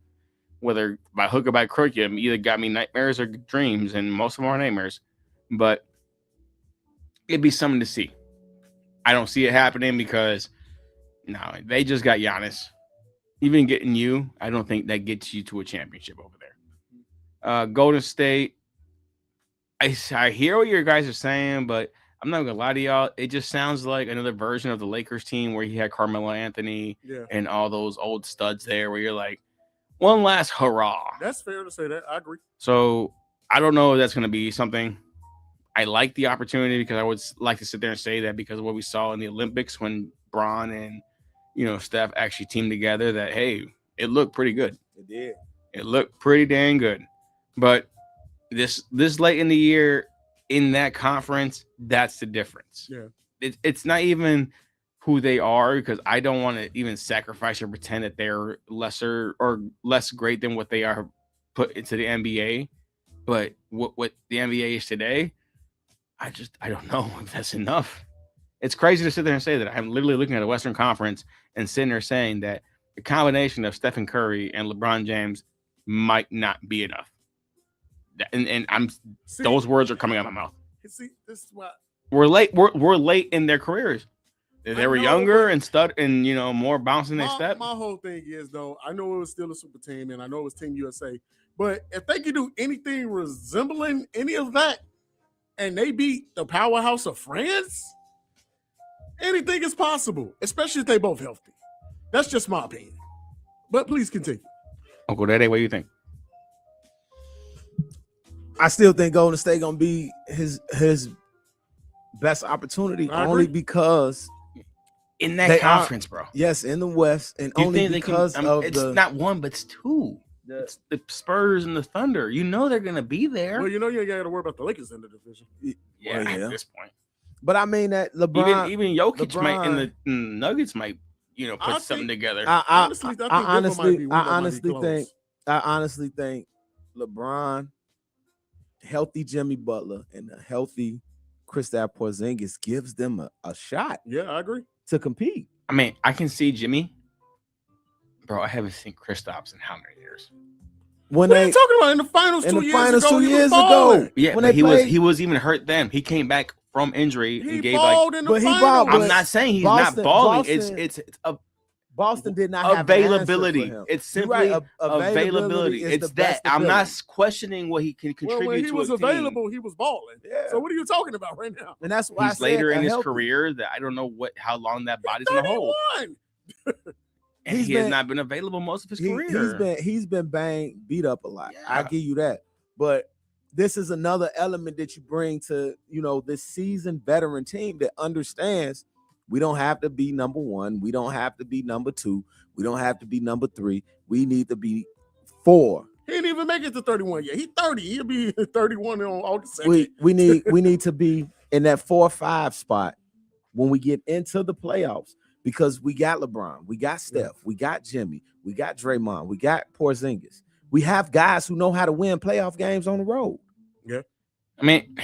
Speaker 7: Whether by hook or by crook, you either got me nightmares or dreams, and most of them are nightmares. But it'd be something to see. I don't see it happening because they just got Giannis. Even getting you, I don't think that gets you to a championship over there. Golden State, I hear what your guys are saying, but I'm not gonna lie to y'all. It just sounds like another version of the Lakers team where you had Carmelo Anthony and all those old studs there, where you're like, one last hurrah.
Speaker 5: That's fair to say that. I agree.
Speaker 7: So I don't know if that's gonna be something. I like the opportunity because I would like to sit there and say that because of what we saw in the Olympics when Bron and Steph actually teamed together, that hey, it looked pretty good.
Speaker 9: It did.
Speaker 7: It looked pretty dang good. But this late in the year in that conference, that's the difference.
Speaker 5: Yeah.
Speaker 7: It's not even who they are, because I don't want to even sacrifice or pretend that they're lesser or less great than what they are put into the NBA. But what the NBA is today, I don't know if that's enough. It's crazy to sit there and say that. I'm literally looking at the Western Conference and sitting there saying that the combination of Stephen Curry and LeBron James might not be enough. And those words are coming out of my mouth.
Speaker 5: See, this is why
Speaker 7: we're late. We're late in their careers. They were younger and more bouncing their step.
Speaker 5: My whole thing is, though, I know it was still a super team and I know it was Team USA, but if they could do anything resembling any of that and they beat the powerhouse of France, anything is possible, especially if they both healthy. That's just my opinion. But please continue.
Speaker 7: Uncle Daddy, what do you think?
Speaker 9: I still think Golden State gonna be his best opportunity, only because
Speaker 7: in that conference, bro.
Speaker 9: Yes, in the West, and only because
Speaker 7: it's not one, but it's two. It's the Spurs and the Thunder. They're gonna be there.
Speaker 5: Well, you ain't got to worry about the Lakers in the division.
Speaker 7: Yeah, at this point.
Speaker 9: But I mean that LeBron,
Speaker 7: even Jokic might, and the Nuggets might, put something together.
Speaker 9: I honestly think LeBron, healthy Jimmy Butler, and a healthy Kristaps Porzingis gives them a shot.
Speaker 5: Yeah, I agree.
Speaker 9: To compete.
Speaker 7: I mean, I can see Jimmy. Bro, I haven't seen Kristaps in how many years?
Speaker 5: What are you talking about? In the finals 2 years ago?
Speaker 7: Yeah, but he was even hurt then. He came back from injury and gave I'm not saying he's not balling. It's
Speaker 9: Boston did not have
Speaker 7: availability. It's simply availability. It's that I'm not questioning what he can contribute.
Speaker 5: When he was
Speaker 7: to a
Speaker 5: available,
Speaker 7: team.
Speaker 5: he was balling. Yeah. So what are you talking about right now?
Speaker 9: And that's why
Speaker 7: he's later in his career that I don't know how long that body's gonna hold. And he has not been available most of his career.
Speaker 9: He's been beat up a lot. Yeah. I give you that. But this is another element that you bring to this seasoned veteran team that understands we don't have to be number one. We don't have to be number two. We don't have to be number three. We need to be 4.
Speaker 5: He didn't even make it to 31 yet. He's 30. He'll be 31 on August 2nd.
Speaker 9: We need to be in that 4 or 5 spot when we get into the playoffs, because we got LeBron, we got Steph, we got Jimmy, we got Draymond, we got Porzingis. We have guys who know how to win playoff games on the road.
Speaker 5: Yeah,
Speaker 7: I mean,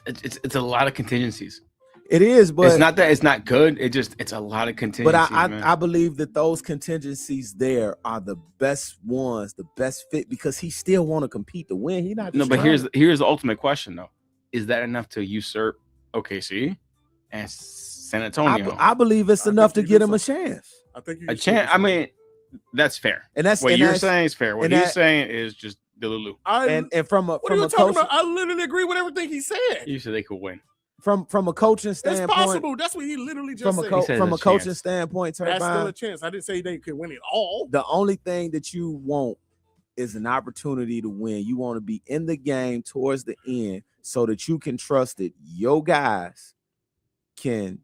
Speaker 7: it's a lot of contingencies.
Speaker 9: It is, but
Speaker 7: it's not that it's not good. It's a lot of contingencies.
Speaker 9: But I believe that those contingencies there are the best ones, the best fit, because he still want to compete to win. He not
Speaker 7: but here's the ultimate question though: is that enough to usurp OKC and San Antonio?
Speaker 9: I believe it's enough to get him a chance.
Speaker 5: I think
Speaker 7: a chance. I mean, that's fair.
Speaker 9: And that's
Speaker 7: what you're saying is fair. What he's saying is just Delulu.
Speaker 9: And from a
Speaker 5: talking about? I literally agree with everything he said.
Speaker 7: You said they could win.
Speaker 9: From a coaching standpoint,
Speaker 5: it's possible. That's what he literally just said.
Speaker 9: From a coaching standpoint,
Speaker 5: that's still a chance. I didn't say they could win it all.
Speaker 9: The only thing that you want is an opportunity to win. You want to be in the game towards the end so that you can trust that your guys can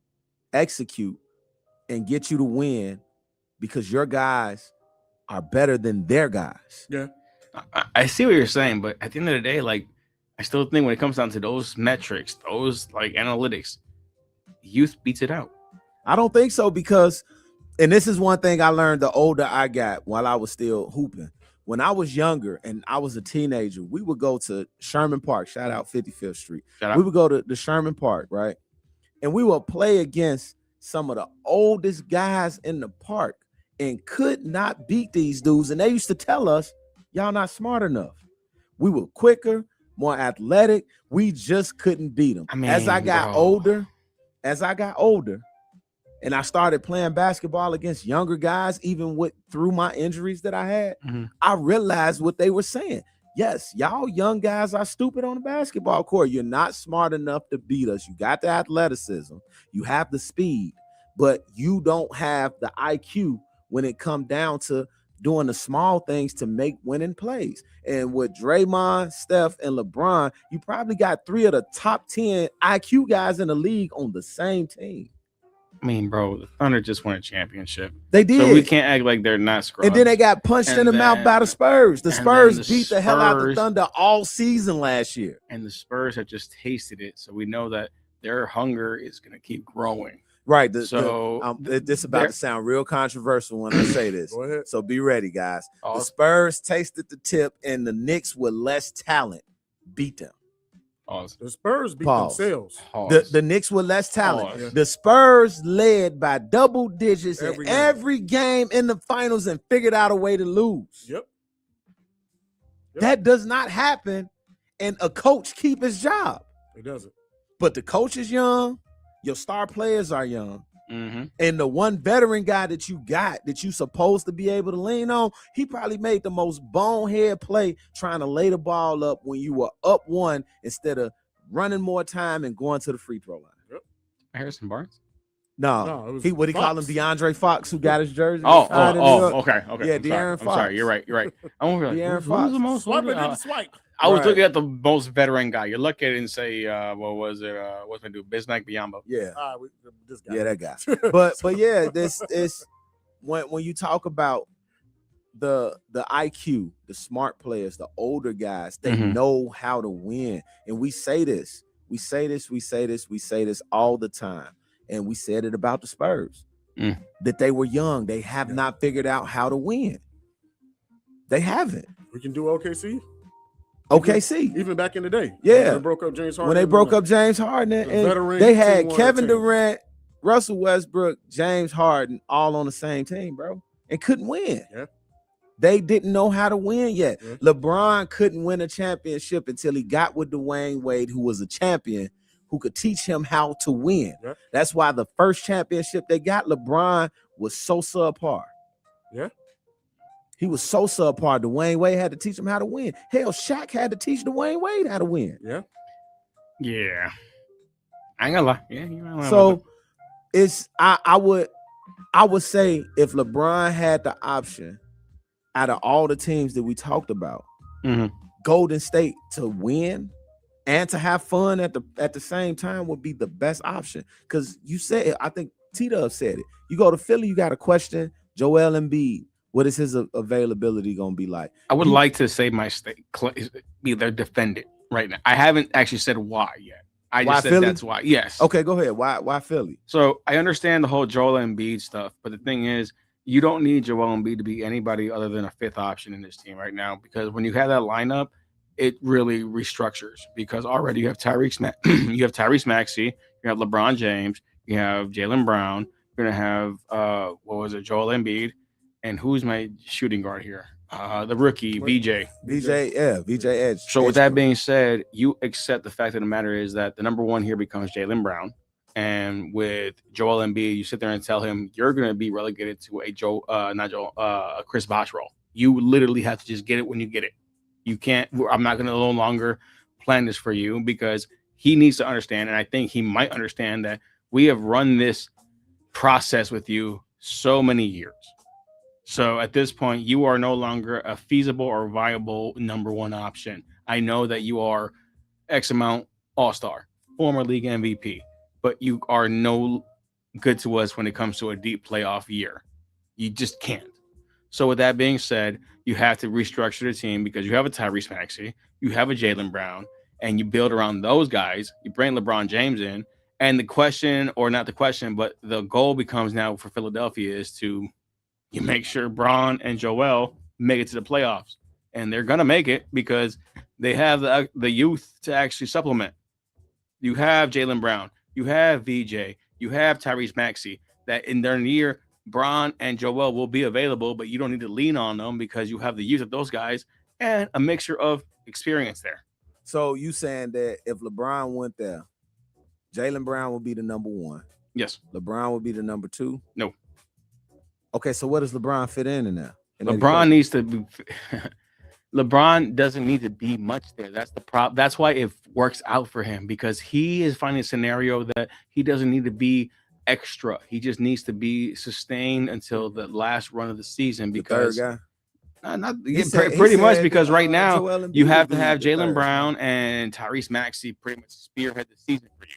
Speaker 9: execute and get you to win because your guys are better than their guys.
Speaker 5: Yeah.
Speaker 7: I see what you're saying, but at the end of the day, like, I still think when it comes down to those metrics, those like analytics, youth beats it out.
Speaker 9: I don't think so because, and this is one thing I learned the older I got while I was still hooping. When I was younger and I was a teenager, we would go to Sherman Park. Shout out 55th Street. We would go to the Sherman Park, right? And we would play against some of the oldest guys in the park and could not beat these dudes. And they used to tell us, y'all not smart enough. We were quicker, more athletic. We just couldn't beat them.
Speaker 7: I mean,
Speaker 9: as I got older, and I started playing basketball against younger guys, even through my injuries that I had, I realized what they were saying. Yes, y'all young guys are stupid on the basketball court. You're not smart enough to beat us. You got the athleticism, you have the speed, but you don't have the IQ when it comes down to doing the small things to make winning plays. And with Draymond, Steph, and LeBron, you probably got 3 of the top 10 IQ guys in the league on the same team.
Speaker 7: I mean, bro, the Thunder just won a championship.
Speaker 9: They did.
Speaker 7: So we can't act like they're not scrubs.
Speaker 9: And then they got punched in the mouth by the Spurs. The Spurs beat the hell out of the Thunder all season last year.
Speaker 7: And the Spurs have just tasted it. So we know that their hunger is going to keep growing.
Speaker 9: Right.
Speaker 7: This
Speaker 9: is about to sound real controversial when I say this.
Speaker 5: Go ahead.
Speaker 9: So be ready, guys. The Spurs tasted the tip, and the Knicks with less talent beat them.
Speaker 5: The Spurs beat themselves.
Speaker 9: The Knicks with less talent. The Spurs led by double digits every game in the finals and figured out a way to lose.
Speaker 5: Yep.
Speaker 9: That does not happen, and a coach keep his job.
Speaker 5: It doesn't.
Speaker 9: But the coach is young. Your star players are young. And the one veteran guy that you got that you supposed to be able to lean on, he probably made the most bonehead play trying to lay the ball up when you were up 1 instead of running more time and going to the free throw line.
Speaker 5: Yep.
Speaker 7: Harrison Barnes?
Speaker 5: No, it was
Speaker 9: he called him DeAndre Fox, who got his jersey.
Speaker 7: Okay.
Speaker 9: Yeah, De'Aaron Fox.
Speaker 7: I'm sorry, you're right. I'm like,
Speaker 9: De'Aaron Fox.
Speaker 7: Who's the most
Speaker 5: swipe?
Speaker 7: I was looking at the most veteran guy. You look at it and say, what was it? What's going to do? Bismack Biyombo.
Speaker 9: Yeah.
Speaker 5: This guy.
Speaker 9: Yeah, that guy. but yeah, this is when you talk about the IQ, the smart players, the older guys, they know how to win. And we say this all the time. And we said it about the Spurs, that they were young. They have not figured out how to win. They haven't.
Speaker 5: We can do OKC.
Speaker 9: OKC.
Speaker 5: Even back in the day.
Speaker 9: Yeah.
Speaker 5: When they broke up James Harden.
Speaker 9: When they broke up James Harden. And they had Kevin Durant, Russell Westbrook, James Harden all on the same team, bro. And couldn't win.
Speaker 5: Yeah.
Speaker 9: They didn't know how to win yet. Yeah. LeBron couldn't win a championship until he got with Dwayne Wade, who was a champion, who could teach him how to win.
Speaker 5: Yeah.
Speaker 9: That's why the first championship they got, LeBron was so subpar.
Speaker 5: Yeah.
Speaker 9: He was so subpar. Dwayne Wade had to teach him how to win. Hell, Shaq had to teach Dwayne Wade how to win.
Speaker 5: Yeah.
Speaker 7: Yeah. I ain't gonna lie. Yeah. You ain't
Speaker 9: so it's I would say if LeBron had the option out of all the teams that we talked about, Golden State to win and to have fun at the same time would be the best option. Because you said, I think T-Dub said it. You go to Philly, you got to question Joel Embiid. What is his availability going to be like?
Speaker 7: I would like to say my state be their defendant right now. I haven't actually said why yet. I just said
Speaker 9: Philly?
Speaker 7: That's why. Yes.
Speaker 9: Okay, go ahead. Why Philly?
Speaker 7: So I understand the whole Joel Embiid stuff, but the thing is, you don't need Joel Embiid to be anybody other than a fifth option in this team right now, because when you have that lineup, it really restructures, because already you have Tyrese Maxey, you have LeBron James, you have Jaylen Brown, you're gonna have Joel Embiid, and who's my shooting guard here? The rookie VJ
Speaker 9: Edge.
Speaker 7: So with that being said, you accept the fact of the matter is that the number one here becomes Jaylen Brown. And with Joel Embiid, you sit there and tell him you're going to be relegated to a Chris Bosh role. You literally have to just get it when you get it. You can't. I'm not going to no longer plan this for you, because he needs to understand, and I think he might understand, that we have run this process with you so many years. So at this point, you are no longer a feasible or viable number one option. I know that you are X amount all-star, former league MVP, but you are no good to us when it comes to a deep playoff year. You just can't. So with that being said, you have to restructure the team because you have a Tyrese Maxey, you have a Jaylen Brown, and you build around those guys. You bring LeBron James in, and the question, or not the question, but the goal becomes now for Philadelphia is to you make sure Braun and Joel make it to the playoffs, and they're gonna make it because they have the youth to actually supplement. You have Jaylen Brown, you have VJ, you have Tyrese Maxey. That in their year, Braun and Joel will be available, but you don't need to lean on them because you have the youth of those guys and a mixture of experience there.
Speaker 9: So you saying that if LeBron went there, Jaylen Brown would be the number 1?
Speaker 7: Yes.
Speaker 9: LeBron would be the number 2?
Speaker 7: No.
Speaker 9: Okay, so what does LeBron fit in there?
Speaker 7: LeBron needs to be LeBron doesn't need to be much there. That's the problem. That's why it works out for him because he is finding a scenario that he doesn't need to be extra. He just needs to be sustained until the last run of the season because
Speaker 9: the third guy.
Speaker 7: Pretty much because right now you have to have Jaylen Brown and Tyrese Maxey pretty much spearhead the season for you.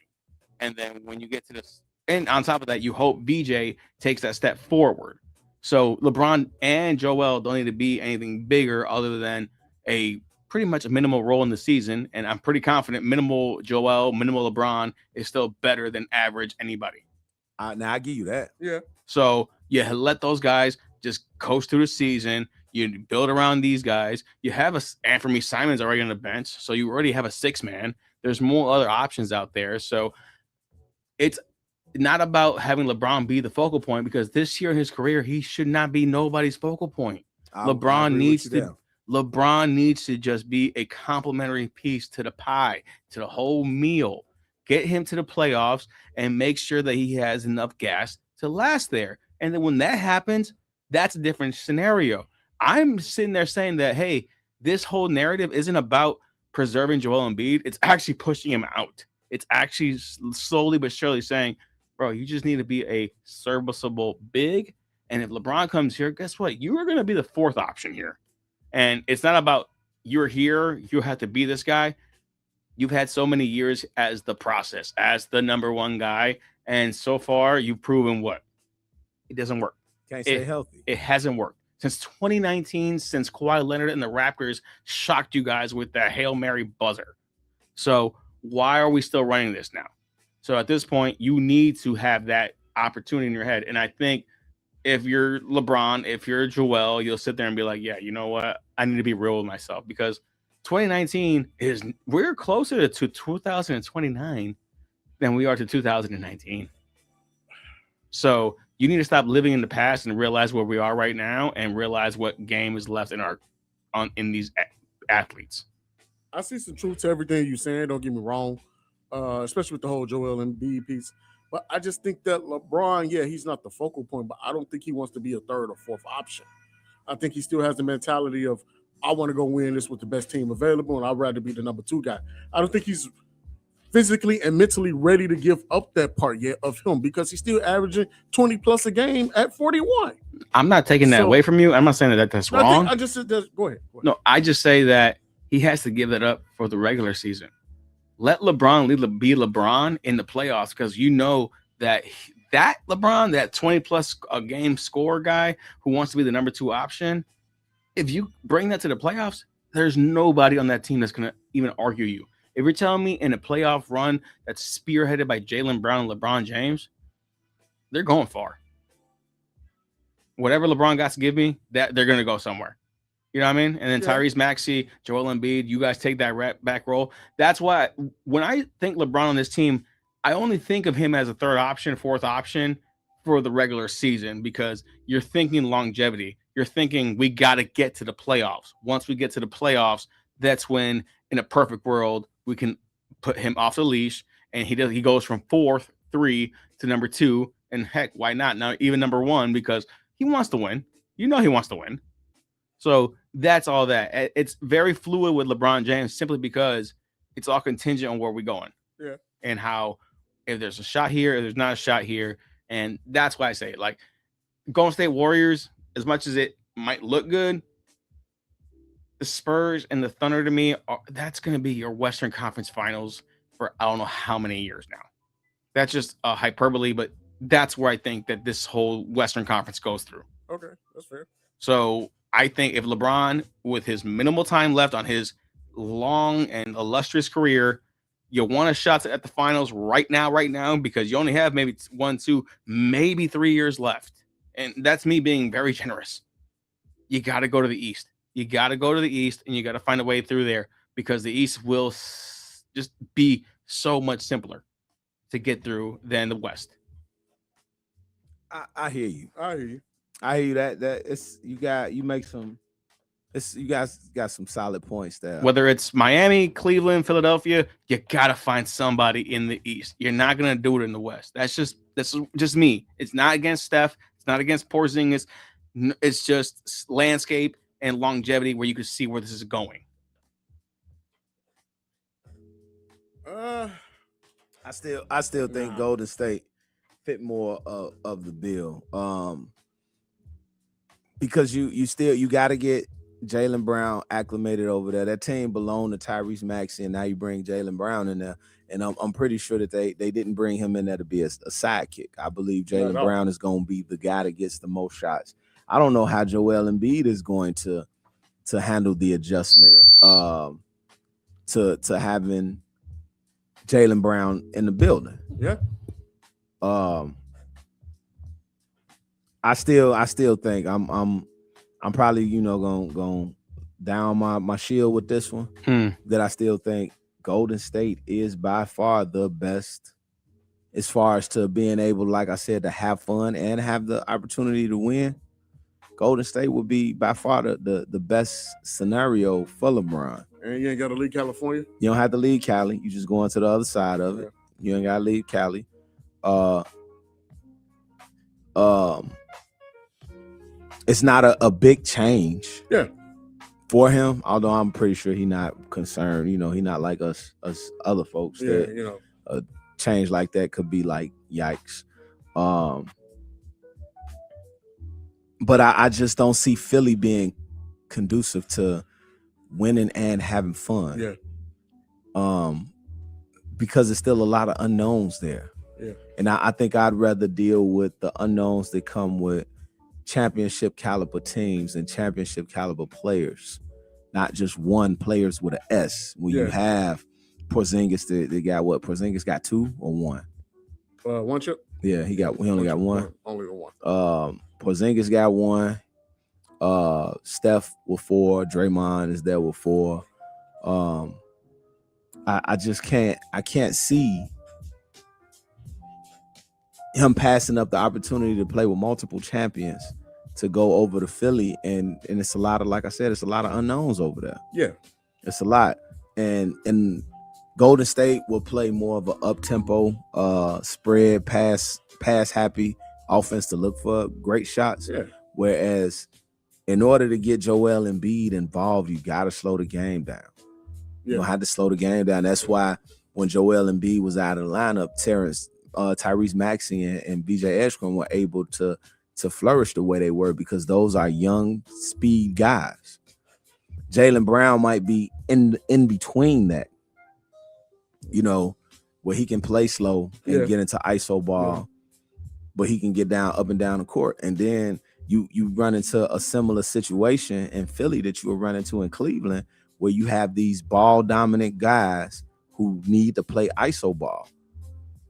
Speaker 7: And then when you get to this, and on top of that, you hope VJ takes that step forward. So LeBron and Joel don't need to be anything bigger other than a pretty much a minimal role in the season. And I'm pretty confident minimal Joel, minimal LeBron is still better than average anybody.
Speaker 9: Now I give you that.
Speaker 5: Yeah.
Speaker 7: So you let those guys just coast through the season. You build around these guys. You have Anthony Simons already on the bench, so you already have a 6-man. There's more other options out there. So it's not about having LeBron be the focal point because this year in his career, he should not be nobody's focal point. LeBron needs to just be a complementary piece to the pie, to the whole meal. Get him to the playoffs and make sure that he has enough gas to last there. And then when that happens, that's a different scenario. I'm sitting there saying that, hey, this whole narrative isn't about preserving Joel Embiid. It's actually pushing him out. It's actually slowly but surely saying, bro, you just need to be a serviceable big. And if LeBron comes here, guess what? You are going to be the 4th option here. And it's not about you're here, you have to be this guy. You've had so many years as the process, as the number 1 guy. And so far, you've proven what? It doesn't work.
Speaker 9: Can't stay healthy.
Speaker 7: It hasn't worked. Since 2019, since Kawhi Leonard and the Raptors shocked you guys with that Hail Mary buzzer. So why are we still running this now? So at this point, you need to have that opportunity in your head. And I think if you're LeBron, if you're Joel, you'll sit there and be like, yeah, you know what? I need to be real with myself because 2019 we're closer to 2029 than we are to 2019. So you need to stop living in the past and realize where we are right now and realize what game is left in these athletes.
Speaker 5: I see some truth to everything you're saying. Don't get me wrong, especially with the whole Joel Embiid piece. But I just think that LeBron, yeah, he's not the focal point, but I don't think he wants to be a 3rd or 4th option. I think he still has the mentality of, I want to go win this with the best team available, and I'd rather be the number 2 guy. I don't think he's physically and mentally ready to give up that part yet of him because he's still averaging 20 plus a game at 41.
Speaker 7: I'm not taking that away from you. I'm not saying that that's wrong.
Speaker 5: I just said that. Go ahead.
Speaker 7: No, I just say that he has to give that up for the regular season. Let LeBron be LeBron in the playoffs because you know that LeBron, that 20 plus a game score guy who wants to be the number 2 option, if you bring that to the playoffs, there's nobody on that team that's going to even argue you. If you're telling me in a playoff run that's spearheaded by Jaylen Brown and LeBron James, they're going far. Whatever LeBron got to give me, that they're going to go somewhere. You know what I mean? And then Tyrese Maxey, Joel Embiid, you guys take that back role. That's why when I think LeBron on this team, I only think of him as a 3rd option, 4th option for the regular season because you're thinking longevity. You're thinking we got to get to the playoffs. Once we get to the playoffs, that's when, in a perfect world, we can put him off the leash and he goes from 4th, 3 to number 2. And heck, why not? Now, even number 1, because he wants to win. You know he wants to win. So that's all that. It's very fluid with LeBron James simply because it's all contingent on where we're going.
Speaker 5: Yeah.
Speaker 7: And how, if there's a shot here, if there's not a shot here. And that's why I say it. Like Golden State Warriors, as much as it might look good, the Spurs and the Thunder to me, that's going to be your Western Conference Finals for I don't know how many years now. That's just a hyperbole, but That's where I think that this whole Western Conference goes through.
Speaker 5: Okay, that's fair.
Speaker 7: So I think if LeBron, with his minimal time left on his long and illustrious career, you want a shot at the finals right now, because you only have maybe 1, 2, maybe 3 years left. And that's me being very generous. You got to go to the East. You got to go to the East, and you got to find a way through there, because the East will just be so much simpler to get through than the West.
Speaker 9: I hear you.
Speaker 5: I hear you.
Speaker 9: I hear you. That it's you guys got some solid points there.
Speaker 7: Whether it's Miami, Cleveland, Philadelphia, you gotta find somebody in the East. You're not gonna do it in the West. That's just me. It's not against Steph. It's not against Porzingis. It's just landscape and longevity where you can see where this is going.
Speaker 9: I still think Golden State fit more of the bill. Because you got to get Jaylen Brown acclimated over there. That team belonged to Tyrese Maxey, and now you bring Jaylen Brown in there. And I'm pretty sure that they didn't bring him in there to be a sidekick. I believe Jaylen Brown is going to be the guy that gets the most shots. I don't know how Joel Embiid is going to handle the adjustment to having Jaylen Brown in the building.
Speaker 5: Yeah.
Speaker 9: I still think I'm probably going down my shield with this one. That I still think Golden State is by far the best as far as to being able, like I said, to have fun and have the opportunity to win. Golden State would be by far the best scenario for LeBron.
Speaker 5: And you ain't got to leave California?
Speaker 9: You don't have to leave Cali. You just go on to the other side of it. You ain't got to leave Cali. It's not a big change.
Speaker 5: Yeah.
Speaker 9: For him, although I'm pretty sure he's not concerned. He not like us other folks.
Speaker 5: Yeah,
Speaker 9: that a change like that could be like yikes. But I just don't see Philly being conducive to winning and having fun.
Speaker 5: Yeah.
Speaker 9: Because there's still a lot of unknowns there.
Speaker 5: Yeah.
Speaker 9: And I think I'd rather deal with the unknowns that come with championship caliber teams and championship caliber players, not just one players with an S. When you have Porzingis, they got what? Porzingis got 2 or 1?
Speaker 5: 1 chip.
Speaker 9: Yeah, he only got 1.
Speaker 5: Only 1.
Speaker 9: Porzingis got 1. Steph with 4. Draymond is there with 4. I just can't see him passing up the opportunity to play with multiple champions to go over to Philly, and it's a lot of, like I said, it's a lot of unknowns over there.
Speaker 5: Yeah,
Speaker 9: it's a lot, and Golden State will play more of an up-tempo, spread, pass happy offense to look for great shots.
Speaker 5: Yeah.
Speaker 9: Whereas, in order to get Joel Embiid involved, you got to slow the game down. Yeah. You don't have to slow the game down. That's why when Joel Embiid was out of the lineup, Tyrese Maxey and BJ Eshkron were able to flourish the way they were, because those are young speed guys. Jaylen Brown might be in between that, where he can play slow and get into ISO ball, but he can get up and down the court. And then you run into a similar situation in Philly that you will run into in Cleveland, where you have these ball dominant guys who need to play ISO ball.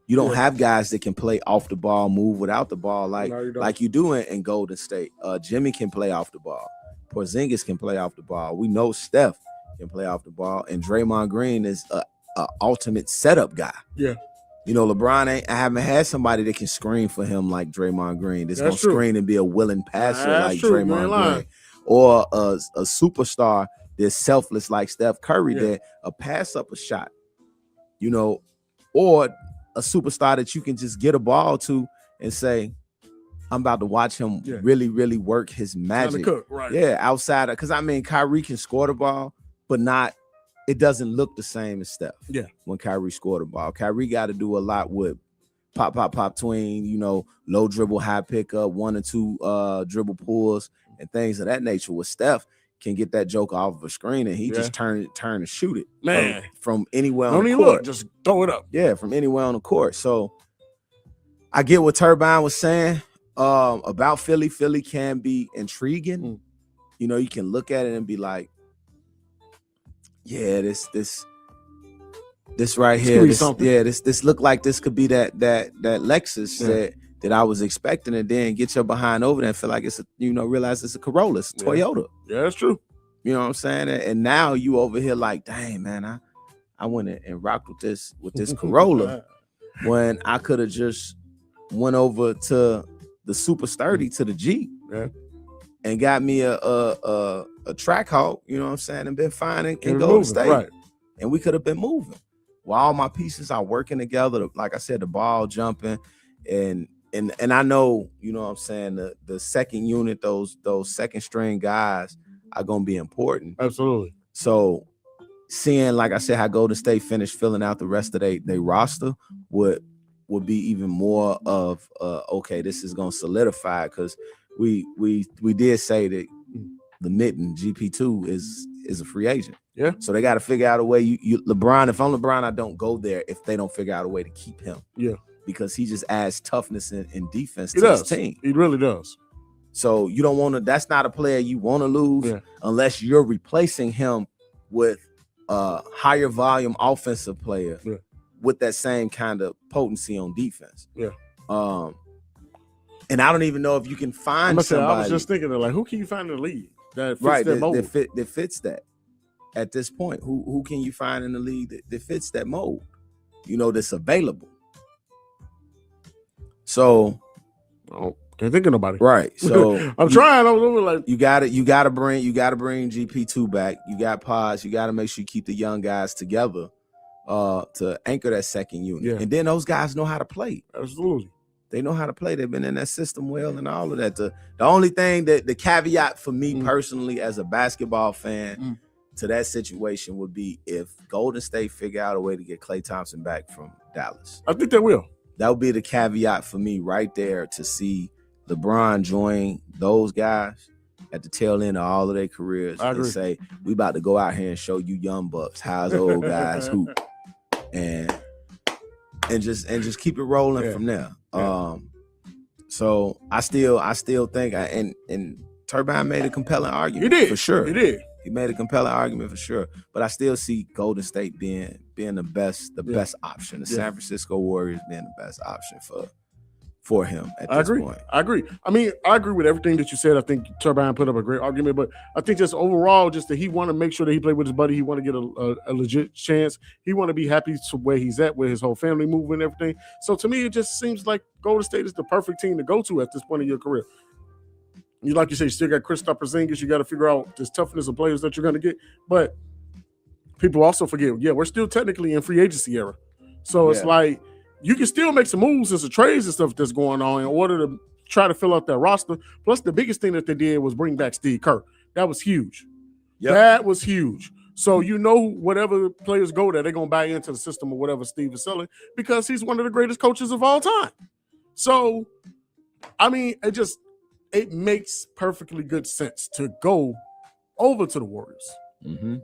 Speaker 9: You don't have guys that can play off the ball, move without the ball like you do in Golden State. Jimmy can play off the ball. Porzingis can play off the ball. We know Steph can play off the ball, and Draymond Green is a ultimate setup guy.
Speaker 5: Yeah.
Speaker 9: LeBron I haven't had somebody that can screen for him like Draymond Green. That's gonna screen and be a willing passer like Draymond Green, or a superstar that's selfless like Steph Curry that pass up a shot, or a superstar that you can just get a ball to and say, I'm about to watch him really, really work his magic.
Speaker 5: Cook, right.
Speaker 9: Yeah, outside of, because Kyrie can score the ball, but it doesn't look the same as Steph.
Speaker 5: Yeah.
Speaker 9: When Kyrie scored the ball. Kyrie got to do a lot with pop tween, low dribble, high pickup, 1 or 2 dribble pulls and things of that nature. With Steph, can get that joker off of a screen and he just turn and shoot it.
Speaker 5: Man.
Speaker 9: From anywhere
Speaker 5: on the court. Just throw it up.
Speaker 9: Yeah, from anywhere on the court. So I get what Turbine was saying about Philly. Philly can be intriguing. You know, you can look at it and be like, yeah, this right here, this look like this could be that Lexus that I was expecting, and then get your behind over there and feel like it's realize it's a Corolla, it's a Toyota.
Speaker 5: Yeah, that's true.
Speaker 9: You know what I'm saying? And now you over here like, dang man, I went and rocked with this Corolla when I could have just went over to the Super Sturdy, to the Jeep, and got me a Trackhawk, you know what I'm saying, and been fine and go to state. Right. And we could have been moving. While all my pieces are working together, like I said, the ball jumping, and I know, you know what I'm saying, the second unit, those second string guys are gonna be important.
Speaker 5: Absolutely.
Speaker 9: So seeing, like I said, how Golden State finished filling out the rest of their roster would be even more of okay, this is gonna solidify, because we did say that the mitten GP2 is a free agent.
Speaker 5: Yeah.
Speaker 9: So they got to figure out a way. You LeBron, if I'm LeBron, I don't go there if they don't figure out a way to keep him.
Speaker 5: Yeah.
Speaker 9: Because he just adds toughness and defense to his team.
Speaker 5: He really does.
Speaker 9: So you don't want to, that's not a player you want to lose unless you're replacing him with a higher volume offensive player with that same kind of potency on defense.
Speaker 5: Yeah.
Speaker 9: And I don't even know if you can find somebody.
Speaker 5: I was just thinking of, like, who can you find in the league that fits that mold?
Speaker 9: That fits that at this point. Who can you find in the league that fits that mold? You know, that's available. So,
Speaker 5: can't think of nobody.
Speaker 9: Right. So
Speaker 5: I'm trying. I was over like
Speaker 9: you gotta bring GP2 back. You got pods. You gotta make sure you keep the young guys together to anchor that second unit.
Speaker 5: Yeah.
Speaker 9: And then those guys know how to play.
Speaker 5: Absolutely.
Speaker 9: They know how to play. They've been in that system well and all of that. The only thing that the caveat for me personally as a basketball fan to that situation would be if Golden State figure out a way to get Klay Thompson back from Dallas.
Speaker 5: I think they will.
Speaker 9: That would be the caveat for me right there, to see LeBron join those guys at the tail end of all of their careers and say, we about to go out here and show you young bucks how's old guys hoop, and just keep it rolling from there. So I still think and Turbine made a compelling argument.
Speaker 5: He did
Speaker 9: for sure.
Speaker 5: He did.
Speaker 9: He made a compelling argument for sure. But I still see Golden State being the best option. The San Francisco Warriors being the best option for him at this point.
Speaker 5: I agree. I mean, I agree with everything that you said. I think Turbine put up a great argument, but I think just overall, just that he want to make sure that he played with his buddy. He want to get a legit chance. He want to be happy to where he's at, where his whole family moving and everything. So to me, it just seems like Golden State is the perfect team to go to at this point in your career. Like you say, you still got Kristaps Porzingis. You got to figure out this toughness of players that you're going to get. But people also forget, we're still technically in free agency era. So it's like you can still make some moves and some trades and stuff that's going on in order to try to fill out that roster. Plus, the biggest thing that they did was bring back Steve Kerr. That was huge. Yep. That was huge. So whatever players go there, they're going to buy into the system or whatever Steve is selling, because he's one of the greatest coaches of all time. So, I mean, it makes perfectly good sense to go over to the Warriors.
Speaker 9: Mm-hmm.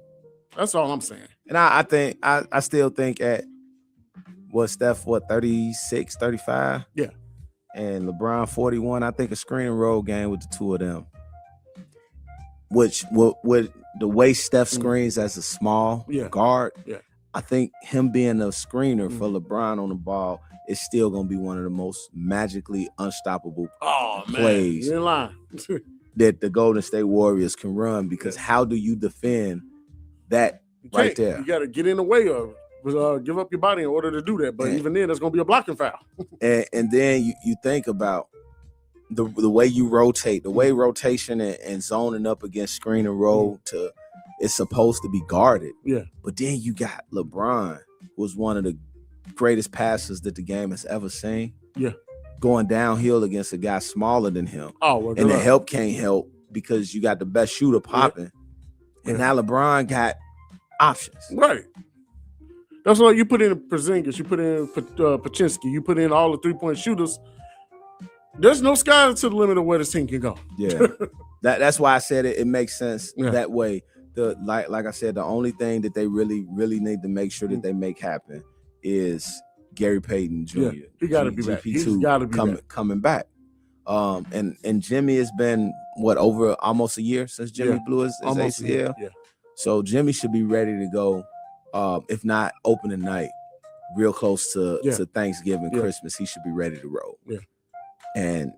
Speaker 5: That's all I'm saying.
Speaker 9: And I still think at Steph 36, 35?
Speaker 5: Yeah.
Speaker 9: And LeBron 41, I think a screen and roll game with the two of them. Which with the way Steph screens as a small guard, I think him being a screener for LeBron on the ball is still going to be one of the most magically unstoppable plays that the Golden State Warriors can run, because how do you defend that right there?
Speaker 5: You got to get in the way of give up your body in order to do that. But even then, that's going to be a blocking foul.
Speaker 9: and then you think about the way you rotate, the way rotation and zoning up against screen and roll it's supposed to be guarded.
Speaker 5: Yeah.
Speaker 9: But then you got LeBron, was one of the greatest passers that the game has ever seen.
Speaker 5: Yeah.
Speaker 9: Going downhill against a guy smaller than him.
Speaker 5: Oh, well,
Speaker 9: and the help can't help because you got the best shooter popping. And now LeBron got options.
Speaker 5: Right. That's why you put in Porzingis, you put in Pachinski, you put in all the 3-point shooters. There's no sky to the limit of where this team can go.
Speaker 9: Yeah. That's why I said it makes sense that way. Like I said, the only thing that they really, really need to make sure that they make happen is Gary Payton Jr.
Speaker 5: Yeah, he got to be back. He's
Speaker 9: GP2
Speaker 5: got to be
Speaker 9: coming back. And Jimmy has been over almost a year since Jimmy blew his ACL.
Speaker 5: Yeah.
Speaker 9: So Jimmy should be ready to go. If not opening night, real close to Thanksgiving, Christmas, he should be ready to roll.
Speaker 5: Yeah.
Speaker 9: And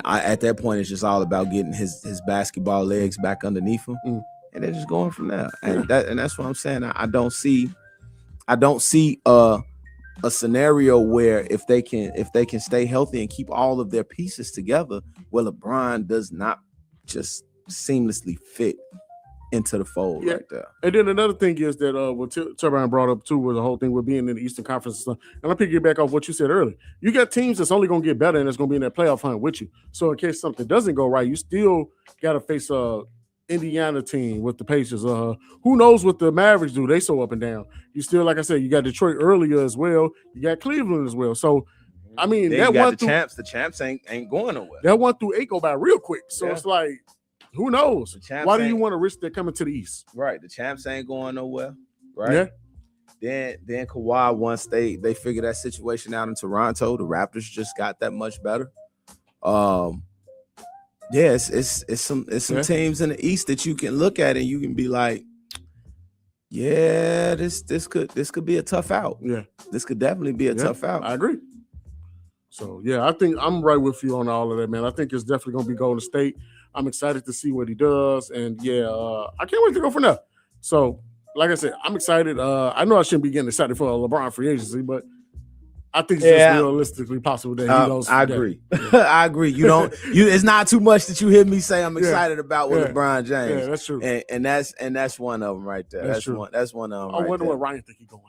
Speaker 9: at that point, it's just all about getting his basketball legs back underneath him, and they're just going from there. And that's what I'm saying. I don't see a scenario where if they can stay healthy and keep all of their pieces together, where LeBron does not just seamlessly fit into the fold right there.
Speaker 5: And then another thing is that what Turbine brought up too was the whole thing with being in the Eastern Conference and stuff. And I'll pick you back off what you said earlier. You got teams that's only going to get better and it's going to be in that playoff hunt with you. So in case something doesn't go right, you still got to face a Indiana team with the Pacers. Who knows what the Mavericks do? They so up and down. You still, like I said, you got Detroit earlier as well. You got Cleveland as well. So I mean,
Speaker 9: that one the champs ain't going nowhere.
Speaker 5: That 1 through 8 go by real quick. So it's like, who knows? Why do you want to risk that coming to the East?
Speaker 9: Right. The champs ain't going nowhere. Right. Yeah. Then Kawhi, once they figure that situation out in Toronto, the Raptors just got that much better. It's some teams in the East that you can look at and you can be like, yeah, this could be a tough out.
Speaker 5: Yeah.
Speaker 9: This could definitely be a tough out.
Speaker 5: I agree. So yeah, I think I'm right with you on all of that, man. I think it's definitely gonna be Golden State. I'm excited to see what he does, and I can't wait to go from there. So, like I said, I'm excited. I know I shouldn't be getting excited for a LeBron free agency, but I think it's just realistically possible that he goes.
Speaker 9: I agree. I agree. It's not too much that you hear me say I'm excited about with LeBron James.
Speaker 5: Yeah, that's true.
Speaker 9: And that's one of them right there. That's true. That's one of them.
Speaker 5: I wonder where Ryan think he's going.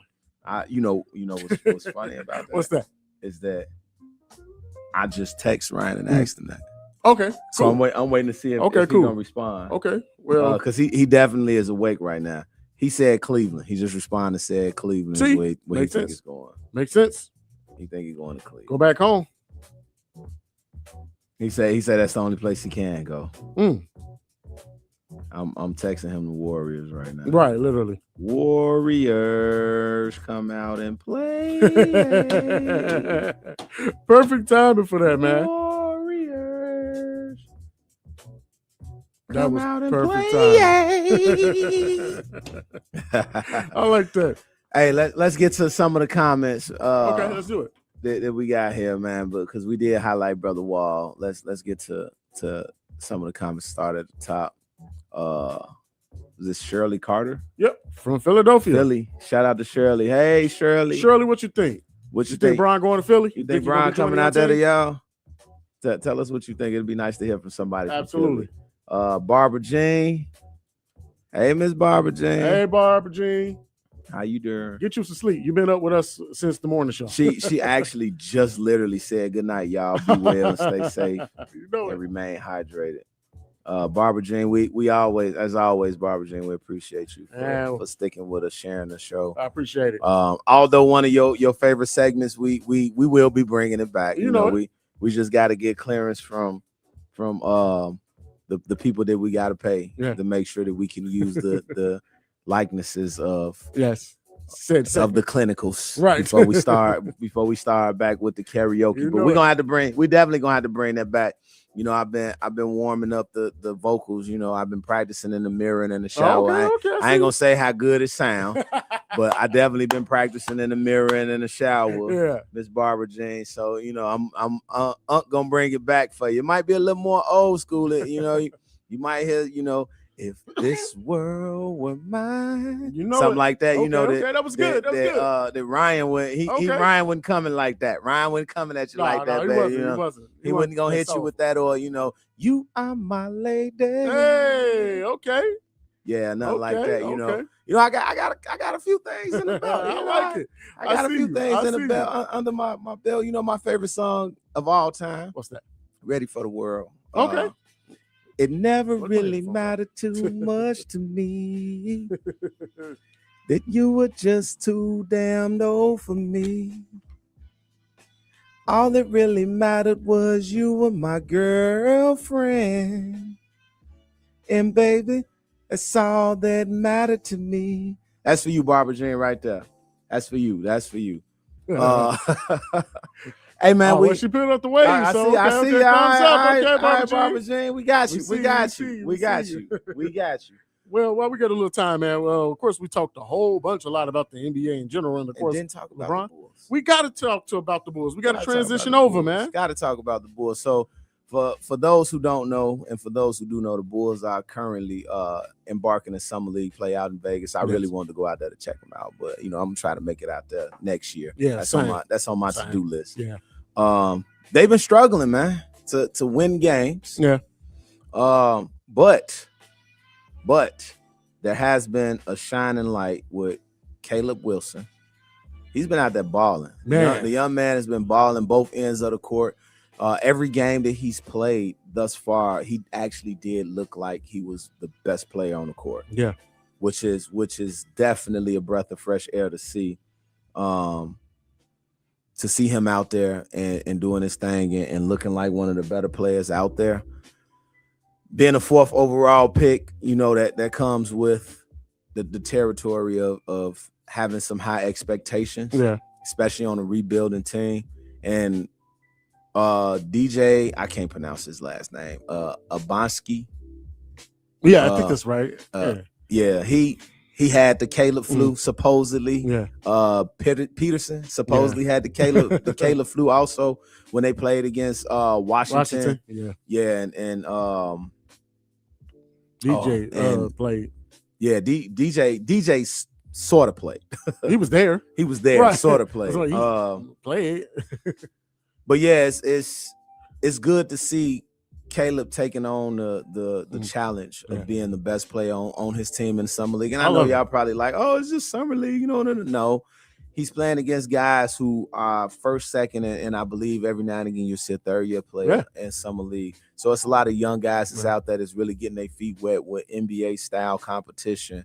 Speaker 9: You know what's funny about that?
Speaker 5: What's that?
Speaker 9: Is that I just text Ryan and asked him that.
Speaker 5: Okay,
Speaker 9: so
Speaker 5: cool.
Speaker 9: I'm waiting to see if he's gonna respond.
Speaker 5: Okay, well,
Speaker 9: because he definitely is awake right now. He said Cleveland. He just responded, said Cleveland is where he thinks it's going.
Speaker 5: Makes sense.
Speaker 9: He think he's going to Cleveland.
Speaker 5: Go back home.
Speaker 9: He said that's the only place he can go. I'm texting him the Warriors right now.
Speaker 5: Right, literally.
Speaker 9: Warriors come out and play.
Speaker 5: Perfect timing for that, man.
Speaker 9: Warriors.
Speaker 5: That was perfect time. I like that.
Speaker 9: Hey, let's get to some of the comments.
Speaker 5: Okay, let's do it.
Speaker 9: That we got here, man. But because we did highlight Brother Wall, let's get to some of the comments. Start at the top. Is this Shirley Carter?
Speaker 5: Yep, from Philadelphia.
Speaker 9: Philly. Shout out to Shirley. Hey, Shirley.
Speaker 5: Shirley, what you think?
Speaker 9: What you think?
Speaker 5: Brian going to Philly?
Speaker 9: You think Brian coming out there to y'all? Tell us what you think. It'd be nice to hear from somebody.
Speaker 5: Absolutely.
Speaker 9: Barbara Jean. Hey, Miss Barbara Jean.
Speaker 5: Hey, Barbara Jean.
Speaker 9: How you doing?
Speaker 5: Get you some sleep. You've been up with us since the morning show.
Speaker 9: She actually just literally said good night, y'all. Be well and stay safe. And remain hydrated. Barbara Jean, we always, as always, Barbara Jean, we appreciate you for sticking with us, sharing the show.
Speaker 5: I appreciate it.
Speaker 9: Although one of your favorite segments, we will be bringing it back. You know we just got to get clearance from the people that we got to pay to make sure that we can use the likenesses of of the clinicals before we start back with the karaoke. But we're definitely gonna have to bring that back. I've been warming up the vocals. I've been practicing in the mirror and in the shower. I ain't gonna say how good it sounds, but I definitely been practicing in the mirror and in the shower. Miss Barbara Jean. So I'm gonna bring it back for you. It might be a little more old school. You might hear if this world were mine, something like that.
Speaker 5: That was good.
Speaker 9: That Ryan Ryan wasn't coming like that. Ryan wasn't coming at you like that, baby. He wasn't gonna hit you with that, or you are my lady.
Speaker 5: Hey, okay.
Speaker 9: Yeah, nothing like that. I got a few things in the belt.
Speaker 5: I like it.
Speaker 9: I got a few things in the belt under my belt. My favorite song of all time.
Speaker 5: What's that?
Speaker 9: Ready for the World.
Speaker 5: Okay.
Speaker 9: It never really mattered too much to me that you were just too damn old for me. All that really mattered was you were my girlfriend. And baby, that's all that mattered to me. That's for you, Barbara Jean, right there. That's for you. Hey man,
Speaker 5: well, she put it up the way.
Speaker 9: I
Speaker 5: so
Speaker 9: see. I see.
Speaker 5: Okay,
Speaker 9: All
Speaker 5: thumbs up.
Speaker 9: right,
Speaker 5: Okay, Barbara
Speaker 9: Barbara
Speaker 5: Jean.
Speaker 9: Jean. We got you. We got you. We got you.
Speaker 5: Well, while we got a little time, man. Well, of course, we talked a lot about the NBA in general, and of course,
Speaker 9: didn't talk about
Speaker 5: LeBron.
Speaker 9: the Bulls.
Speaker 5: We got to talk about the Bulls. We got to transition over, man.
Speaker 9: Got to talk about the Bulls. So, for those who don't know, and for those who do know, the Bulls are currently embarking in summer league play out in Vegas. I really wanted to go out there to check them out, but I'm gonna try to make it out there next year.
Speaker 5: Yeah,
Speaker 9: that's on my to-do list.
Speaker 5: Yeah.
Speaker 9: They've been struggling, man, to win games.
Speaker 5: Yeah.
Speaker 9: But there has been a shining light with Caleb Wilson. He's been out there balling.
Speaker 5: Man.
Speaker 9: The young man has been balling both ends of the court. Every game that he's played thus far, he actually did look like he was the best player on the court.
Speaker 5: Yeah.
Speaker 9: Which is definitely a breath of fresh air to see. To see him out there and doing his thing and looking like one of the better players out there. Being a 4th overall pick, that comes with the territory of having some high expectations.
Speaker 5: Yeah.
Speaker 9: Especially on a rebuilding team. And DJ, I can't pronounce his last name. Abansky.
Speaker 5: Yeah, I think that's right.
Speaker 9: Yeah, he had the Caleb flu supposedly.
Speaker 5: Yeah.
Speaker 9: Peterson supposedly had the Caleb flu also when they played against Washington.
Speaker 5: Yeah.
Speaker 9: And
Speaker 5: DJ played.
Speaker 9: Yeah, DJ sort of played.
Speaker 5: He was there.
Speaker 9: Right. Sort of played.
Speaker 5: Played.
Speaker 9: But yeah, it's good to see Caleb taking on the challenge of being the best player on his team in summer league. And I know y'all probably like, oh, it's just summer league, No, he's playing against guys who are first, second, and I believe every now and again you see a third-year player in summer league. So it's a lot of young guys that's out there that's really getting their feet wet with NBA style competition.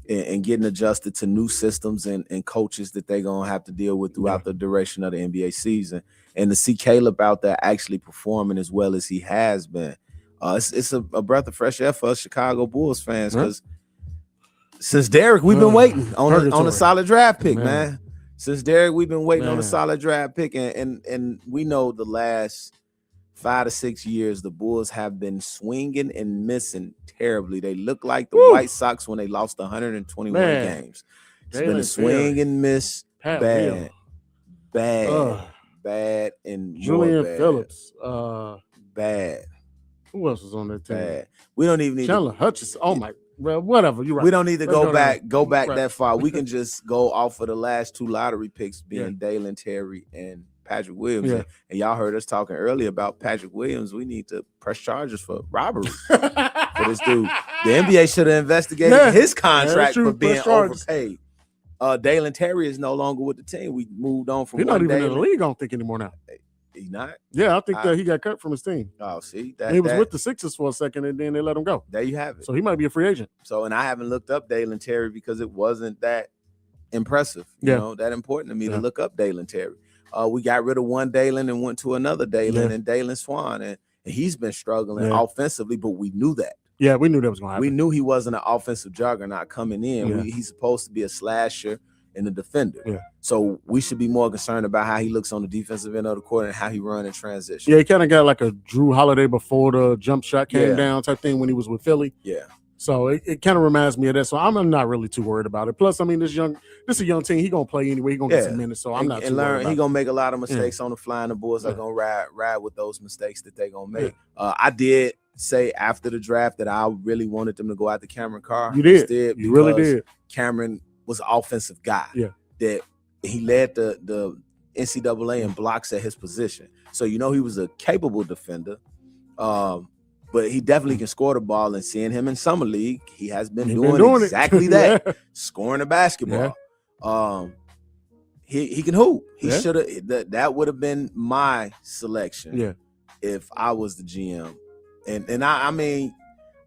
Speaker 9: And getting adjusted to new systems and coaches that they're going to have to deal with throughout the duration of the NBA season. And to see Caleb out there actually performing as well as he has been, it's a breath of fresh air for us Chicago Bulls fans because since Derek, we've been waiting on a solid draft pick, man. Since Derek, we've been waiting on a solid draft pick. And we know the last 5 to 6 years, the Bulls have been swinging and missing terribly. They look like the White Sox when they lost 121 games. It's been a swing and miss, bad, and
Speaker 5: Julian
Speaker 9: bad.
Speaker 5: Phillips,
Speaker 9: bad.
Speaker 5: Who else was on that team?
Speaker 9: Bad. We don't even need
Speaker 5: Chandler Hutchison. Oh my, well, whatever. You're right.
Speaker 9: We don't need to go back that far. We can just go off of the last 2 lottery picks being Dalen Terry and Patrick Williams.
Speaker 5: Yeah.
Speaker 9: And y'all heard us talking earlier about Patrick Williams. We need to press charges for robbery for this dude. The NBA should have investigated his contract for being overpaid. Dalen Terry is no longer with the team. We moved on from.
Speaker 5: He's not even in the league, I don't think, anymore now.
Speaker 9: He's not?
Speaker 5: Yeah, I think that he got cut from his team.
Speaker 9: Oh, see?
Speaker 5: He was with the Sixers for a second, and then they let him go.
Speaker 9: There you have it.
Speaker 5: So he might be a free agent.
Speaker 9: So, and I haven't looked up Dalen Terry because it wasn't that impressive, that important to me to look up Dalen Terry. We got rid of one Dalen and went to another Dalen and Dalen Swan, and he's been struggling offensively, but we knew that.
Speaker 5: Yeah, we knew that was going to happen.
Speaker 9: We knew he wasn't an offensive juggernaut coming in.
Speaker 5: Yeah.
Speaker 9: He's supposed to be a slasher and a defender.
Speaker 5: Yeah.
Speaker 9: So we should be more concerned about how he looks on the defensive end of the court and how he run in transition.
Speaker 5: Yeah, he kind of got like a Drew Holiday before the jump shot came down type thing when he was with Philly.
Speaker 9: Yeah.
Speaker 5: So it kind of reminds me of that. So I'm not really too worried about it. Plus, I mean, this is a young team. He's gonna play anyway. He's gonna get some minutes. So I'm not too worried about
Speaker 9: He's gonna make a lot of mistakes on the fly, and the Bulls are gonna ride with those mistakes that they're gonna make. I did say after the draft that I really wanted them to go after Cameron Carr.
Speaker 5: You did. You really did.
Speaker 9: Cameron was an offensive guy.
Speaker 5: Yeah.
Speaker 9: That he led the NCAA in blocks at his position. So he was a capable defender. But he definitely can score the ball, and seeing him in summer league, he has been doing exactly that, scoring the basketball. He can hoop. He should have. That would have been my selection if I was the GM. And I mean,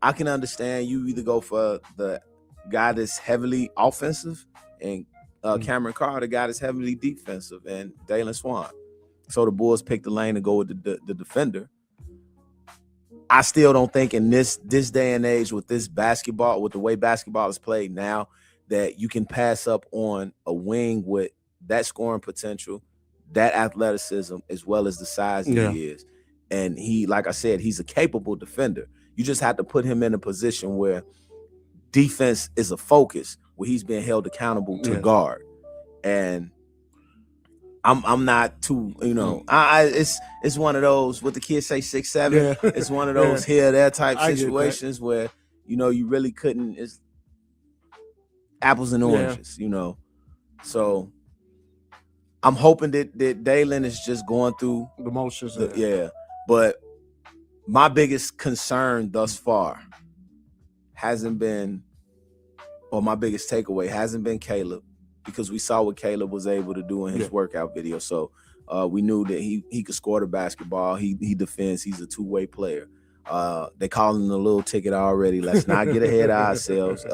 Speaker 9: I can understand you either go for the guy that's heavily offensive and Cameron Carr, the guy that's heavily defensive, and Dalen Swan. So the Bulls picked the lane to go with the defender. I still don't think in this day and age with this basketball, with the way basketball is played now, that you can pass up on a wing with that scoring potential, that athleticism, as well as the size that he is. And he, like I said, he's a capable defender. You just have to put him in a position where defense is a focus, where he's being held accountable to guard. And I'm not too, it's one of those, what the kids say, 6'7". Yeah. It's one of those here, there type situations where, you really couldn't, it's apples and oranges, So I'm hoping that Dalen is just going through
Speaker 5: the motions.
Speaker 9: But my biggest concern thus far my biggest takeaway hasn't been Caleb, because we saw what Caleb was able to do in his workout video. So we knew that he could score the basketball. He defends. He's a two-way player. They call him the little ticket already. Let's not get ahead of ourselves.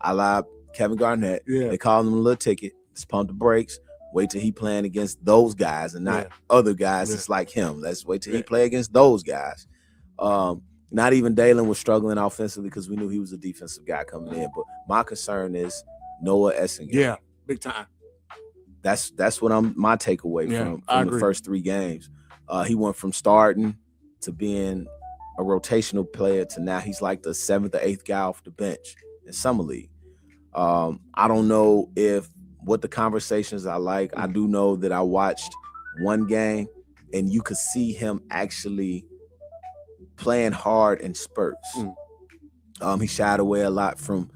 Speaker 9: I lied, Kevin Garnett. They call him a little ticket. Let's pump the brakes. Wait till he playing against those guys and not other guys that's like him. Let's wait till he play against those guys. Not even Dalen was struggling offensively because we knew he was a defensive guy coming in. But my concern is Noah Essingen.
Speaker 5: Yeah, big time.
Speaker 9: That's what my takeaway from the first 3 games. He went from starting to being a rotational player to now he's like the 7th or 8th guy off the bench in summer league. I don't know what the conversations are like. I do know that I watched one game and you could see him actually playing hard in spurts. He shied away a lot from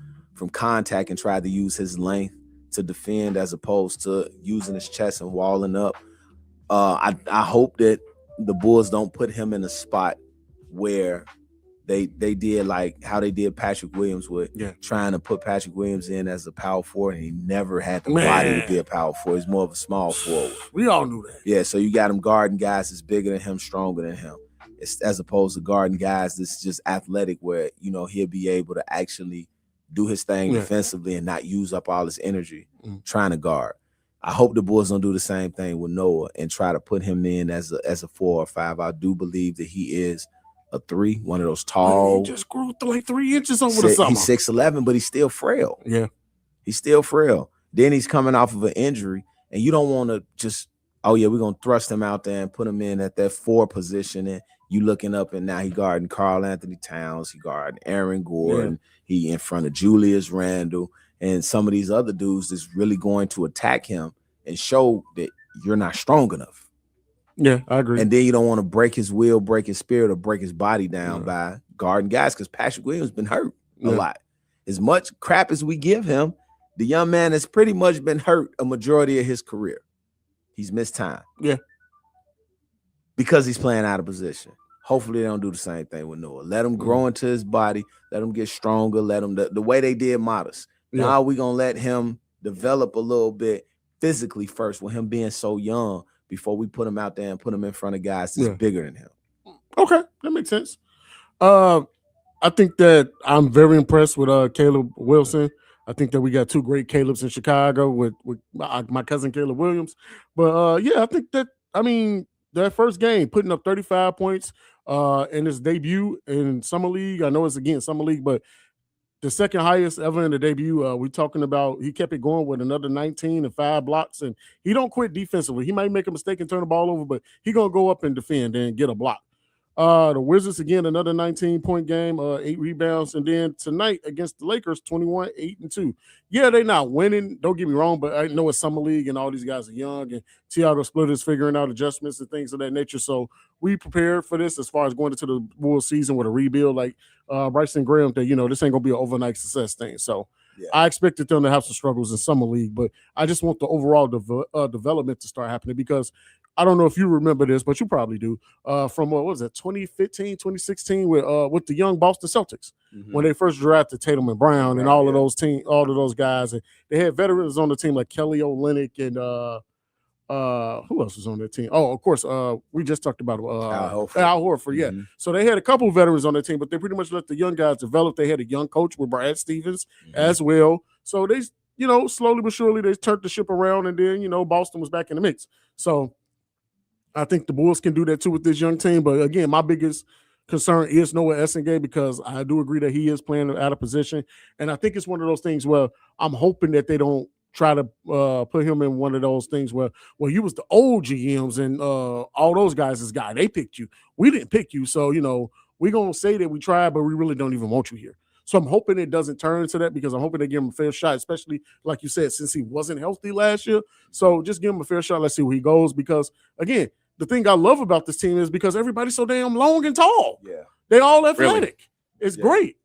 Speaker 9: contact and tried to use his length to defend as opposed to using his chest and walling up. I hope that the Bulls don't put him in a spot where they did like how they did Patrick Williams with trying to put Patrick Williams in as a power forward, and he never had the body to be a power forward. He's more of a small forward.
Speaker 5: We all knew that.
Speaker 9: Yeah, so you got him guarding guys that's bigger than him, stronger than him. As opposed to guarding guys that's just athletic, where he'll be able to actually do his thing defensively and not use up all his energy trying to guard. I hope the Bulls don't do the same thing with Noah and try to put him in as a 4 or 5. I do believe that he is a 3, one of those tall.
Speaker 5: He just grew like 3 inches over the summer.
Speaker 9: He's 6'11", but he's still frail.
Speaker 5: Yeah,
Speaker 9: he's still frail. Then he's coming off of an injury, and you don't want to just, we're gonna thrust him out there and put him in at that 4 position, and you looking up and now he guarding Karl Anthony Towns, he guarding Aaron Gordon, he in front of Julius Randle, and some of these other dudes that's really going to attack him and show that you're not strong enough.
Speaker 5: Yeah, I agree.
Speaker 9: And then you don't want to break his will, break his spirit, or break his body down by guarding guys, because Patrick Williams been hurt a lot. As much crap as we give him, the young man has pretty much been hurt a majority of his career. He's missed time.
Speaker 5: Yeah.
Speaker 9: Because he's playing out of position. Hopefully they don't do the same thing with Noah. Let him grow into his body. Let him get stronger. Let him the way they did Modest. Now we're going to let him develop a little bit physically first with him being so young before we put him out there and put him in front of guys that's bigger than him.
Speaker 5: Okay, that makes sense. I think that I'm very impressed with Caleb Wilson. I think that we got 2 great Calebs in Chicago with my cousin Caleb Williams. But I think that, that first game, putting up 35 points in his debut in Summer League. I know it's again Summer League, but the second highest ever in the debut. We're talking about he kept it going with another 19 and 5 blocks, and he don't quit defensively. He might make a mistake and turn the ball over, but he gonna go up and defend and get a block. The Wizards, again, another 19-point game, 8 rebounds. And then tonight against the Lakers, 21, 8 and 2. Yeah, they're not winning. Don't get me wrong, but I know it's Summer League and all these guys are young, and Thiago Splitter is figuring out adjustments and things of that nature. So we prepared for this as far as going into the Bulls season with a rebuild like Bryson Graham, that, this ain't going to be an overnight success thing. So I expected them to have some struggles in Summer League, but I just want the overall development to start happening, because I don't know if you remember this, but you probably do. From what was it, 2015, 2016, with the young Boston Celtics, when they first drafted Tatum and Brown and all of those guys, and they had veterans on the team like Kelly Olynyk and who else was on that team? Oh, of course, we just talked about Al Horford. Yeah, so they had a couple of veterans on their team, but they pretty much let the young guys develop. They had a young coach with Brad Stevens as well, so they, slowly but surely they turned the ship around, and then Boston was back in the mix. So I think the Bulls can do that too with this young team. But again, my biggest concern is Noah Essingen, because I do agree that he is playing out of position. And I think it's one of those things where I'm hoping that they don't try to put him in one of those things where, well, you was the old GMs and all those guys is guy. They picked you. We didn't pick you. So, we're going to say that we tried, but we really don't even want you here. So I'm hoping it doesn't turn into that because I'm hoping they give him a fair shot, especially like you said, since he wasn't healthy last year. So just give him a fair shot. Let's see where he goes because, again, the thing I love about this team is because everybody's so damn long and tall.
Speaker 9: Yeah.
Speaker 5: They all athletic. Really? It's great.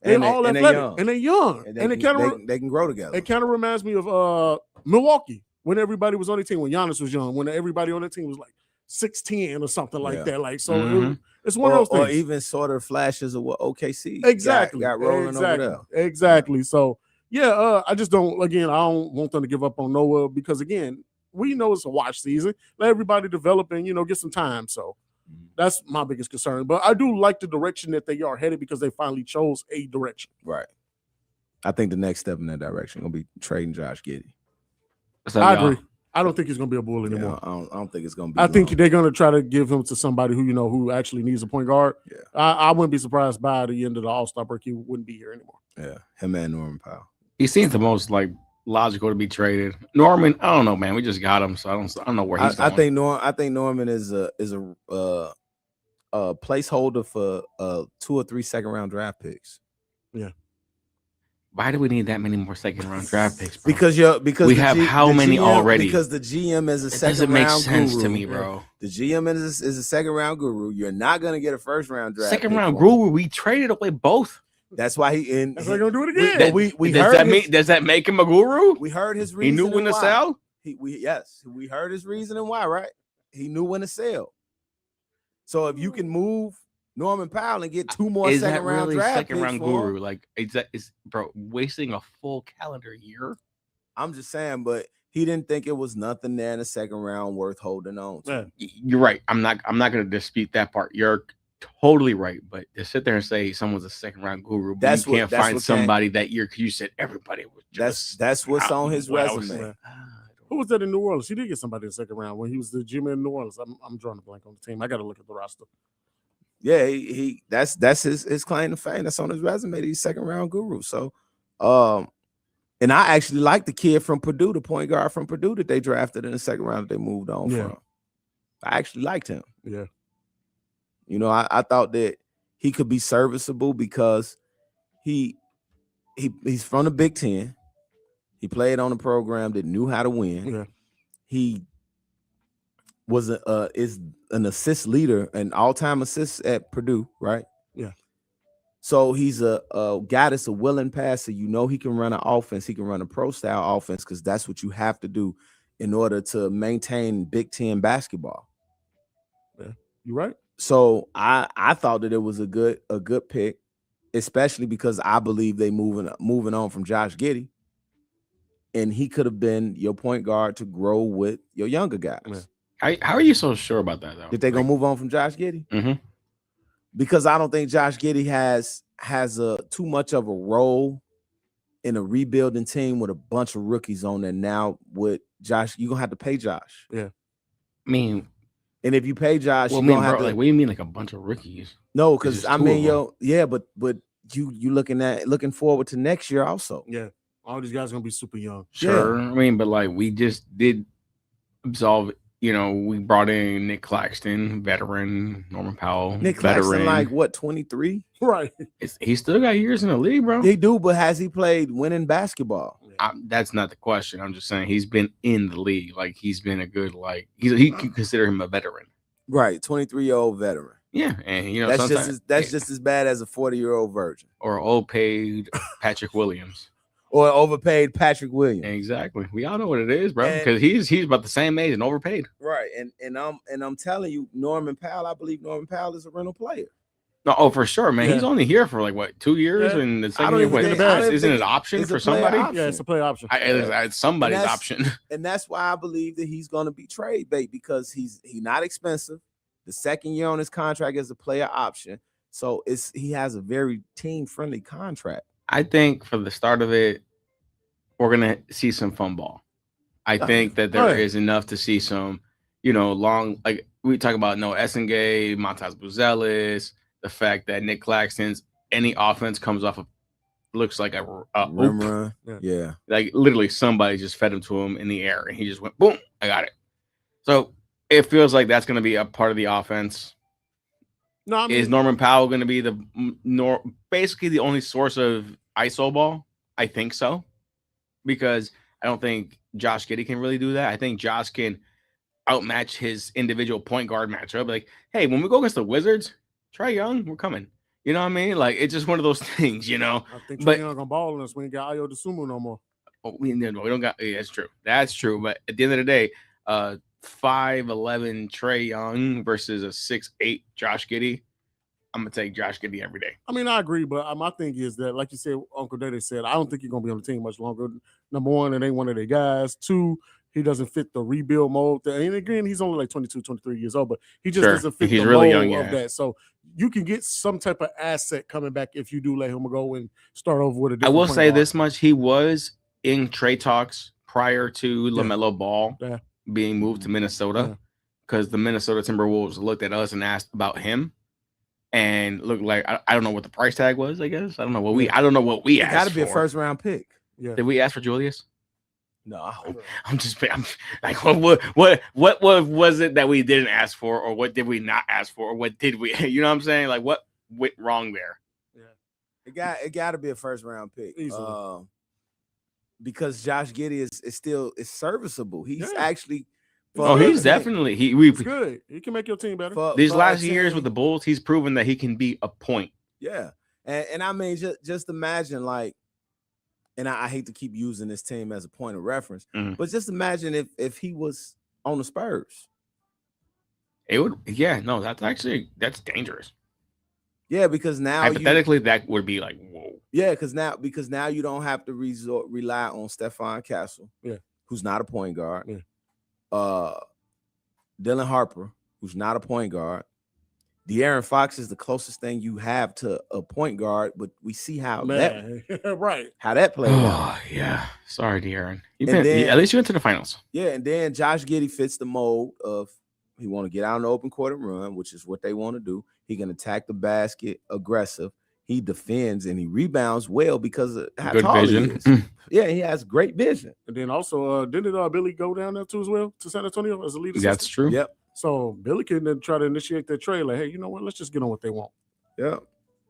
Speaker 9: They're
Speaker 5: all athletic. And they're young.
Speaker 9: And they can grow together.
Speaker 5: It kind of reminds me of Milwaukee when everybody was on the team, when Giannis was young, when everybody on the team was like 6'10" or something like that. Like, so it's one of those things.
Speaker 9: Or even sort of flashes of what OKC got rolling over there.
Speaker 5: Exactly. So, I just don't, again, I don't want them to give up on Noah because, again, we know it's a watch season. Let everybody develop and, get some time. So that's my biggest concern. But I do like the direction that they are headed because they finally chose a direction.
Speaker 9: Right. I think the next step in that direction going to be trading Josh Giddey.
Speaker 5: I agree. I don't think he's going to be a Bull anymore.
Speaker 9: I don't think it's going to be.
Speaker 5: I think they're going to try to give him to somebody who, who actually needs a point guard.
Speaker 9: Yeah.
Speaker 5: I wouldn't be surprised by the end of the All-Star break he wouldn't be here anymore.
Speaker 9: Yeah, him and Norman Powell.
Speaker 7: He seems the most logical to be traded. Norman, I don't know, man. We just got him, so I don't know where he's going.
Speaker 9: I think Norman is a placeholder for 2 or 3 second-round draft picks.
Speaker 5: Yeah.
Speaker 7: Why do we need that many more second-round draft picks, bro?
Speaker 9: Because
Speaker 7: we have how many already?
Speaker 9: Because the GM is a second-round guru. It
Speaker 7: doesn't make sense to me, bro.
Speaker 9: The GM is a second-round guru. You're not going to get a first-round draft.
Speaker 7: Second-round guru. We traded away both.
Speaker 9: That's why
Speaker 5: that's why they're going to do it again.
Speaker 7: Does that make him a guru?
Speaker 9: We heard his reason.
Speaker 7: He knew when to sell?
Speaker 9: We heard his reason and why, right? He knew when to sell. So if you can move Norman Powell and get 2 more second-round draft picks,
Speaker 7: second-round guru? Like, is bro wasting a full calendar year?
Speaker 9: I'm just saying, but he didn't think it was nothing there in the second round worth holding on to.
Speaker 7: You're right. I'm not going to dispute that part. You're totally right. But to sit there and say someone's a second-round guru, but you can't find somebody that you said everybody was just.
Speaker 9: That's what's on his resume.
Speaker 5: Who was that in New Orleans? He did get somebody in the second round when he was the GM in New Orleans. I'm drawing a blank on the team. I got to look at the roster.
Speaker 9: Yeah, he that's his claim to fame. That's on his resume. He's second-round guru. So, and I actually like the kid from Purdue, the point guard from Purdue that they drafted in the second round that they moved on from. I actually liked him.
Speaker 5: Yeah.
Speaker 9: I thought that he could be serviceable because he's from the Big Ten. He played on a program that knew how to win.
Speaker 5: Yeah.
Speaker 9: He was is an assist leader, an all-time assist at Purdue, right?
Speaker 5: Yeah.
Speaker 9: So he's a guy that's a willing passer. He can run an offense. He can run a pro-style offense because that's what you have to do in order to maintain Big Ten basketball.
Speaker 5: Yeah, you're right.
Speaker 9: So I thought that it was a good pick, especially because I believe they moving on from Josh Giddey, and he could have been your point guard to grow with your younger guys.
Speaker 5: Yeah.
Speaker 7: How are you so sure about that, though?
Speaker 9: That they're gonna move on from Josh Giddey?
Speaker 7: Mm-hmm.
Speaker 9: Because I don't think Josh Giddey has too much of a role in a rebuilding team with a bunch of rookies on there. Now with Josh, you're gonna have to pay Josh.
Speaker 5: Yeah.
Speaker 7: I mean,
Speaker 9: and if you pay Josh,
Speaker 7: you're
Speaker 9: gonna have to.
Speaker 7: Like, what do you mean, like a bunch of rookies?
Speaker 9: No, because but you looking forward to next year also.
Speaker 5: Yeah. All these guys are gonna be super young.
Speaker 7: Sure. Yeah. I mean, but like we just did absolve. We brought in Nick Claxton, veteran, Norman Powell,
Speaker 9: Nick
Speaker 7: veteran.
Speaker 9: Claxton, like what, 23?
Speaker 5: Right.
Speaker 7: He still got years in the league, bro.
Speaker 9: He do, but has he played winning basketball?
Speaker 7: That's not the question. I'm just saying he's been in the league. Like he's been a good, he can consider him a veteran.
Speaker 9: Right, 23-year-old veteran.
Speaker 7: Yeah, and
Speaker 9: that's just as bad as a 40-year-old virgin
Speaker 7: or old paid Patrick Williams.
Speaker 9: Or overpaid Patrick Williams.
Speaker 7: Exactly. We all know what it is, bro. Because he's about the same age and overpaid.
Speaker 9: Right. And I'm telling you, Norman Powell, I believe Norman Powell is a rental player.
Speaker 7: No, for sure, man. Yeah. He's only here for 2 years, and the second year, isn't it an option for somebody?
Speaker 5: Yeah, it's a play option.
Speaker 7: It's somebody's option.
Speaker 9: And that's why I believe that he's going to be trade bait because he's not expensive. The second year on his contract is a player option, so he has a very team friendly contract.
Speaker 7: I think for the start of it, we're going to see some fun ball. I think that there is enough to see some, long, like we talk about Noah Essengay, Montez Buzelis, the fact that Nick Claxton's any offense comes off of looks like a
Speaker 9: rim run. Yeah.
Speaker 7: Like literally somebody just fed him to him in the air and he just went boom, I got it. So it feels like that's going to be a part of the offense.
Speaker 5: No, I mean,
Speaker 7: is Norman Powell going to be basically the only source of ISO ball? I think so, because I don't think Josh Giddey can really do that. I think Josh can outmatch his individual point guard matchup. Like, hey, when we go against the Wizards, Trae Young, we're coming. You know what I mean? Like, it's just one of those things, you know.
Speaker 5: I think Trae Young gonna ball unless we ain't got Ayo Dosunmu no more.
Speaker 7: Oh, we don't got. Yeah, that's true. That's true. But at the end of the day, 5'11" Trae Young versus a 6'8" Josh Giddey. I'm gonna take Josh Giddey every day.
Speaker 5: I mean, I agree, but my thing is that, like you said, Uncle Dede said, I don't think he's gonna be on the team much longer. Number one, it ain't one of their guys. Two, he doesn't fit the rebuild mode. And again, he's only like 22, 23 years old, but he just doesn't fit the
Speaker 7: really
Speaker 5: mold
Speaker 7: young,
Speaker 5: of that. So you can get some type of asset coming back if you do let him go and start over with a different
Speaker 7: I will
Speaker 5: point
Speaker 7: say
Speaker 5: guard.
Speaker 7: this much. He was in trade talks prior to LaMelo Ball being moved to Minnesota, because the Minnesota Timberwolves looked at us and asked about him. And looked like I don't know what the price tag was. I guess I don't know what we asked.
Speaker 9: Got to be
Speaker 7: for.
Speaker 9: a first round pick.
Speaker 5: Yeah.
Speaker 7: Did we ask for Julius?
Speaker 9: No.
Speaker 7: I'm like, what was it that we didn't ask for, or what did we not ask for, or what did we? You know what I'm saying? Like, what went wrong there?
Speaker 9: Yeah. It got to be a first round pick. Because Josh Giddey is still serviceable. He's actually.
Speaker 7: He's definitely
Speaker 5: he's good. He can make your team better.
Speaker 7: These last years with the Bulls, he's proven that he can be a point.
Speaker 9: Yeah, and I mean, just imagine, like, and I hate to keep using this team as a point of reference, but just imagine if he was on the Spurs.
Speaker 7: It would, that's dangerous.
Speaker 9: Yeah, because now
Speaker 7: hypothetically that would be like, whoa.
Speaker 9: Yeah, because now you don't have to rely on Stephon Castle, who's not a point guard. Dylan Harper, who's not a point guard. De'Aaron Fox is the closest thing you have to a point guard, but we see how how that played out.
Speaker 7: Yeah. Sorry, De'Aaron. At least you went to the finals.
Speaker 9: Yeah, and then Josh Giddey fits the mold of he want to get out in the open court and run, which is what they want to do. He can attack the basket, aggressive. He defends and he rebounds well because of how
Speaker 7: good
Speaker 9: tall
Speaker 7: vision.
Speaker 9: He is. Yeah, he has great vision.
Speaker 5: And then also, didn't Billy go down there too as well to San Antonio as a lead assistant?
Speaker 7: That's true.
Speaker 9: Yep.
Speaker 5: So Billy can then try to initiate that trade. Like, hey, you know what? Let's just get on what they want.
Speaker 9: Yeah.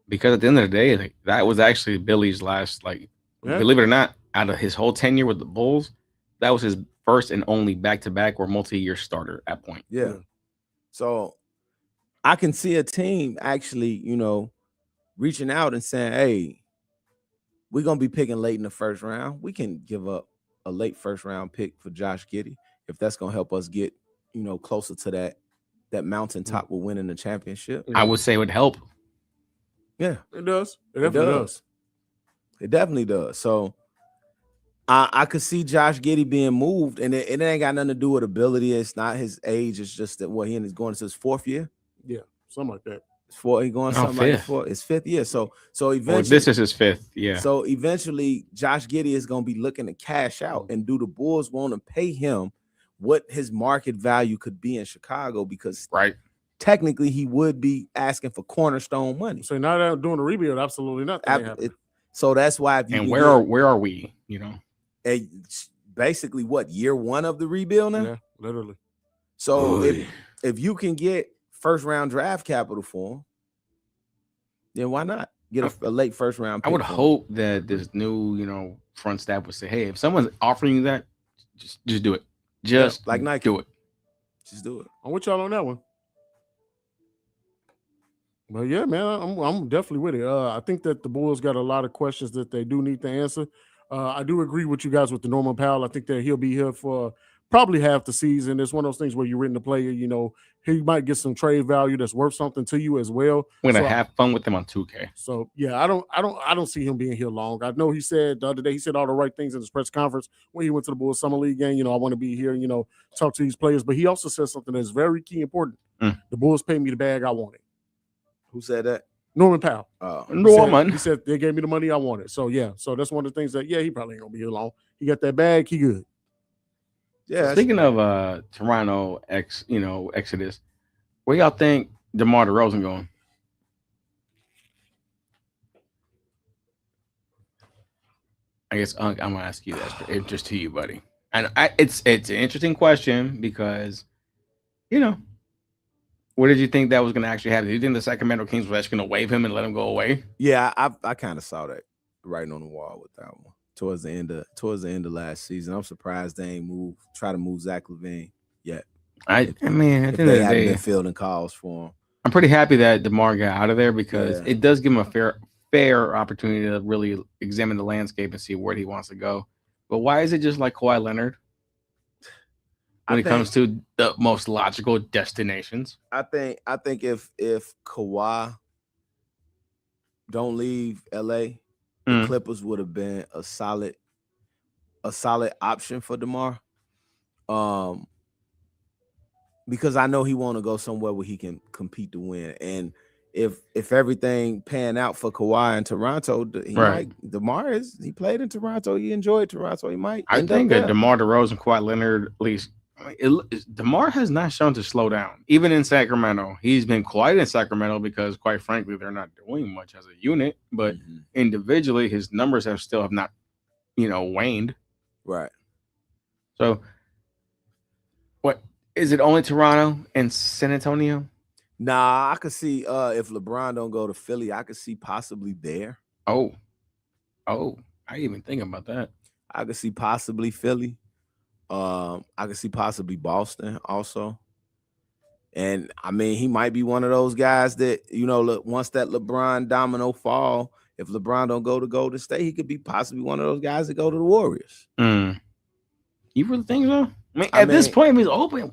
Speaker 7: Because at the end of the day, like, that was actually Billy's last, believe it or not, out of his whole tenure with the Bulls, that was his first and only back-to-back or multi-year starter at point.
Speaker 9: Yeah. So I can see a team actually, reaching out and saying, hey, we're going to be picking late in the first round. We can give up a late first round pick for Josh Giddey if that's going to help us get, closer to that mountaintop with winning the championship.
Speaker 7: I would say it would help.
Speaker 9: Yeah.
Speaker 5: It does. It definitely does.
Speaker 9: It definitely does. So I could see Josh Giddey being moved, and it ain't got nothing to do with ability. It's not his age. It's just that he's going into his fourth year.
Speaker 5: Yeah, something like that.
Speaker 9: He's going something like his fifth year. So eventually,
Speaker 7: this is his fifth. Yeah.
Speaker 9: So eventually, Josh Giddey is going to be looking to cash out, and do the Bulls want to pay him what his market value could be in Chicago? Because technically, he would be asking for cornerstone money.
Speaker 5: So now they're doing a rebuild. Absolutely nothing.
Speaker 9: So that's why.
Speaker 7: Where are we?
Speaker 9: Basically, year one of the rebuild now?
Speaker 5: Yeah, literally.
Speaker 9: So if you can get first round draft capital for him, then why not get a late first round pick?
Speaker 7: I would hope that this new, front staff would say, hey, if someone's offering you that, just do it. Just
Speaker 9: like Nike.
Speaker 7: Do it.
Speaker 9: Just do it.
Speaker 5: I'm with y'all on that one. But yeah, man, I'm definitely with it. I think that the Bulls got a lot of questions that they do need to answer. I do agree with you guys with the Norman Powell. I think that he'll be here for probably half the season. It's one of those things where you're renting the player, he might get some trade value that's worth something to you as well.
Speaker 7: We're gonna have fun with him on 2K.
Speaker 5: So yeah, I don't see him being here long. I know he said the other day, he said all the right things in his press conference when he went to the Bulls Summer League game. I want to be here, talk to these players. But he also said something that's very key important. The Bulls paid me the bag I wanted.
Speaker 9: Who said that?
Speaker 5: Norman Powell.
Speaker 7: Norman.
Speaker 5: He said they gave me the money I wanted. So yeah, so that's one of the things that he probably ain't gonna be here long. He got that bag, he good.
Speaker 9: Yeah.
Speaker 7: Speaking of Toronto Exodus, where y'all think DeMar DeRozan going? I guess I'm gonna ask you that just to you, buddy. And it's an interesting question because, what did you think that was going to actually happen? Do you think the Sacramento Kings were actually going to waive him and let him go away?
Speaker 9: Yeah, I kind of saw that writing on the wall with that one towards the end of last season. I'm surprised they ain't try to move Zach LaVine yet.
Speaker 7: I mean, at the end of the
Speaker 9: haven't
Speaker 7: day,
Speaker 9: been fielding calls for him.
Speaker 7: I'm pretty happy that DeMar got out of there because it does give him a fair opportunity to really examine the landscape and see where he wants to go. But why is it just like Kawhi Leonard when it comes to the most logical destinations?
Speaker 9: I think if Kawhi don't leave LA, the Clippers would have been a solid option for DeMar. Because I know he want to go somewhere where he can compete to win. And if everything pan out for Kawhi in Toronto, DeMar he played in Toronto. He enjoyed Toronto. He might.
Speaker 7: I think that DeMar DeRozan, Kawhi Leonard, at least. DeMar has not shown to slow down, even in Sacramento. He's been quiet in Sacramento because, quite frankly, they're not doing much as a unit. But individually, his numbers have not, waned.
Speaker 9: Right.
Speaker 7: So, what is it? Only Toronto and San Antonio?
Speaker 9: Nah, I could see if LeBron don't go to Philly, I could see possibly there.
Speaker 7: Oh, I didn't even think about that.
Speaker 9: I could see possibly Philly. I could see possibly Boston also. And I mean, he might be one of those guys that, once that LeBron domino fall, if LeBron don't go to Golden State, he could be possibly one of those guys that go to the Warriors.
Speaker 7: You really think so? I mean, at this point, he's open.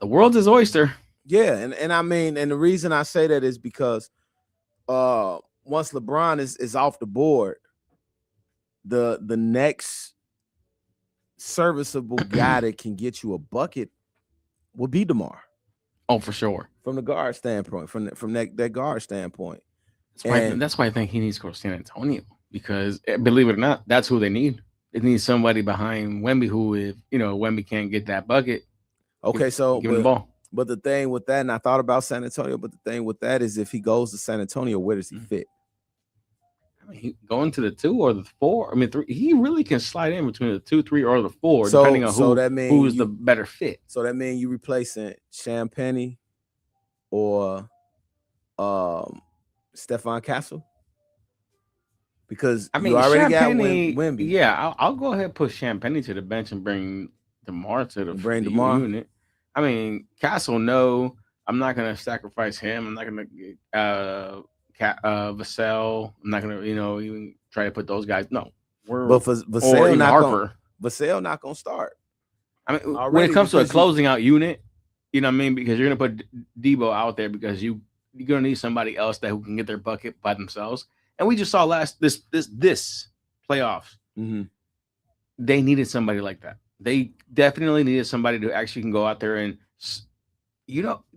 Speaker 7: The world's his oyster.
Speaker 9: Yeah, and I mean, and the reason I say that is because once LeBron is off the board, the next serviceable guy that can get you a bucket will be DeMar.
Speaker 7: Oh, for sure.
Speaker 9: From the guard standpoint, from that guard standpoint.
Speaker 7: That's why I think he needs to go to San Antonio because, believe it or not, that's who they need. They need somebody behind Wemby who, if Wemby can't get that bucket,
Speaker 9: okay, so
Speaker 7: give him the ball.
Speaker 9: But the thing with that, and I thought about San Antonio, but the thing with that is if he goes to San Antonio, where does he fit?
Speaker 7: I mean, going to the 2 or the 4. I mean, 3. He really can slide in between the 2, 3, or the 4, depending on who's the better fit.
Speaker 9: So that means you replacing Champagnie or Stephon Castle? Because you already got Wemby.
Speaker 7: Yeah, I'll go ahead and push Champagnie to the bench and bring DeMar to the unit. I mean, Castle, no, I'm not going to sacrifice him. I'm not going to Vassell. I'm not going to, even try to put those guys. No.
Speaker 9: But for Vassell not going to start.
Speaker 7: I mean, when it comes to a closing out unit, you know what I mean? Because you're going to put Debo out there because you're going to need somebody else who can get their bucket by themselves. And we just saw this playoffs. They needed somebody like that. They definitely needed somebody who actually can go out there and,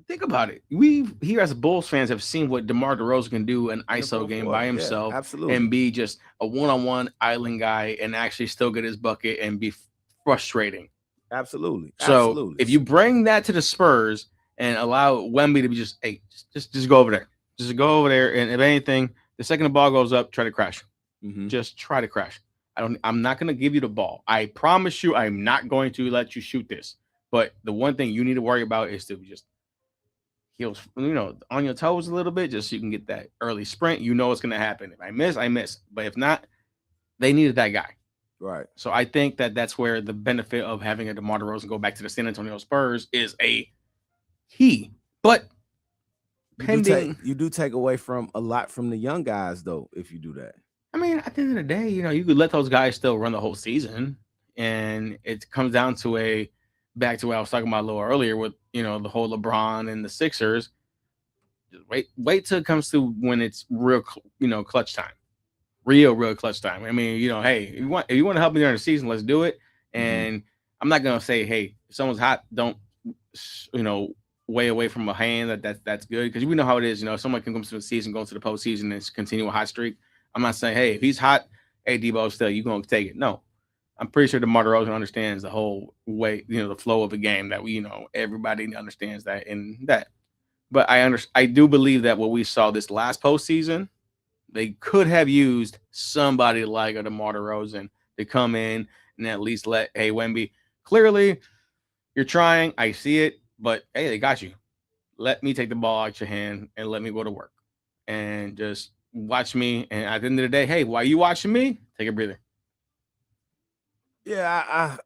Speaker 7: think about it. We here as Bulls fans have seen what DeMar DeRozan can do an ISO game by himself, and be just a one-on-one island guy and actually still get his bucket and be frustrating.
Speaker 9: Absolutely.
Speaker 7: So if you bring that to the Spurs and allow Wemby to be just go over there, and if anything, the second the ball goes up, try to crash. Just try to crash. I'm not going to give you the ball. I promise you, I'm not going to let you shoot this. But the one thing you need to worry about is to just heal, on your toes a little bit, just so you can get that early sprint. You know what's going to happen. If I miss, I miss. But if not, they needed that guy.
Speaker 9: Right.
Speaker 7: So I think that's where the benefit of having a DeMar DeRozan go back to the San Antonio Spurs is a key. But
Speaker 9: you do take away from a lot from the young guys, though, if you do that.
Speaker 7: I mean, at the end of the day, you could let those guys still run the whole season. And it comes down to back to what I was talking about a little earlier with, the whole LeBron and the Sixers. Just wait till it comes to when it's real, clutch time. Real clutch time. I mean, hey, if you want to help me during the season, let's do it. And I'm not going to say, hey, if someone's hot, don't, way away from a hand that's good. Because we know how it is. If someone can come to the season, go to the postseason and continue a hot streak. I'm not saying, hey, if he's hot, hey, Debo, still, you're going to take it. No. I'm pretty sure DeMar DeRozan understands the whole way, the flow of the game that everybody understands that and that. But I do believe that what we saw this last postseason, They could have used somebody like a DeMar DeRozan to come in and at least let, hey, Wemby, clearly you're trying. I see it, but hey, they got you. Let me take the ball out your hand and let me go to work and just watch me. And at the end of the day, hey, while you watching me, take a breather.
Speaker 9: Yeah,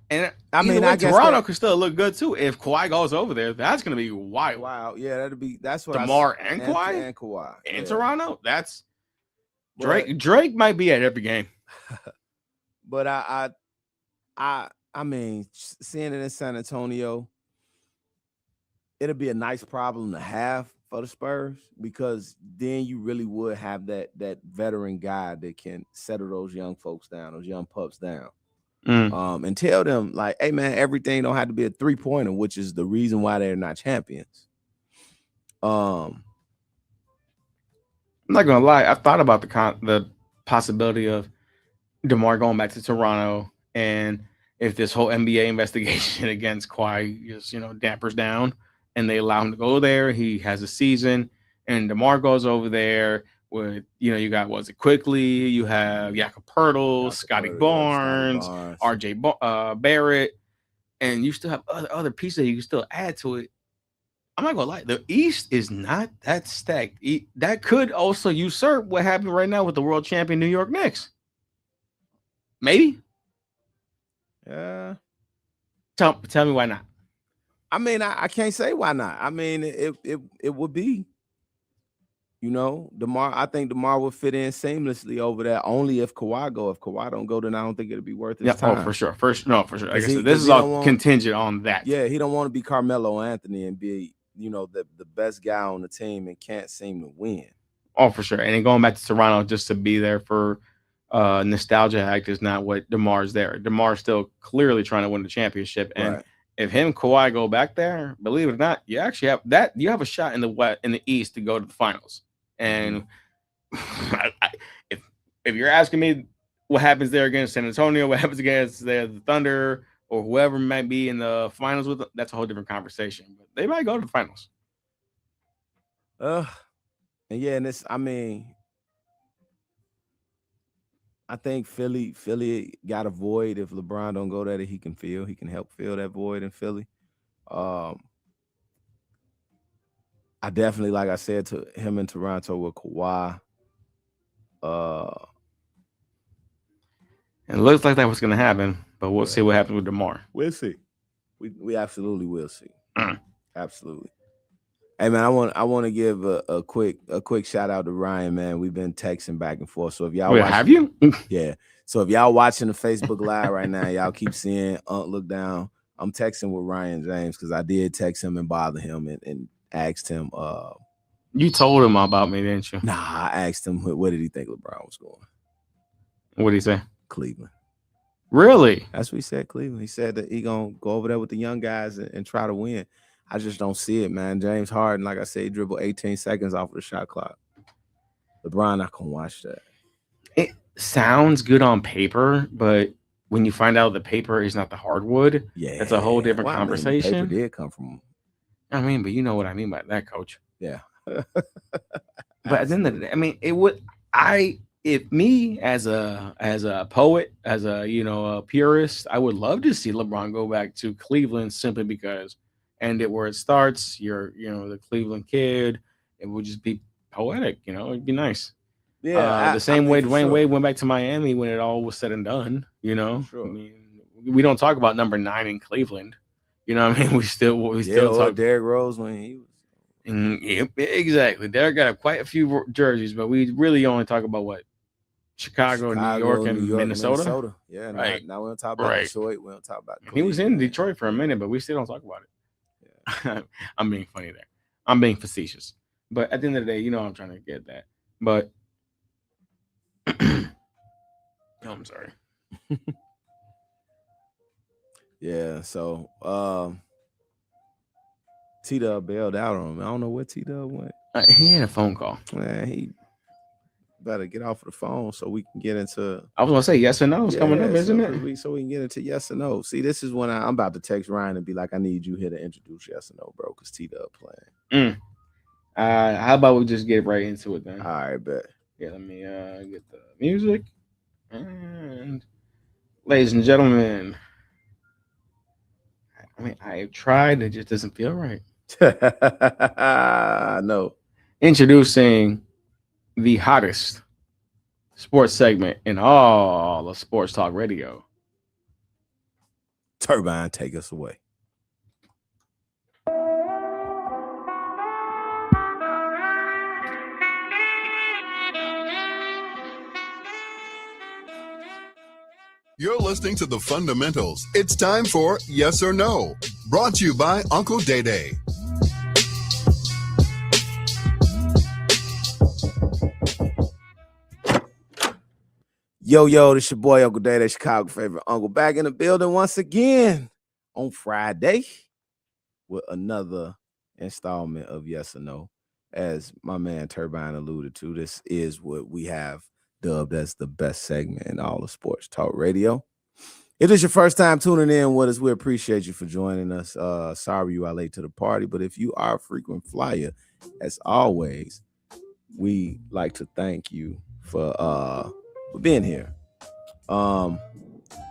Speaker 7: and
Speaker 9: I mean,
Speaker 7: I guess Toronto could still look good too if Kawhi goes over there. That's gonna be wild.
Speaker 9: Wow, yeah, that's what
Speaker 7: DeMar and Kawhi
Speaker 9: and Kawhi
Speaker 7: in Toronto. That's Drake. Drake might be at every game.
Speaker 9: But I mean, seeing it in San Antonio, it'll be a nice problem to have for the Spurs, because then you really would have that veteran guy that can settle those young folks down, those young pups down. And tell them, like, hey man, everything don't have to be a 3-pointer, which is the reason why they're not champions.
Speaker 7: I'm not gonna lie, I've thought about the possibility of DeMar going back to Toronto, and if this whole NBA investigation against Kawhi just dampers down and they allow him to go there, he has a season, and DeMar goes over there with, you got, was it Quickly, you have Jakob Poeltl, Scotty Barnes, RJ Barrett, and you still have other pieces that you can still add to it. I'm not gonna lie, the East is not that stacked. That could also usurp what happened right now with the world champion New York Knicks. Maybe.
Speaker 9: Yeah.
Speaker 7: Tell me why not.
Speaker 9: I mean, I can't say why not. I mean, it would be. DeMar. I think DeMar would fit in seamlessly over there. Only if Kawhi go. If Kawhi don't go, then I don't think it'd be worth his time.
Speaker 7: Oh, for sure. For sure. Like I said, this is all contingent on that.
Speaker 9: Yeah, he don't want to be Carmelo Anthony and be, the best guy on the team and can't seem to win.
Speaker 7: Oh, for sure. And then going back to Toronto just to be there for nostalgia act is not what DeMar's there. DeMar's still clearly trying to win the championship. And if him and Kawhi go back there, believe it or not, you actually have that. You have a shot in the East to go to the finals. And if you're asking me what happens there against San Antonio, what happens against the Thunder or whoever might be in the finals with them, that's a whole different conversation. But they might go to the finals.
Speaker 9: And yeah, and this, I mean, I think Philly got a void. If LeBron don't go there, that he can help fill that void in Philly. I definitely, like I said, to him in Toronto with Kawhi.
Speaker 7: It looks like that was going to happen, but we'll see what happens with DeMar.
Speaker 9: We'll see. We absolutely will see. Absolutely. Hey man, I want to give a quick shout out to Ryan, man. We've been texting back and forth. So if y'all
Speaker 7: have you?
Speaker 9: Yeah. So if y'all watching the Facebook Live right now, y'all keep seeing look down. I'm texting with Ryan James because I did text him and bother him and asked him.
Speaker 7: You told him about me, didn't you?
Speaker 9: Nah, I asked him where did he think LeBron was going.
Speaker 7: What did he say?
Speaker 9: Cleveland.
Speaker 7: Really?
Speaker 9: That's what he said. Cleveland. He said that he gonna go over there with the young guys and try to win. I just don't see it, man. James Harden, like I said, dribbled 18 seconds off of the shot clock. LeBron not gonna watch that.
Speaker 7: It sounds good on paper, but when you find out the paper is not the hardwood, it's a whole different conversation.
Speaker 9: I mean, the paper did come from.
Speaker 7: I mean, but you know what I mean by that, Coach.
Speaker 9: Yeah.
Speaker 7: But at the end of the day, I mean, it would. If me as a poet, as a purist, I would love to see LeBron go back to Cleveland simply because end it where it starts. You're the Cleveland kid. It would just be poetic, it'd be nice.
Speaker 9: Yeah.
Speaker 7: The same way Dwayne Wade went back to Miami when it all was said and done,
Speaker 9: Sure.
Speaker 7: I mean, we don't talk about number 9 in Cleveland. You know what I mean? We still talk
Speaker 9: Derrick Rose when he was.
Speaker 7: Yep, exactly. Derrick got quite a few jerseys, but we really only talk about what? Chicago, New York, and Minnesota.
Speaker 9: Yeah,
Speaker 7: right.
Speaker 9: Now we don't talk about Detroit. We don't talk about
Speaker 7: Cleveland. He was in Detroit for a minute, but we still don't talk about it. Yeah. I'm being funny there. I'm being facetious. But at the end of the day, I'm trying to get that. But I'm sorry.
Speaker 9: Yeah, so T-Dub bailed out on him. I don't know where T-Dub went.
Speaker 7: He had a phone call.
Speaker 9: Man, he better get off of the phone so we can get into.
Speaker 7: I was gonna say yes or no. It's coming up, isn't it?
Speaker 9: So we can get into yes or no. See, this is when I'm about to text Ryan and be like, I need you here to introduce yes or no, bro, because T-Dub playing.
Speaker 7: How about we just get right into it then?
Speaker 9: All right, bet.
Speaker 7: Yeah, let me get the music. And ladies and gentlemen, I mean, I tried, it just doesn't feel right.
Speaker 9: No.
Speaker 7: Introducing the hottest sports segment in all of sports talk radio.
Speaker 9: Turbine, take us away.
Speaker 4: You're listening to The Fundamentals. It's time for Yes or No, brought to you by Uncle Day Day.
Speaker 9: Yo, this your boy Uncle Day Day, Chicago favorite uncle, back in the building once again on Friday with another installment of Yes or No. As my man Turbine alluded to, this is what we have dubbed as the best segment in all of sports talk radio. If it's your first time tuning in with us, we appreciate you for joining us. Sorry you are late to the party, but if you are a frequent flyer, as always, we like to thank you for being here.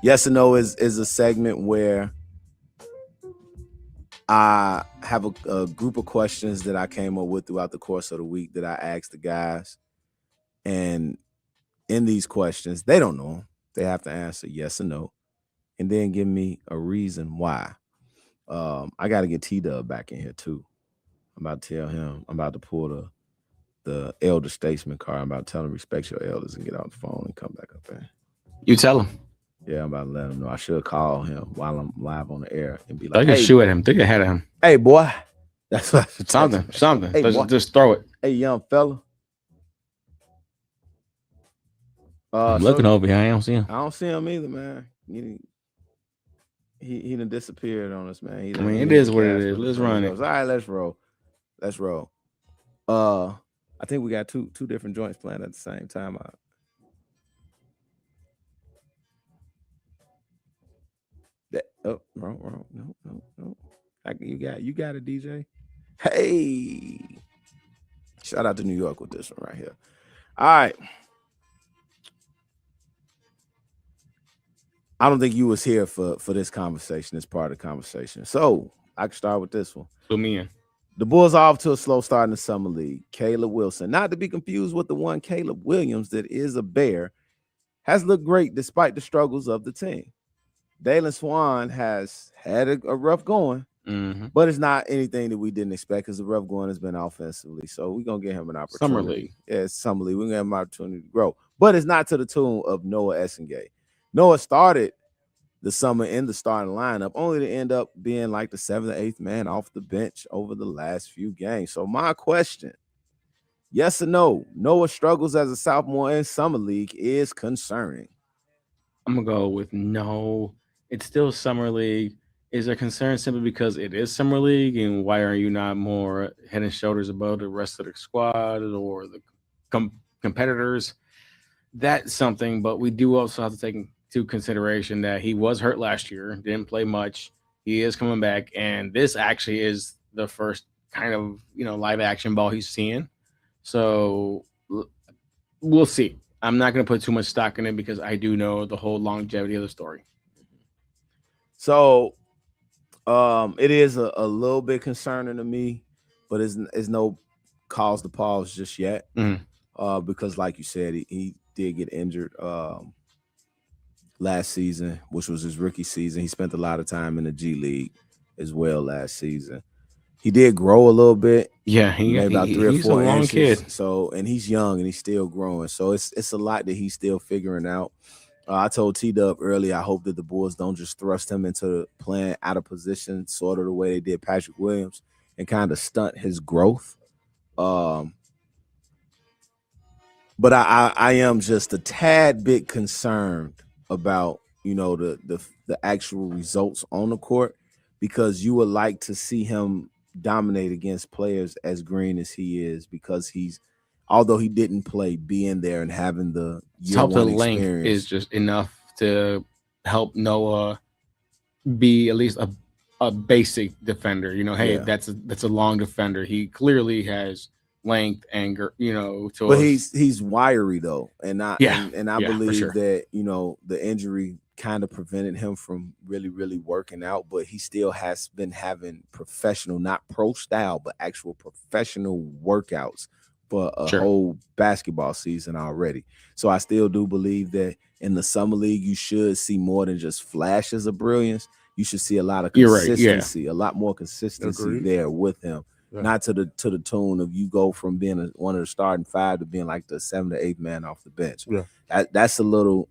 Speaker 9: Yes or No is a segment where I have a group of questions that I came up with throughout the course of the week that I asked the guys. And in these questions, they don't know them. They have to answer yes or no, and then give me a reason why. I got to get T-Dub back in here too. I'm about to tell him, I'm about to pull the elder statesman card. I'm about to tell him respect your elders and get off the phone and come back up there.
Speaker 7: You tell him.
Speaker 9: Yeah, I'm about to let him know. I should call him while I'm live on the air and be like,
Speaker 7: I can shoot at him. Take your head at him.
Speaker 9: Hey, boy. That's what
Speaker 7: something.
Speaker 9: Hey,
Speaker 7: just throw it.
Speaker 9: Hey, young fella.
Speaker 7: I'm looking over here. I don't see him.
Speaker 9: I don't see him either, man. He done disappeared on us, man.
Speaker 7: I mean, it is what it is. Let's run it.
Speaker 9: All right, let's roll. I think we got two different joints playing at the same time. Wrong. No. You got it, DJ. Hey, shout out to New York with this one right here. All right. I don't think you was here for this conversation, this part of the conversation. So I can start with this one.
Speaker 7: Fill me in.
Speaker 9: The Bulls are off to a slow start in the summer league. Caleb Wilson, not to be confused with the one Caleb Williams that is a Bear, has looked great despite the struggles of the team. Dalen Swan has had a rough going, but it's not anything that we didn't expect because the rough going has been offensively. So we're going to give him an opportunity.
Speaker 7: Summer league.
Speaker 9: Yeah, it's summer league. We're going to have an opportunity to grow. But it's not to the tune of Noah Essengate. Noah started the summer in the starting lineup, only to end up being like the 7th or 8th man off the bench over the last few games. So my question, yes or no, Noah struggles as a sophomore in summer league is concerning.
Speaker 7: I'm going to go with no. It's still summer league. Is there concern simply because it is summer league, and why are you not more head and shoulders above the rest of the squad or the competitors? That's something, but we do also have to take into consideration that he was hurt last year, didn't play much. He is coming back, and this actually is the first kind of, live action ball he's seeing. So we'll see. I'm not going to put too much stock in it because I do know the whole longevity of the story.
Speaker 9: So it is a little bit concerning to me, but it's no cause to pause just yet. Because like you said, he did get injured last season, which was his rookie season. He spent a lot of time in the G League as well last season. He did grow a little bit.
Speaker 7: Yeah, he's
Speaker 9: about 3 or 4
Speaker 7: a long
Speaker 9: inches.
Speaker 7: Kid.
Speaker 9: So, and he's young and he's still growing. So it's a lot that he's still figuring out. I told T-Dub earlier, I hope that the Bulls don't just thrust him into playing out of position, sort of the way they did Patrick Williams, and kind of stunt his growth. But I am just a tad bit concerned about, the actual results on the court, because you would like to see him dominate against players as green as he is, because although he didn't play, being there and having the year one
Speaker 7: length
Speaker 9: experience
Speaker 7: is just enough to help Noah be at least a basic defender. That's a long defender. He clearly has length and
Speaker 9: but he's wiry though, and I believe
Speaker 7: sure.
Speaker 9: that the injury kind of prevented him from really working out, but he still has been having professional, not pro style, but actual professional workouts for a whole basketball season already. So I still do believe that in the summer league you should see more than just flashes of brilliance. You should see a lot of consistency, a lot more consistency there with him. Yeah. Not to the tune of you go from being one of the starting five to being like the 7th or 8th man off the bench. Yeah. That's a little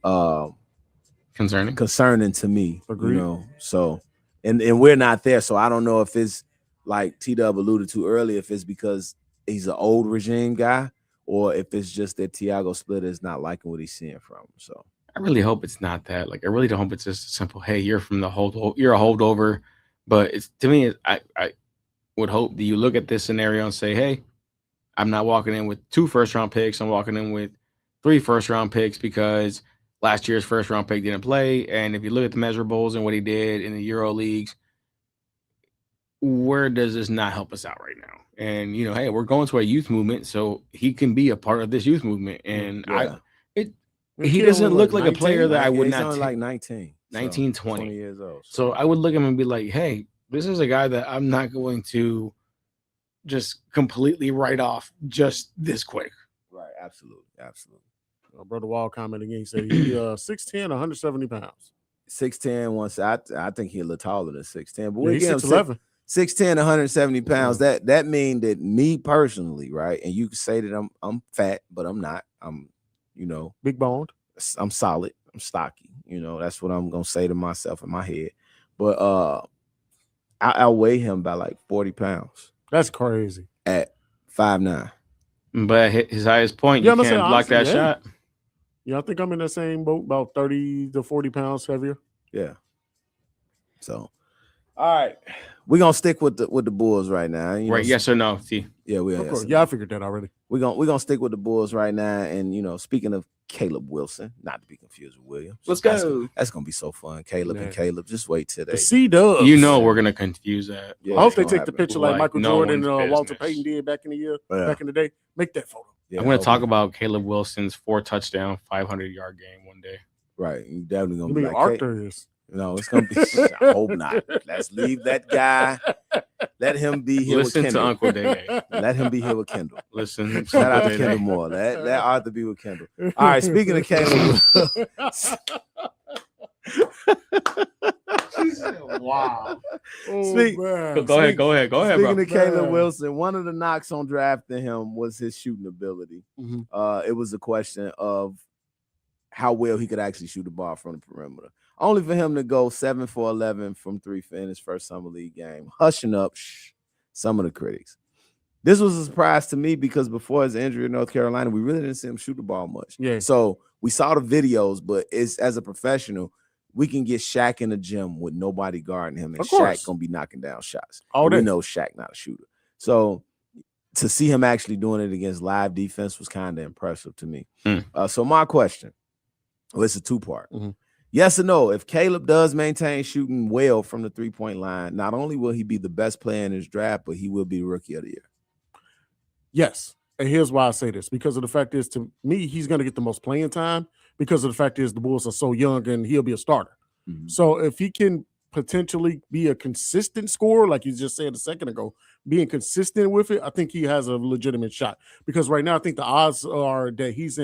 Speaker 9: concerning to me. Agreed. So and we're not there. So I don't know if it's like T-Dub alluded to earlier, if it's because he's an old regime guy or if it's just that Tiago Splitter is not liking what he's seeing from him. So
Speaker 7: I really hope it's not that. Like I really don't hope it's just a simple, hey, you're a holdover. But it's to me, I would hope that you look at this scenario and say, hey, I'm not walking in with 2 first-round picks. I'm walking in with 3 first-round picks because last year's first-round pick didn't play. And if you look at the measurables and what he did in the Euro leagues, where does this not help us out right now? And, hey, we're going to a youth movement, so he can be a part of this youth movement. And he doesn't look like 19, a player that I would not take.
Speaker 9: Like 19,
Speaker 7: 20
Speaker 9: years old.
Speaker 7: So I would look at him and be like, hey, this is a guy that I'm not going to just completely write off just this quick.
Speaker 9: Right. Absolutely.
Speaker 5: Brother Wall commenting again. He said he's 6'10", 170 pounds.
Speaker 9: 6'10", I think he's a little taller than 6'10", but
Speaker 5: he's 6'11".
Speaker 9: 6'10", 170 pounds. That mean that me personally, right? And you can say that I'm fat, but I'm not. I'm,
Speaker 5: big boned.
Speaker 9: I'm solid. I'm stocky. That's what I'm gonna say to myself in my head. But I outweigh him by like 40 pounds.
Speaker 5: That's crazy.
Speaker 9: At 5'9".
Speaker 7: But his highest point, you can't block that shot.
Speaker 5: Yeah, I think I'm in the same boat, about 30 to 40 pounds heavier.
Speaker 9: Yeah. So, all right, we're gonna stick with the Bulls right now.
Speaker 7: Yes or no? See,
Speaker 9: yeah, we are.
Speaker 5: Yeah, I figured that already.
Speaker 9: We're gonna stick with the Bulls right now, and speaking of Caleb Wilson, not to be confused with Williams.
Speaker 7: Let's go.
Speaker 9: That's gonna be so fun. Caleb and Caleb. Just wait till they
Speaker 5: C-Dubs.
Speaker 7: We're gonna confuse that.
Speaker 5: Yeah, I hope they take the picture like Michael Jordan and Walter Payton did back in the day. Make that photo.
Speaker 9: Yeah,
Speaker 7: I'm gonna talk about Caleb Wilson's 4-touchdown, 500-yard game one day.
Speaker 9: Right, you definitely gonna
Speaker 5: be like Arthur is.
Speaker 9: No, it's gonna be. I hope not. Let's leave that guy. Let him be here with Kendall.
Speaker 7: Listen to Uncle Day.
Speaker 9: Let him be here with Kendall.
Speaker 7: Listen.
Speaker 9: Shout out to Kendall Moore. Let Arthur be with Kendall. All right. Speaking of Caleb.
Speaker 5: Wow.
Speaker 7: Go ahead,
Speaker 9: Speaking
Speaker 7: bro.
Speaker 9: of Caleb Wilson, one of the knocks on drafting him was his shooting ability.
Speaker 5: Mm-hmm.
Speaker 9: It was a question of how well he could actually shoot the ball from the perimeter. Only for him to go 7 for 11 from 3 in his first summer league game, hushing up some of the critics. This was a surprise to me because before his injury in North Carolina, we really didn't see him shoot the ball much.
Speaker 5: Yeah.
Speaker 9: So we saw the videos, but as a professional, we can get Shaq in the gym with nobody guarding him, and Shaq gonna be knocking down shots. We know Shaq not a shooter. So to see him actually doing it against live defense was kind of impressive to me. So my question, it's a 2-part.
Speaker 5: Mm-hmm.
Speaker 9: Yes or no, if Caleb does maintain shooting well from the 3-point line, not only will he be the best player in his draft, but he will be Rookie of the Year.
Speaker 5: Yes. And here's why I say this. Because of the fact is, to me, he's going to get the most playing time because of the fact is the Bulls are so young and he'll be a starter.
Speaker 9: Mm-hmm.
Speaker 5: So if he can potentially be a consistent scorer, like you just said a second ago, being consistent with it, I think he has a legitimate shot. Because right now, I think the odds are that he's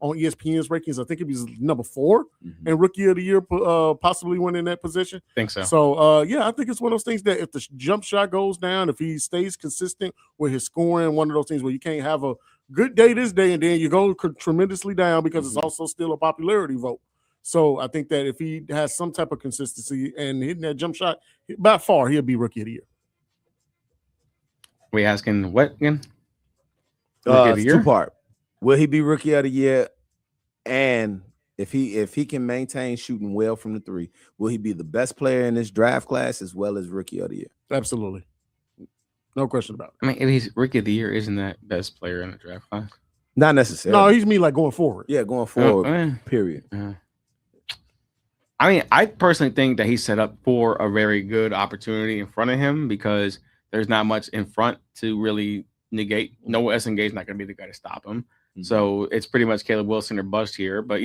Speaker 5: on ESPN's rankings, I think he's number 4 and Rookie of the Year, possibly winning that position.
Speaker 7: Think so.
Speaker 5: So, I think it's one of those things that if the jump shot goes down, if he stays consistent with his scoring, one of those things where you can't have a good day this day and then you go tremendously down because it's also still a popularity vote. So I think that if he has some type of consistency and hitting that jump shot, by far, he'll be Rookie of the Year.
Speaker 7: We asking what again? Rookie of the Year?
Speaker 9: 2-part. Will he be Rookie of the Year? And if he can maintain shooting well from the 3, will he be the best player in this draft class as well as Rookie of the Year?
Speaker 5: Absolutely. No question about it.
Speaker 7: I mean, if he's Rookie of the Year, isn't that best player in the draft class?
Speaker 9: Not necessarily.
Speaker 5: No, he's like going forward.
Speaker 9: Yeah, going forward, period.
Speaker 7: I mean, I personally think that he's set up for a very good opportunity in front of him because there's not much in front to really negate. Noah Essengate is not going to be the guy to stop him. So it's pretty much Caleb Wilson or bust here. But,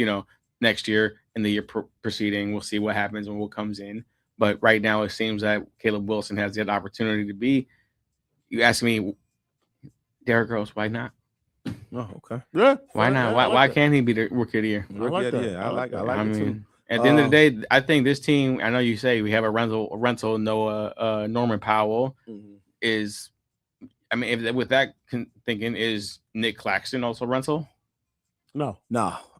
Speaker 7: next year and the year preceding, we'll see what happens when what comes in. But right now, it seems that Caleb Wilson has the opportunity to be. You ask me, Derrick Rose, why not?
Speaker 9: Oh, okay.
Speaker 5: Yeah.
Speaker 7: Why not? Why can't he be the rookie of the year?
Speaker 9: I like that. I like it too.
Speaker 7: At the end of the day, I think this team. I know you say we have a rental Noah Norman Powell is. I mean, with that thinking, is Nick Claxton also rental?
Speaker 5: No.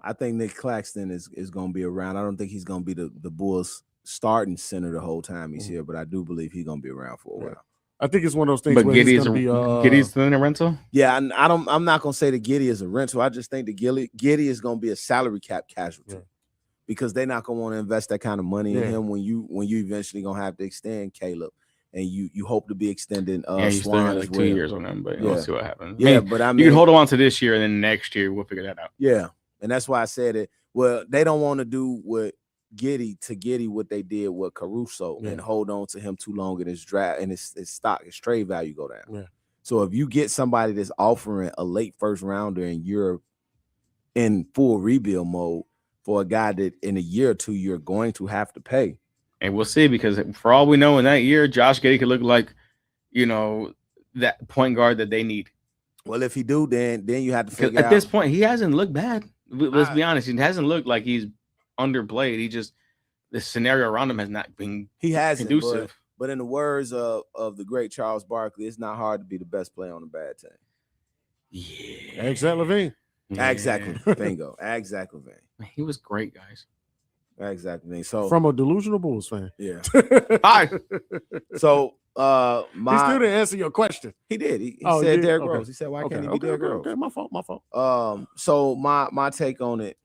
Speaker 9: I think Nick Claxton is going to be around. I don't think he's going to be the Bulls' starting center the whole time he's here, but I do believe he's going to be around for a while.
Speaker 5: I think it's one of those things.
Speaker 7: But
Speaker 5: where
Speaker 7: Giddey's
Speaker 5: still
Speaker 7: in a rental.
Speaker 9: Yeah, and I'm not going to say that Giddey is a rental. I just think that Giddey is going to be a salary cap casualty because they're not going to want to invest that kind of money in him when you eventually going to have to extend Caleb. And you hope to be extending
Speaker 7: you still
Speaker 9: Swan
Speaker 7: got
Speaker 9: as
Speaker 7: 2 years on them, but we'll see what happens.
Speaker 9: Yeah,
Speaker 7: but you can hold on to this year, and then next year we'll figure that out.
Speaker 9: Yeah, and that's why I said it. Well, they don't want to do what Giddey what they did with Caruso and hold on to him too long in his draft and his trade value go down.
Speaker 5: Yeah.
Speaker 9: So if you get somebody that's offering a late first rounder and you're in full rebuild mode for a guy that in a year or two you're going to have to pay.
Speaker 7: And we'll see, because for all we know, in that year, Josh Giddey could look like, that point guard that they need.
Speaker 9: Well, if he do, then you have to figure
Speaker 7: out. At this point, he hasn't looked bad. Let's be honest. He hasn't looked like he's underplayed. The scenario around him has not been conducive.
Speaker 9: But in the words of the great Charles Barkley, it's not hard to be the best player on a bad team.
Speaker 7: Yeah.
Speaker 5: Exactly, Levine.
Speaker 9: Yeah. Exactly. Bingo. Exactly, Levine.
Speaker 7: He was great, guys.
Speaker 9: Exactly. So
Speaker 5: from a delusional Bulls fan.
Speaker 9: Yeah.
Speaker 7: Hi.
Speaker 9: So
Speaker 5: he still didn't answer your question.
Speaker 9: He did. He said Derrick Rose. He said, why can't he be Derrick Rose?
Speaker 5: Okay, my fault.
Speaker 9: So my take on it,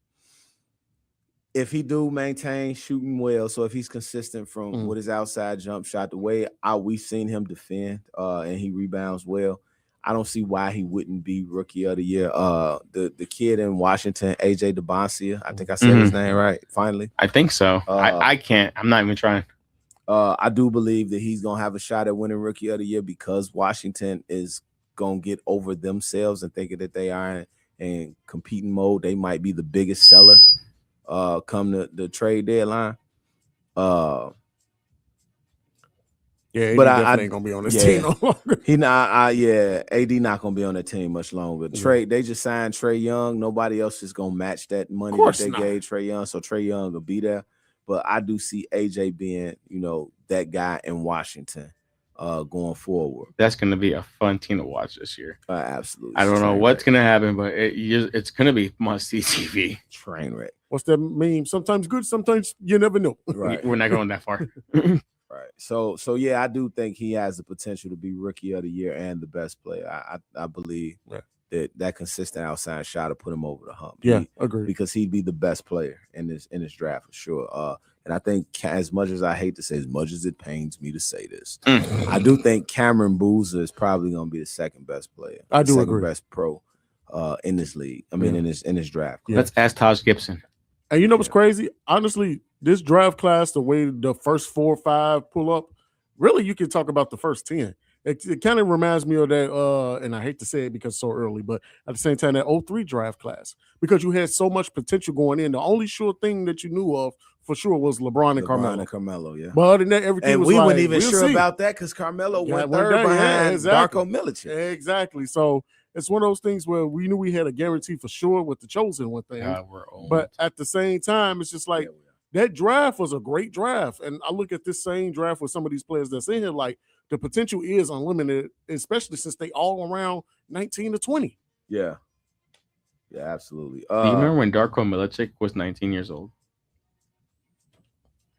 Speaker 9: if he do maintain shooting well, so if he's consistent from with his outside jump shot, the way we've seen him defend and he rebounds well, I don't see why he wouldn't be rookie of the year. The kid in Washington, AJ DeBoncia, I think I said his name right. Finally,
Speaker 7: I think so. I can't. I'm not even trying.
Speaker 9: I do believe that he's gonna have a shot at winning rookie of the year because Washington is gonna get over themselves and thinking that they are in competing mode. They might be the biggest seller come the trade deadline.
Speaker 5: Yeah,
Speaker 9: but
Speaker 5: I ain't gonna be on this team no longer.
Speaker 9: AD not gonna be on that team much longer. They just signed Trae Young. Nobody else is gonna match that money that they gave Trae Young. So Trae Young will be there. But I do see AJ being, that guy in Washington going forward.
Speaker 7: That's gonna be a fun team to watch this year.
Speaker 9: Absolutely.
Speaker 7: I don't know what's gonna happen, but it's gonna be must-see TV.
Speaker 9: Train wreck.
Speaker 5: What's that meme? Sometimes good, sometimes you never know.
Speaker 9: Right.
Speaker 7: We're not going that far.
Speaker 9: Right. So yeah, I do think he has the potential to be rookie of the year and the best player. I believe that consistent outside shot to put him over the hump.
Speaker 5: Yeah, agree.
Speaker 9: Because he'd be the best player in this draft for sure. And I think as much as I hate to say, as much as it pains me to say this, I do think Cameron Boozer is probably going to be the second best player.
Speaker 5: I do
Speaker 9: second
Speaker 5: agree.
Speaker 9: Best pro in this league. I mean, in this draft.
Speaker 7: Yeah. Let's ask Taj Gibson.
Speaker 5: And you know what's crazy? Honestly, this draft class, the way the first 4 or 5 pull up, really you can talk about the first 10. It kind of reminds me of that, and I hate to say it because it's so early, but at the same time, that 03 draft class, because you had so much potential going in. The only sure thing that you knew of for sure was LeBron and Carmelo.
Speaker 9: Yeah.
Speaker 5: But other than that, everything
Speaker 9: and
Speaker 5: was
Speaker 9: we
Speaker 5: like,
Speaker 9: weren't even sure about that because Carmelo went third behind Darko Milicic.
Speaker 5: Exactly. So it's one of those things where we knew we had a guarantee for sure with the chosen one thing. But at the same time, it's just like that draft was a great draft. And I look at this same draft with some of these players that's in here, like the potential is unlimited, especially since they all around 19 to 20.
Speaker 9: Yeah. Yeah, absolutely.
Speaker 7: Do you remember when Darko Milicic was 19 years old?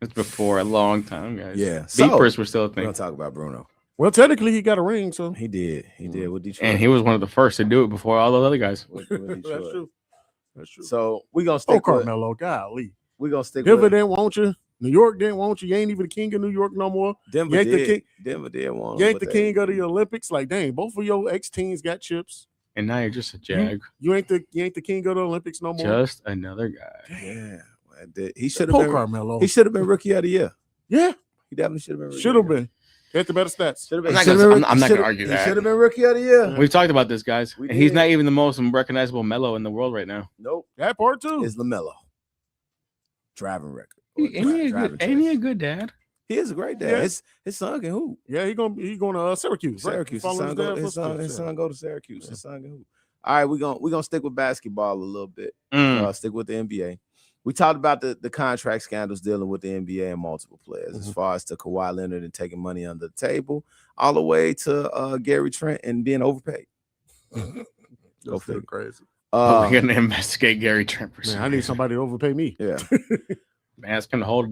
Speaker 7: It's before a long time, guys.
Speaker 9: Yeah.
Speaker 7: Beepers were still a thing.
Speaker 9: We're going to talk about Bruno.
Speaker 5: Well, technically, he got a ring, so.
Speaker 9: He did with Detroit.
Speaker 7: And he was one of the first to do it before all those other guys.
Speaker 5: That's true. That's true.
Speaker 9: So we're going to stick with
Speaker 5: Carmelo. Golly.
Speaker 9: We're going to stick
Speaker 5: Denver
Speaker 9: with
Speaker 5: didn't want you. New York didn't want you. You ain't even the king of New York no more.
Speaker 9: Denver did want
Speaker 5: you ain't the king of the Olympics. Like, dang, both of your ex-teams got chips.
Speaker 7: And now you're just a jag.
Speaker 5: You ain't the king of the Olympics no more.
Speaker 7: Just another guy.
Speaker 9: Yeah. He should have been
Speaker 5: Carmelo.
Speaker 9: He should have been rookie of the year.
Speaker 5: Yeah.
Speaker 9: He definitely should have been.
Speaker 5: Should have been. He had the better stats.
Speaker 7: I'm not going to argue that.
Speaker 9: Should have been rookie of the year.
Speaker 7: We've talked about this, guys. And he's not even the most recognizable Melo in the world right now.
Speaker 9: Nope.
Speaker 5: That part too.
Speaker 9: Is LaMelo. Driving record.
Speaker 7: Ain't he a good dad?
Speaker 9: He is a great dad.
Speaker 5: Yeah.
Speaker 9: His son can hoop.
Speaker 5: Yeah, he going to Syracuse.
Speaker 9: Syracuse.
Speaker 5: Right?
Speaker 9: His son go to Syracuse. Yeah. His son can hoop. All right, we're gonna stick with basketball a little bit. Stick with the NBA. We talked about the contract scandals dealing with the NBA and multiple players, as far as to Kawhi Leonard and taking money under the table, all the way to Gary Trent and being overpaid.
Speaker 5: Go figure. Crazy.
Speaker 7: We're gonna investigate Gary Trent.
Speaker 5: Man, I need somebody to overpay me.
Speaker 9: Yeah.
Speaker 7: Man, it's gonna hold $1.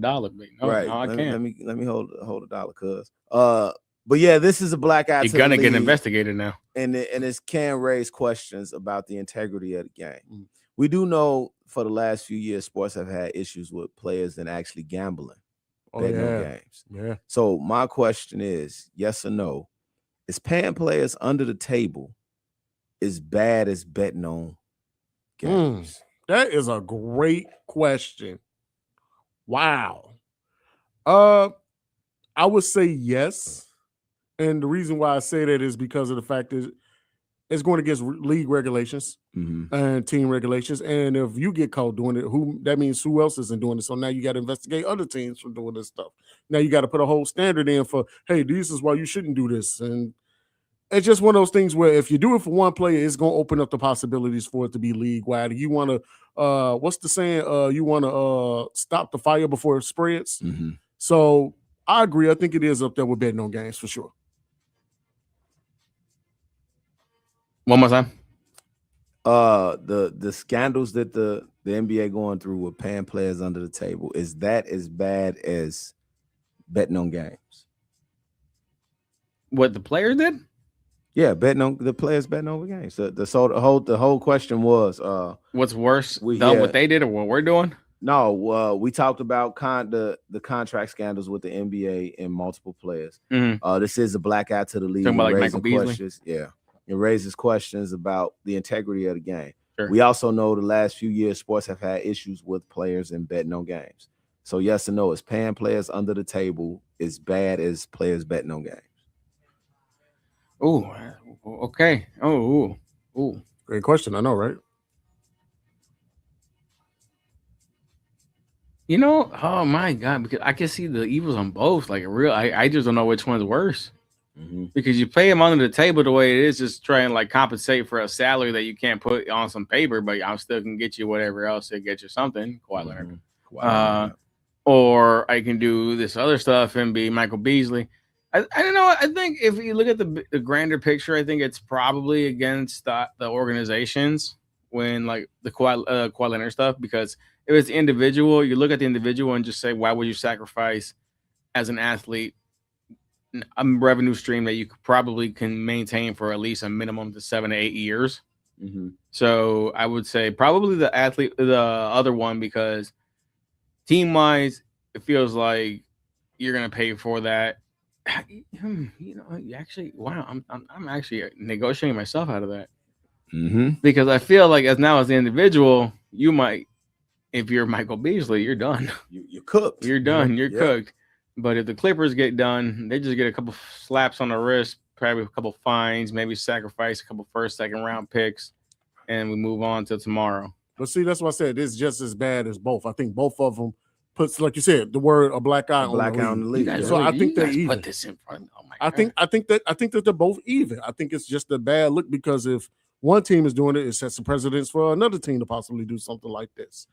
Speaker 7: No,
Speaker 9: right.
Speaker 7: No, I can't.
Speaker 9: Let me hold $1, cuz. But yeah, this is a black eye.
Speaker 7: You're gonna get investigated now,
Speaker 9: and it can raise questions about the integrity of the game. We do know for the last few years, sports have had issues with players and actually gambling, betting on games.
Speaker 5: Yeah.
Speaker 9: So my question is, yes or no? Is paying players under the table as bad as betting on games?
Speaker 5: That is a great question. Wow. I would say yes. And the reason why I say that is because of the fact that it's going against league regulations and team regulations. And if you get caught doing it, that means who else isn't doing it? So now you got to investigate other teams for doing this stuff. Now you got to put a whole standard in for, hey, this is why you shouldn't do this. And it's just one of those things where if you do it for one player, it's going to open up the possibilities for it to be league-wide. You want to, what's the saying? You want to stop the fire before it spreads. So I agree. I think it is up there with betting on games for sure.
Speaker 7: One more time.
Speaker 9: The scandals that the NBA going through with paying players under the table, is that as bad as betting on games?
Speaker 7: What the player did?
Speaker 9: Yeah, betting on the players betting on the games. The whole question was
Speaker 7: what's worse, what they did or what we're doing?
Speaker 9: No, we talked about the contract scandals with the NBA and multiple players. This is a black eye to the league.
Speaker 7: Talking about like Michael Beasley?
Speaker 9: Yeah. It raises questions about the integrity of the game.
Speaker 7: Sure.
Speaker 9: We also know the last few years sports have had issues with players and betting on games. So yes or no, is paying players under the table as bad as players betting on games?
Speaker 7: Oh, okay. Oh.
Speaker 5: Great question. I know, right?
Speaker 7: You know, oh my God, because I can see the evils on both. Like I just don't know which one's worse. Because you pay them under the table the way it is, just try and like compensate for a salary that you can't put on some paper, but I still can get you whatever else to get you something. Kawhi Leonard. Or I can do this other stuff and be Michael Beasley. I don't know. I think if you look at the grander picture, I think it's probably against the organizations when like the Kawhi Leonard stuff, because if it's individual, you look at the individual and just say, why would you sacrifice as an athlete a revenue stream that you probably can maintain for at least a minimum to 7 to 8 years? So I would say probably the other one, because team wise, it feels like you're going to pay for that. You know, actually, wow, I'm actually negotiating myself out of that because I feel like as the individual, you might, if you're Michael Beasley, you're done.
Speaker 9: You're cooked.
Speaker 7: You're done. You're cooked. But if the Clippers get done, they just get a couple slaps on the wrist, probably a couple fines, maybe sacrifice a couple first, second round picks, and we move on to tomorrow.
Speaker 5: But see, that's what I said. It's just as bad as both. I think both of them puts, like you said, the word a black eye on the league. So I think they're even.
Speaker 7: Put this in front. Oh my
Speaker 5: God. I think that they're both even. I think it's just a bad look, because if one team is doing it, it sets the precedence for another team to possibly do something like this.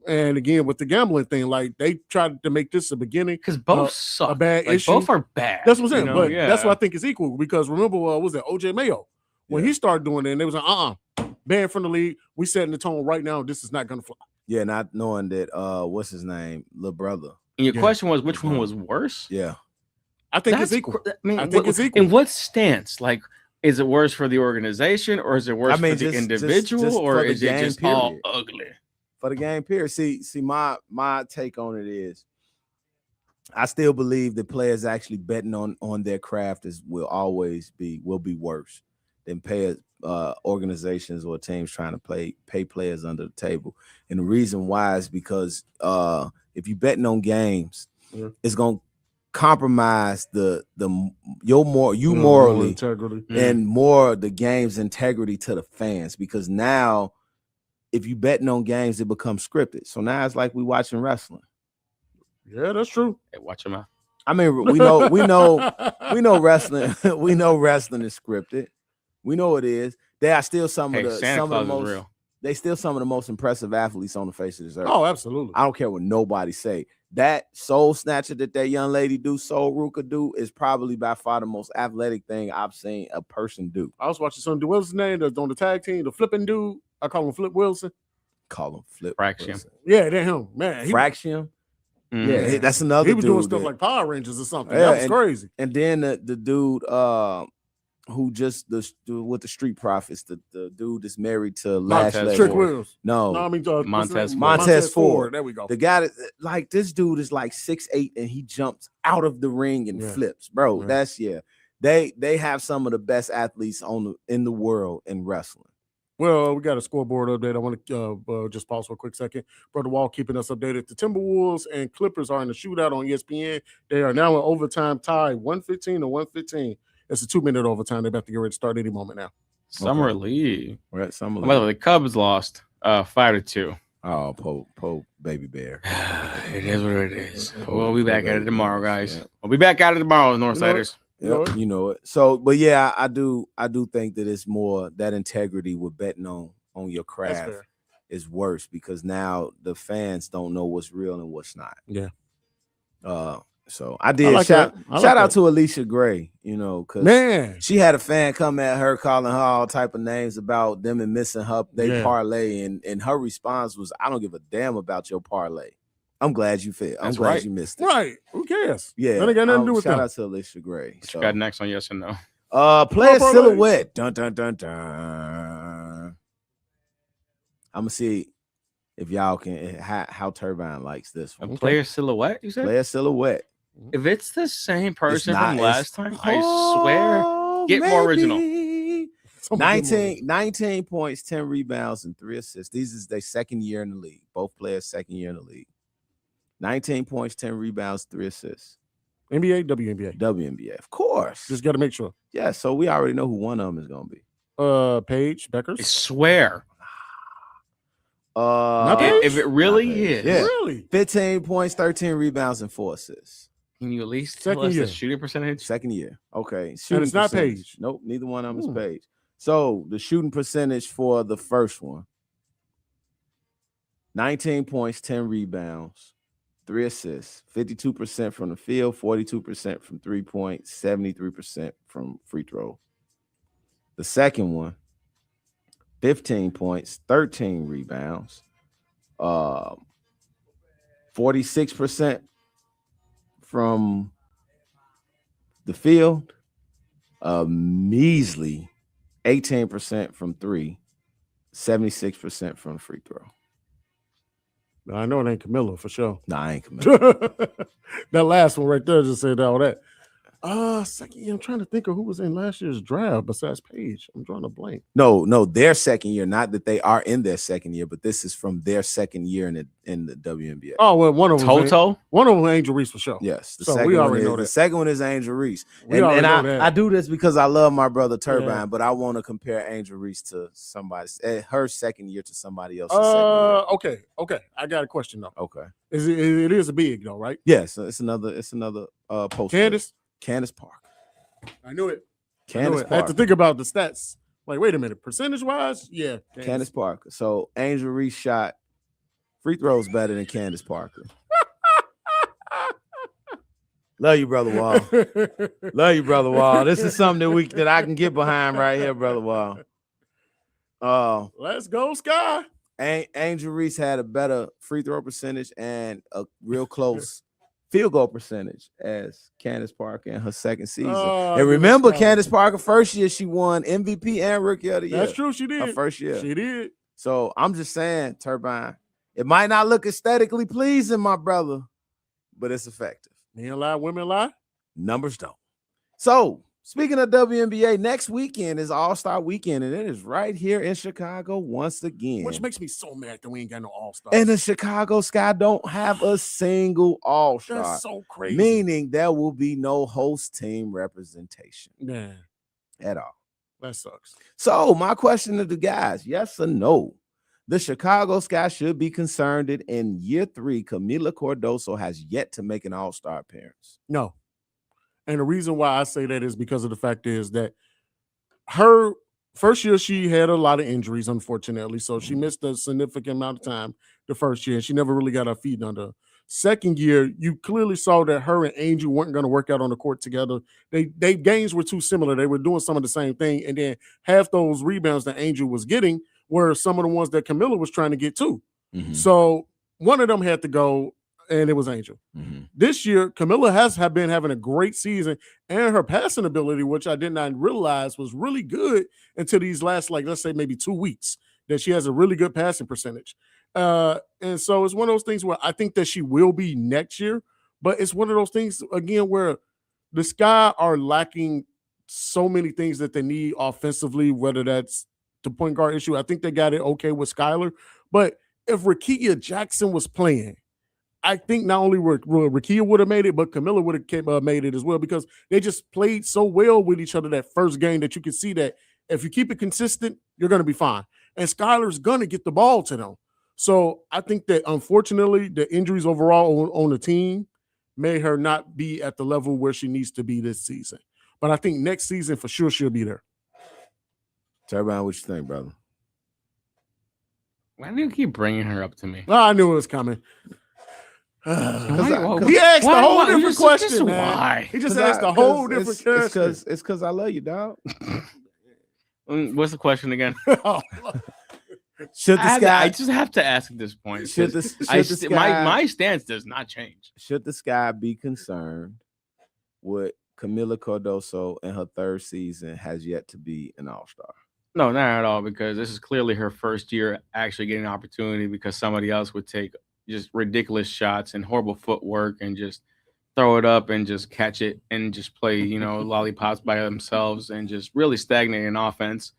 Speaker 5: And again, with the gambling thing, like they tried to make this a beginning,
Speaker 7: because both suck.
Speaker 5: A bad
Speaker 7: like,
Speaker 5: issue.
Speaker 7: Both are bad.
Speaker 5: That's what I'm saying. But that's what I think is equal. Because remember, was it OJ Mayo when he started doing it? And they was like, banned from the league. We setting the tone right now. This is not going to fly.
Speaker 9: Yeah, not knowing that. What's his name, little brother.
Speaker 7: And your question was, which one was worse?
Speaker 9: Yeah,
Speaker 5: I think it's equal.
Speaker 7: I think it's equal. In what stance? Like, is it worse for the organization, or is it worse for the individual,
Speaker 9: just
Speaker 7: or is it just all ugly?
Speaker 9: For the game period. See, my take on it is, I still believe that players actually betting on their craft will be worse than organizations or teams trying to pay players under the table. And the reason why is because if you're betting on games, it's gonna compromise morally
Speaker 5: integrity
Speaker 9: and more the game's integrity to the fans, because now if you betting on games, it becomes scripted. So now it's like we watching wrestling.
Speaker 5: Yeah, that's true.
Speaker 7: Hey, watch your mouth.
Speaker 9: I mean, we know wrestling. We know wrestling is scripted. We know it is. They are still some of the most
Speaker 7: real.
Speaker 9: They still some of the most impressive athletes on the face of this earth.
Speaker 5: Oh, absolutely.
Speaker 9: I don't care what nobody say. That soul snatcher that young lady do, Soul Ruka do, is probably by far the most athletic thing I've seen a person do.
Speaker 5: I was watching some dude. What's his name? That's on the tag team, the flipping dude. I call him Flip Wilson.
Speaker 9: Call him Flip
Speaker 7: Fraction.
Speaker 9: Wilson.
Speaker 5: Yeah, that him. Man,
Speaker 9: Fraction.
Speaker 5: Mm-hmm.
Speaker 9: Yeah, that's another.
Speaker 5: He was
Speaker 9: dude
Speaker 5: doing stuff like Power Rangers or something. That was crazy.
Speaker 9: And then the dude who just with the Street Profits, the dude that's married to Lash
Speaker 5: Trick Wills.
Speaker 9: No,
Speaker 5: I mean
Speaker 9: Montez Ford.
Speaker 5: There we go.
Speaker 9: The guy that, like, this dude is like 6'8" and he jumps out of the ring and flips, bro. That's They have some of the best athletes in the world in wrestling.
Speaker 5: Well, we got a scoreboard update. I want to just pause for a quick second. Brother Wall keeping us updated. The Timberwolves and Clippers are in the shootout on ESPN. They are now in overtime tied 115 to 115. It's a 2-minute overtime. They're about to get ready to start any moment now.
Speaker 7: Summer League.
Speaker 9: We're at Summer
Speaker 7: By the way,
Speaker 9: League.
Speaker 7: the Cubs lost 5-2.
Speaker 9: Oh, Pope, baby bear.
Speaker 7: It is what it is. We'll be back at it tomorrow, guys. Yeah. We'll be back at it tomorrow, Northsiders.
Speaker 9: Yep, you know it. So, but yeah, I do think that it's more that integrity with betting on your craft is worse, because now the fans don't know what's real and what's not.
Speaker 5: Yeah.
Speaker 9: So I did shout out to Alicia Gray, because she had a fan come at her calling her all type of names about them and missing her parlay, and her response was, "I don't give a damn about your parlay. I'm glad you failed. I'm glad you missed it.
Speaker 5: Right. Who cares?
Speaker 9: Yeah.
Speaker 5: That ain't got nothing to do with
Speaker 9: shout
Speaker 5: them.
Speaker 9: out to Alicia Gray.
Speaker 7: So. Got next on yes or no.
Speaker 9: Player silhouette. Dun dun dun dun. I'm gonna see if y'all can how Turbine likes this one.
Speaker 7: Player silhouette, you said?
Speaker 9: Player silhouette.
Speaker 7: If it's the same person from last time, I swear, get more original.
Speaker 9: 19 points, 10 rebounds, and 3 assists. These is their second year in the league. Both players second year in the league. 19 points, 10 rebounds, 3 assists.
Speaker 5: NBA, WNBA.
Speaker 9: WNBA, of course.
Speaker 5: Just got to make sure.
Speaker 9: Yeah, so we already know who one of them is going to be.
Speaker 5: Paige Beckers.
Speaker 7: I swear. If it really is.
Speaker 9: Yeah.
Speaker 5: Really?
Speaker 9: 15 points, 13 rebounds, and 4 assists.
Speaker 7: Can you at least tell us the shooting percentage?
Speaker 9: Second year. Okay.
Speaker 5: And it's not Paige.
Speaker 9: Nope, neither one of them is Paige. So the shooting percentage for the first one: 19 points, 10 rebounds, 3 assists, 52% from the field, 42% from 3-point, 73% from free throw. The second one: 15 points, 13 rebounds, 46% from the field, measly 18% from 3, 76% from free throw.
Speaker 5: I know it ain't Camilla for sure.
Speaker 9: Nah, I ain't Camilla.
Speaker 5: That last one right there just said all that. Second year, I'm trying to think of who was in last year's draft besides Paige. I'm drawing a blank.
Speaker 9: No, their second year. Not that they are in their second year, but this is from their second year in the WNBA.
Speaker 5: Oh, well, one of them.
Speaker 7: Toto?
Speaker 5: One of them, Angel Reese for sure.
Speaker 9: Yes.
Speaker 5: We already know that.
Speaker 9: The second one is Angel Reese.
Speaker 5: And
Speaker 9: I do this because I love my brother Turbine, but I want to compare Angel Reese to her second year to somebody else's second year.
Speaker 5: Okay. I got a question though.
Speaker 9: Okay.
Speaker 5: It is a big though, right?
Speaker 9: Yes, it's another post. Candace Parker.
Speaker 5: I knew it.
Speaker 9: Candace Parker.
Speaker 5: I had to think about the stats. Like, wait a minute, percentage wise, yeah.
Speaker 9: Candace Parker. So Angel Reese shot free throws better than Candace Parker. Love you, brother Wall. Love you, brother Wall. This is something that I can get behind right here, brother Wall.
Speaker 5: Let's go, Sky.
Speaker 9: Angel Reese had a better free throw percentage and a real close field goal percentage as Candace Parker in her second season. And remember, Candace Parker, first year she won MVP and Rookie of the Year.
Speaker 5: That's true, she did.
Speaker 9: Her first year.
Speaker 5: She did.
Speaker 9: So I'm just saying, Turbine, it might not look aesthetically pleasing, my brother, but it's effective.
Speaker 5: Men lie, women lie.
Speaker 9: Numbers don't. So Speaking of WNBA, next weekend is All-Star Weekend, and it is right here in Chicago once again.
Speaker 5: Which makes me so mad that we ain't got no All-Stars.
Speaker 9: And the Chicago Sky don't have a single All-Star.
Speaker 5: That's so crazy.
Speaker 9: Meaning there will be no host team representation.
Speaker 5: Yeah.
Speaker 9: At all.
Speaker 5: That sucks.
Speaker 9: So my question to the guys, yes or no? The Chicago Sky should be concerned that in year 3, Camila Cardoso has yet to make an All-Star appearance.
Speaker 5: No. And the reason why I say that is because of the fact is that her first year, she had a lot of injuries, unfortunately. So she missed a significant amount of time the first year. She never really got her feet under her. Second year, you clearly saw that her and Angel weren't going to work out on the court together. They games were too similar. They were doing some of the same thing. And then half those rebounds that Angel was getting were some of the ones that Camilla was trying to get too.
Speaker 9: Mm-hmm.
Speaker 5: So one of them had to go, and it was Angel.
Speaker 9: Mm-hmm.
Speaker 5: This year, Camilla has been having a great season, and her passing ability, which I did not realize was really good until these last, like, let's say maybe 2 weeks, that she has a really good passing percentage. And so it's one of those things where I think that she will be next year, but it's one of those things, again, where the Sky are lacking so many things that they need offensively, whether that's the point guard issue. I think they got it okay with Skylar, but if Rakia Jackson was playing, I think not only Rakia would have made it, but Camilla would have made it as well, because they just played so well with each other that first game that you can see that if you keep it consistent, you're going to be fine. And Skylar's going to get the ball to them. So I think that, unfortunately, the injuries overall on the team made her not be at the level where she needs to be this season. But I think next season, for sure, she'll be there.
Speaker 9: Tell everybody what you think, brother.
Speaker 7: Why do you keep bringing her up to me?
Speaker 5: Well, I knew it was coming. He asked a whole different question, man.
Speaker 7: Why?
Speaker 5: He just asked a whole different question.
Speaker 9: It's because I love you, dog.
Speaker 7: What's the question again?
Speaker 9: Should the Sky?
Speaker 7: I just have to ask at this point. My stance does not change.
Speaker 9: Should the Sky be concerned with Camila Cardoso in her 3rd season has yet to be an All-Star?
Speaker 7: No, not at all, because this is clearly her first year actually getting an opportunity, because somebody else would take just ridiculous shots and horrible footwork and just throw it up and just catch it and just play, lollipops by themselves and just really stagnate in offense.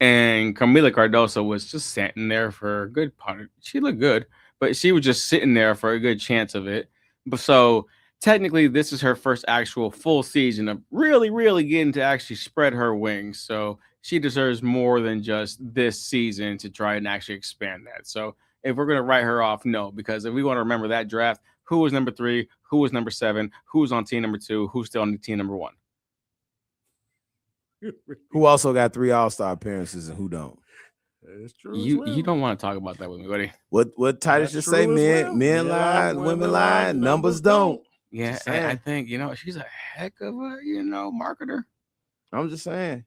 Speaker 7: And Camila Cardoso was just sitting there for a good part. She looked good, but she was just sitting there for a good chance of it. But so technically, this is her first actual full season of really, really getting to actually spread her wings. So she deserves more than just this season to try and actually expand that. So if we're going to write her off, no, because if we want to remember that draft, who was number 3, who was number 7, who was on team number 2, who's still on the team number 1.
Speaker 9: Who also got 3 All-Star appearances and who don't?
Speaker 5: It's true.
Speaker 7: You don't want to talk about that with me, buddy.
Speaker 9: What Titus just say? Men lie, women lie, numbers don't.
Speaker 7: Yeah, I think she's a heck of a marketer.
Speaker 9: I'm just saying,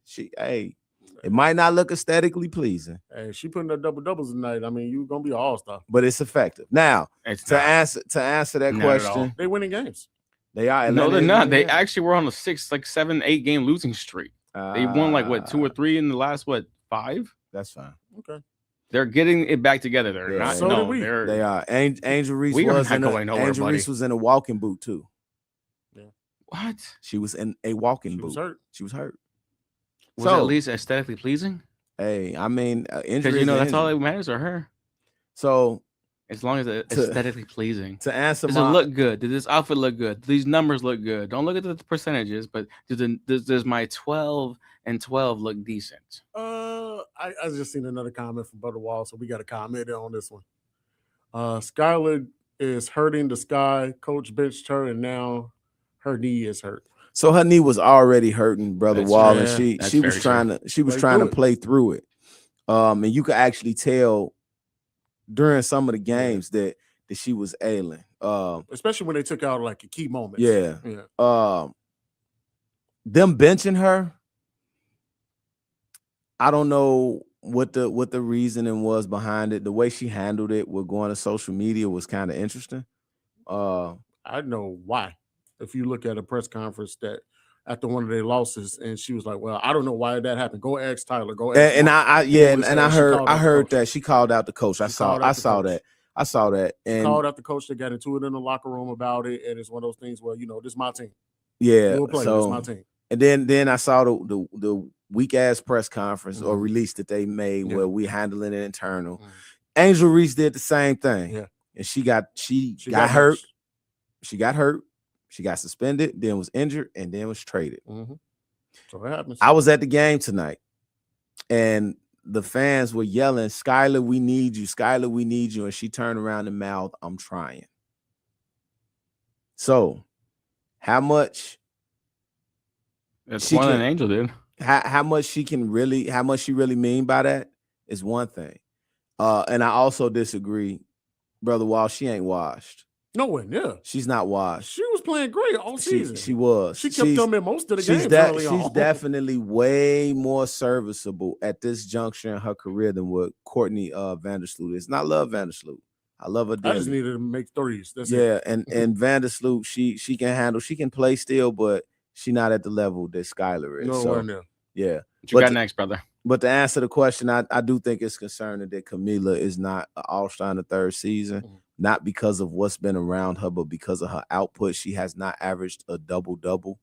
Speaker 9: it might not look aesthetically pleasing.
Speaker 5: Hey, she putting up double-doubles tonight. I mean, you're gonna be an All-Star.
Speaker 9: But it's effective. Now, to answer that question,
Speaker 5: they winning games.
Speaker 9: They are.
Speaker 7: No, they're not. They actually were on a 7, 8 game losing streak. They won 2 or 3 in the last 5.
Speaker 9: That's fine.
Speaker 5: Okay.
Speaker 7: They're getting it back together. They're not.
Speaker 5: So
Speaker 7: no,
Speaker 9: they are. Angel Reese Reese was in a walking boot too.
Speaker 5: Yeah.
Speaker 7: What?
Speaker 9: She was in a walking boot. She was hurt.
Speaker 7: Was it at least aesthetically pleasing?
Speaker 9: Hey, I mean, injuries.
Speaker 7: Because that's all that matters, or her.
Speaker 9: So
Speaker 7: as long as it's aesthetically pleasing.
Speaker 9: To answer,
Speaker 7: does it look good? Does this outfit look good? Do these numbers look good? Don't look at the percentages, but does my 12 and 12 look decent?
Speaker 5: I just seen another comment from Butterwall, so we got to comment on this one. Skylar is hurting the Sky. Coach benched her, and now her knee is hurt.
Speaker 9: So her knee was already hurting, Brother Wall, and she was trying to play through it. And you could actually tell during some of the games that she was ailing.
Speaker 5: Especially when they took out like a key moment.
Speaker 9: Yeah. Them benching her, I don't know what the reasoning was behind it. The way she handled it with going to social media was kind of interesting.
Speaker 5: I know why. If you look at a press conference that after one of their losses, and she was like, "Well, I don't know why that happened. Go ask Tyler. Go ask."
Speaker 9: And I heard that she called out the coach. I saw that. And
Speaker 5: called out the coach. They got into it in the locker room about it, and it's one of those things where this is my team.
Speaker 9: Yeah.
Speaker 5: We'll play. It's my team.
Speaker 9: And then I saw the weak ass press conference or release that they made where we handling it internal. Angel Reese did the same thing.
Speaker 5: Yeah.
Speaker 9: And she got hurt.
Speaker 5: Benched.
Speaker 9: She got hurt. She got suspended, then was injured, and then was traded.
Speaker 5: So that happens.
Speaker 9: I was at the game tonight, and the fans were yelling, "Skylar, we need you. Skylar, we need you." And she turned around and mouthed, "I'm trying." So, how much?
Speaker 7: That's more than Angel did.
Speaker 9: How much she really mean by that is one thing. And I also disagree, Brother Wall. She ain't washed.
Speaker 5: Nowhere near.
Speaker 9: She's not washed.
Speaker 5: She was playing great all season.
Speaker 9: She was.
Speaker 5: She kept them in most of the games.
Speaker 9: She's definitely way more serviceable at this juncture in her career than what Courtney Vandersloot is. And I love Vandersloot. I love her.
Speaker 5: I just needed to make threes. That's
Speaker 9: it. And Vandersloot, she can handle. She can play still, but she not at the level that Skylar is.
Speaker 5: Nowhere near.
Speaker 9: Yeah.
Speaker 7: What you got next, brother?
Speaker 9: But to answer the question, I do think it's concerning that Camila is not an all-star in the third season. Not because of what's been around her, but because of her output. She has not averaged a double-double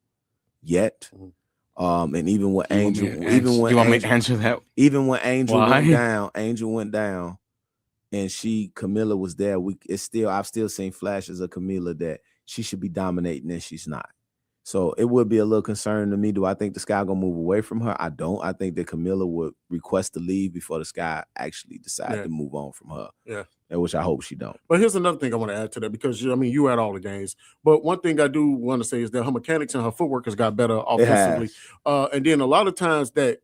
Speaker 9: yet. And even when Angel,
Speaker 7: you want me to answer that?
Speaker 9: Even when Angel went down, and Camila was there. I've still seen flashes of Camila that she should be dominating, and she's not. So it would be a little concerning to me. Do I think the Sky gonna move away from her? I don't. I think that Camila would request to leave before the Sky actually decide to move on from her.
Speaker 5: Yeah.
Speaker 9: And which I hope she don't.
Speaker 5: But here's another thing I want to add to that, because you were at all the games. But one thing I do want to say is that her mechanics and her footwork has got better offensively. And then a lot of times that,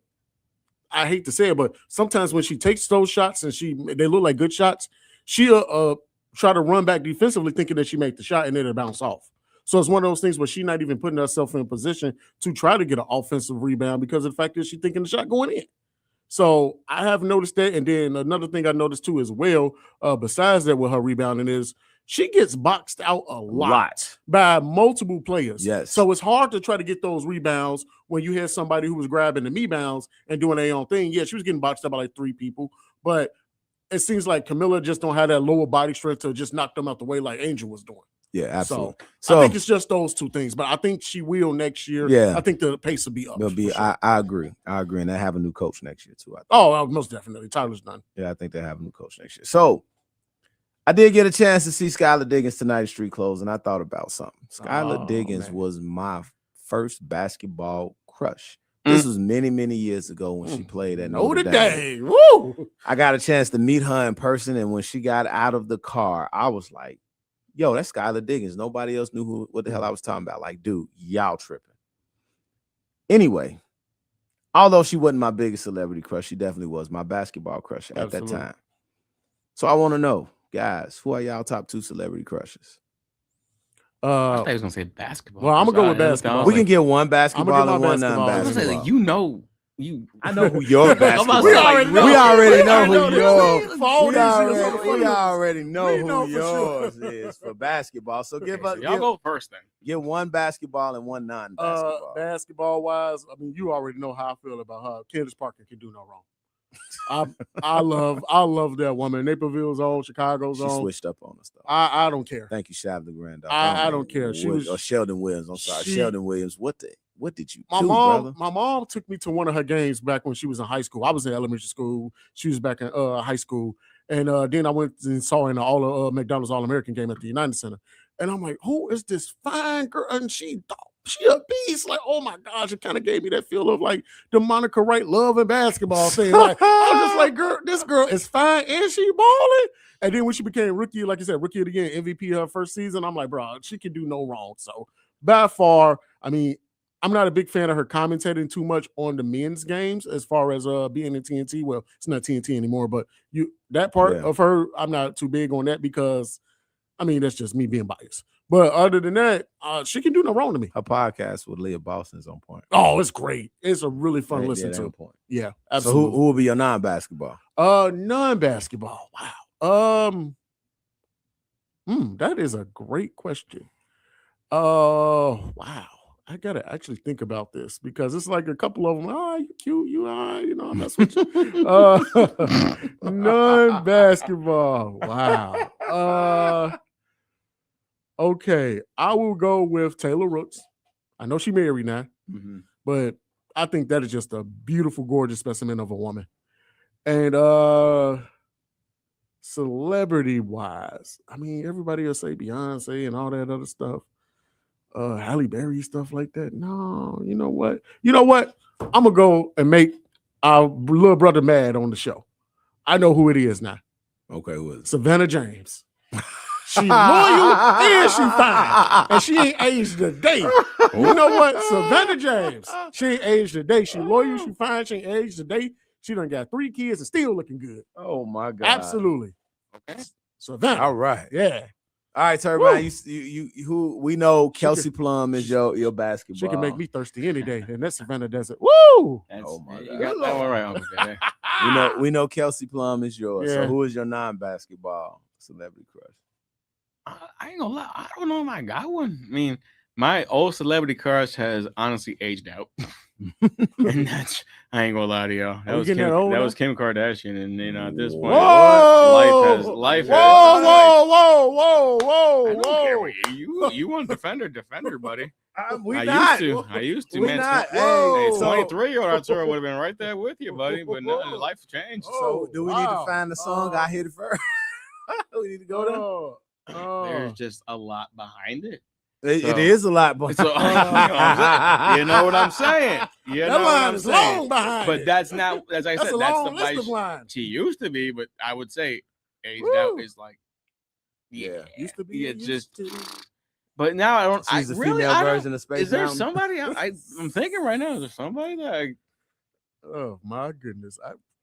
Speaker 5: I hate to say it, but sometimes when she takes those shots and they look like good shots, she'll try to run back defensively thinking that she made the shot and then it bounce off. So it's one of those things where she's not even putting herself in a position to try to get an offensive rebound because of the fact that she's thinking the shot going in. So I have noticed that. And then another thing I noticed too as well, besides that with her rebounding, is she gets boxed out a lot by multiple players.
Speaker 9: Yes.
Speaker 5: So it's hard to try to get those rebounds when you have somebody who was grabbing the rebounds and doing their own thing. Yeah, she was getting boxed out by like 3 people, but it seems like Camila just don't have that lower body strength to just knock them out the way like Angel was doing.
Speaker 9: Yeah, absolutely.
Speaker 5: So I think it's just those two things, but I think she will next year.
Speaker 9: Yeah,
Speaker 5: I think the pace will be up.
Speaker 9: Sure. I agree, and they have a new coach next year too.
Speaker 5: Most definitely. Tyler's done.
Speaker 9: Yeah, I think they have a new coach next year. So I did get a chance to see Skylar Diggins tonight at Street Clothes, and I thought about something. Skylar Diggins was my first basketball crush. This was many, many years ago when she played at Notre Dame.
Speaker 5: Woo!
Speaker 9: I got a chance to meet her in person, and when she got out of the car, I was like, yo, that's Skylar Diggins. Nobody else knew what the hell I was talking about. Like, dude, y'all tripping. Anyway, although she wasn't my biggest celebrity crush, she definitely was my basketball crush at that time. So I want to know, guys, who are y'all top 2 celebrity crushes?
Speaker 7: I thought he was gonna say basketball.
Speaker 5: Well, I'm gonna go with basketball.
Speaker 9: We can get one basketball and one non-basketball.
Speaker 7: I was gonna say,
Speaker 9: I know who your basketball.
Speaker 5: We already know
Speaker 9: who yours.
Speaker 5: We
Speaker 9: already know who yours is for basketball. So
Speaker 7: y'all go first then.
Speaker 9: Get one basketball and one non-basketball.
Speaker 5: Basketball wise, I mean, you already know how I feel about her. Candace Parker can do no wrong. I love that woman. Naperville's on, Chicago's on.
Speaker 9: She switched up on us though.
Speaker 5: I don't care.
Speaker 9: Thank you, Shav the granddaughter.
Speaker 5: I don't care.
Speaker 9: Sheldon Williams. I'm sorry, Sheldon Williams. What did you do, brother?
Speaker 5: My mom took me to one of her games back when she was in high school. I was in elementary school. She was back in high school. And then I went and saw her in the McDonald's All-American game at the United Center. And I'm like, who is this fine girl? And she a beast. Like, oh my gosh, it kind of gave me that feel of like the Monica Wright love and basketball thing. Like, I was just like, girl, this girl is fine and she balling. And then when she became rookie, like you said, rookie of the year, MVP her first season, I'm like, bro, she can do no wrong. So by far, I mean, I'm not a big fan of her commentating too much on the men's games as far as being in TNT. Well, it's not TNT anymore, but that part of her, I'm not too big on that because, I mean, that's just me being biased. But other than that, she can do no wrong to me.
Speaker 9: Her podcast with Leah Boston is on point.
Speaker 5: Oh, it's great. It's a really fun listen to. Yeah, absolutely.
Speaker 9: So who will be your non-basketball?
Speaker 5: Non-basketball. Wow. That is a great question. Wow. I gotta actually think about this because it's like a couple of them. You cute, I mess with you. Non-basketball. Wow. Okay, I will go with Taylor Rooks. I know she married now, But I think that is just a beautiful, gorgeous specimen of a woman. And celebrity-wise, I mean, everybody will say Beyonce and all that other stuff. Halle Berry, stuff like that. No, you know what? I'm going to go and make our little brother mad on the show. I know who it is now.
Speaker 9: Okay, who is it?
Speaker 5: Savannah James. She loyal and she fine. And she ain't aged a day. You know what? Savannah James. She ain't aged a day. She loyal, she fine, she ain't aged a day. She done got 3 kids and still looking good.
Speaker 9: Oh my God.
Speaker 5: Absolutely. Okay. Savannah.
Speaker 9: All right.
Speaker 5: Yeah.
Speaker 9: All right, Turbine. You who we know Kelsey Plum is your basketball.
Speaker 5: She can make me thirsty any day, and that's Savannah does it. Woo!
Speaker 9: Oh my God.
Speaker 7: You got that one right, Uncle.
Speaker 9: we know Kelsey Plum is yours.
Speaker 5: Yeah.
Speaker 9: So who is your non-basketball celebrity crush?
Speaker 7: I ain't gonna lie. I don't know if I got one. I mean, my old celebrity crush has honestly aged out. And that's, I ain't gonna lie to y'all. That was Kim Kardashian, and at this point, life has.
Speaker 5: Whoa!
Speaker 7: I don't care what you want defender, buddy. I used to, man.
Speaker 9: Not.
Speaker 7: Hey, 23-year-old Arturo would have been right there with you, buddy. But no, life changed.
Speaker 9: So do we need to find the song? I hit it first. We need to go there.
Speaker 7: There's just a lot behind it.
Speaker 9: It is a lot, but
Speaker 7: you know what I'm saying.
Speaker 5: That line is long behind.
Speaker 7: But that's not, as I said, that's the vice she used to be. But I would say aged out is like,
Speaker 5: used to be.
Speaker 7: Yeah, just. But now I don't.
Speaker 9: She's a female version of Space
Speaker 7: Is there
Speaker 9: Mountain.
Speaker 7: somebody? I'm thinking right now. Is there somebody that?
Speaker 5: Oh my goodness!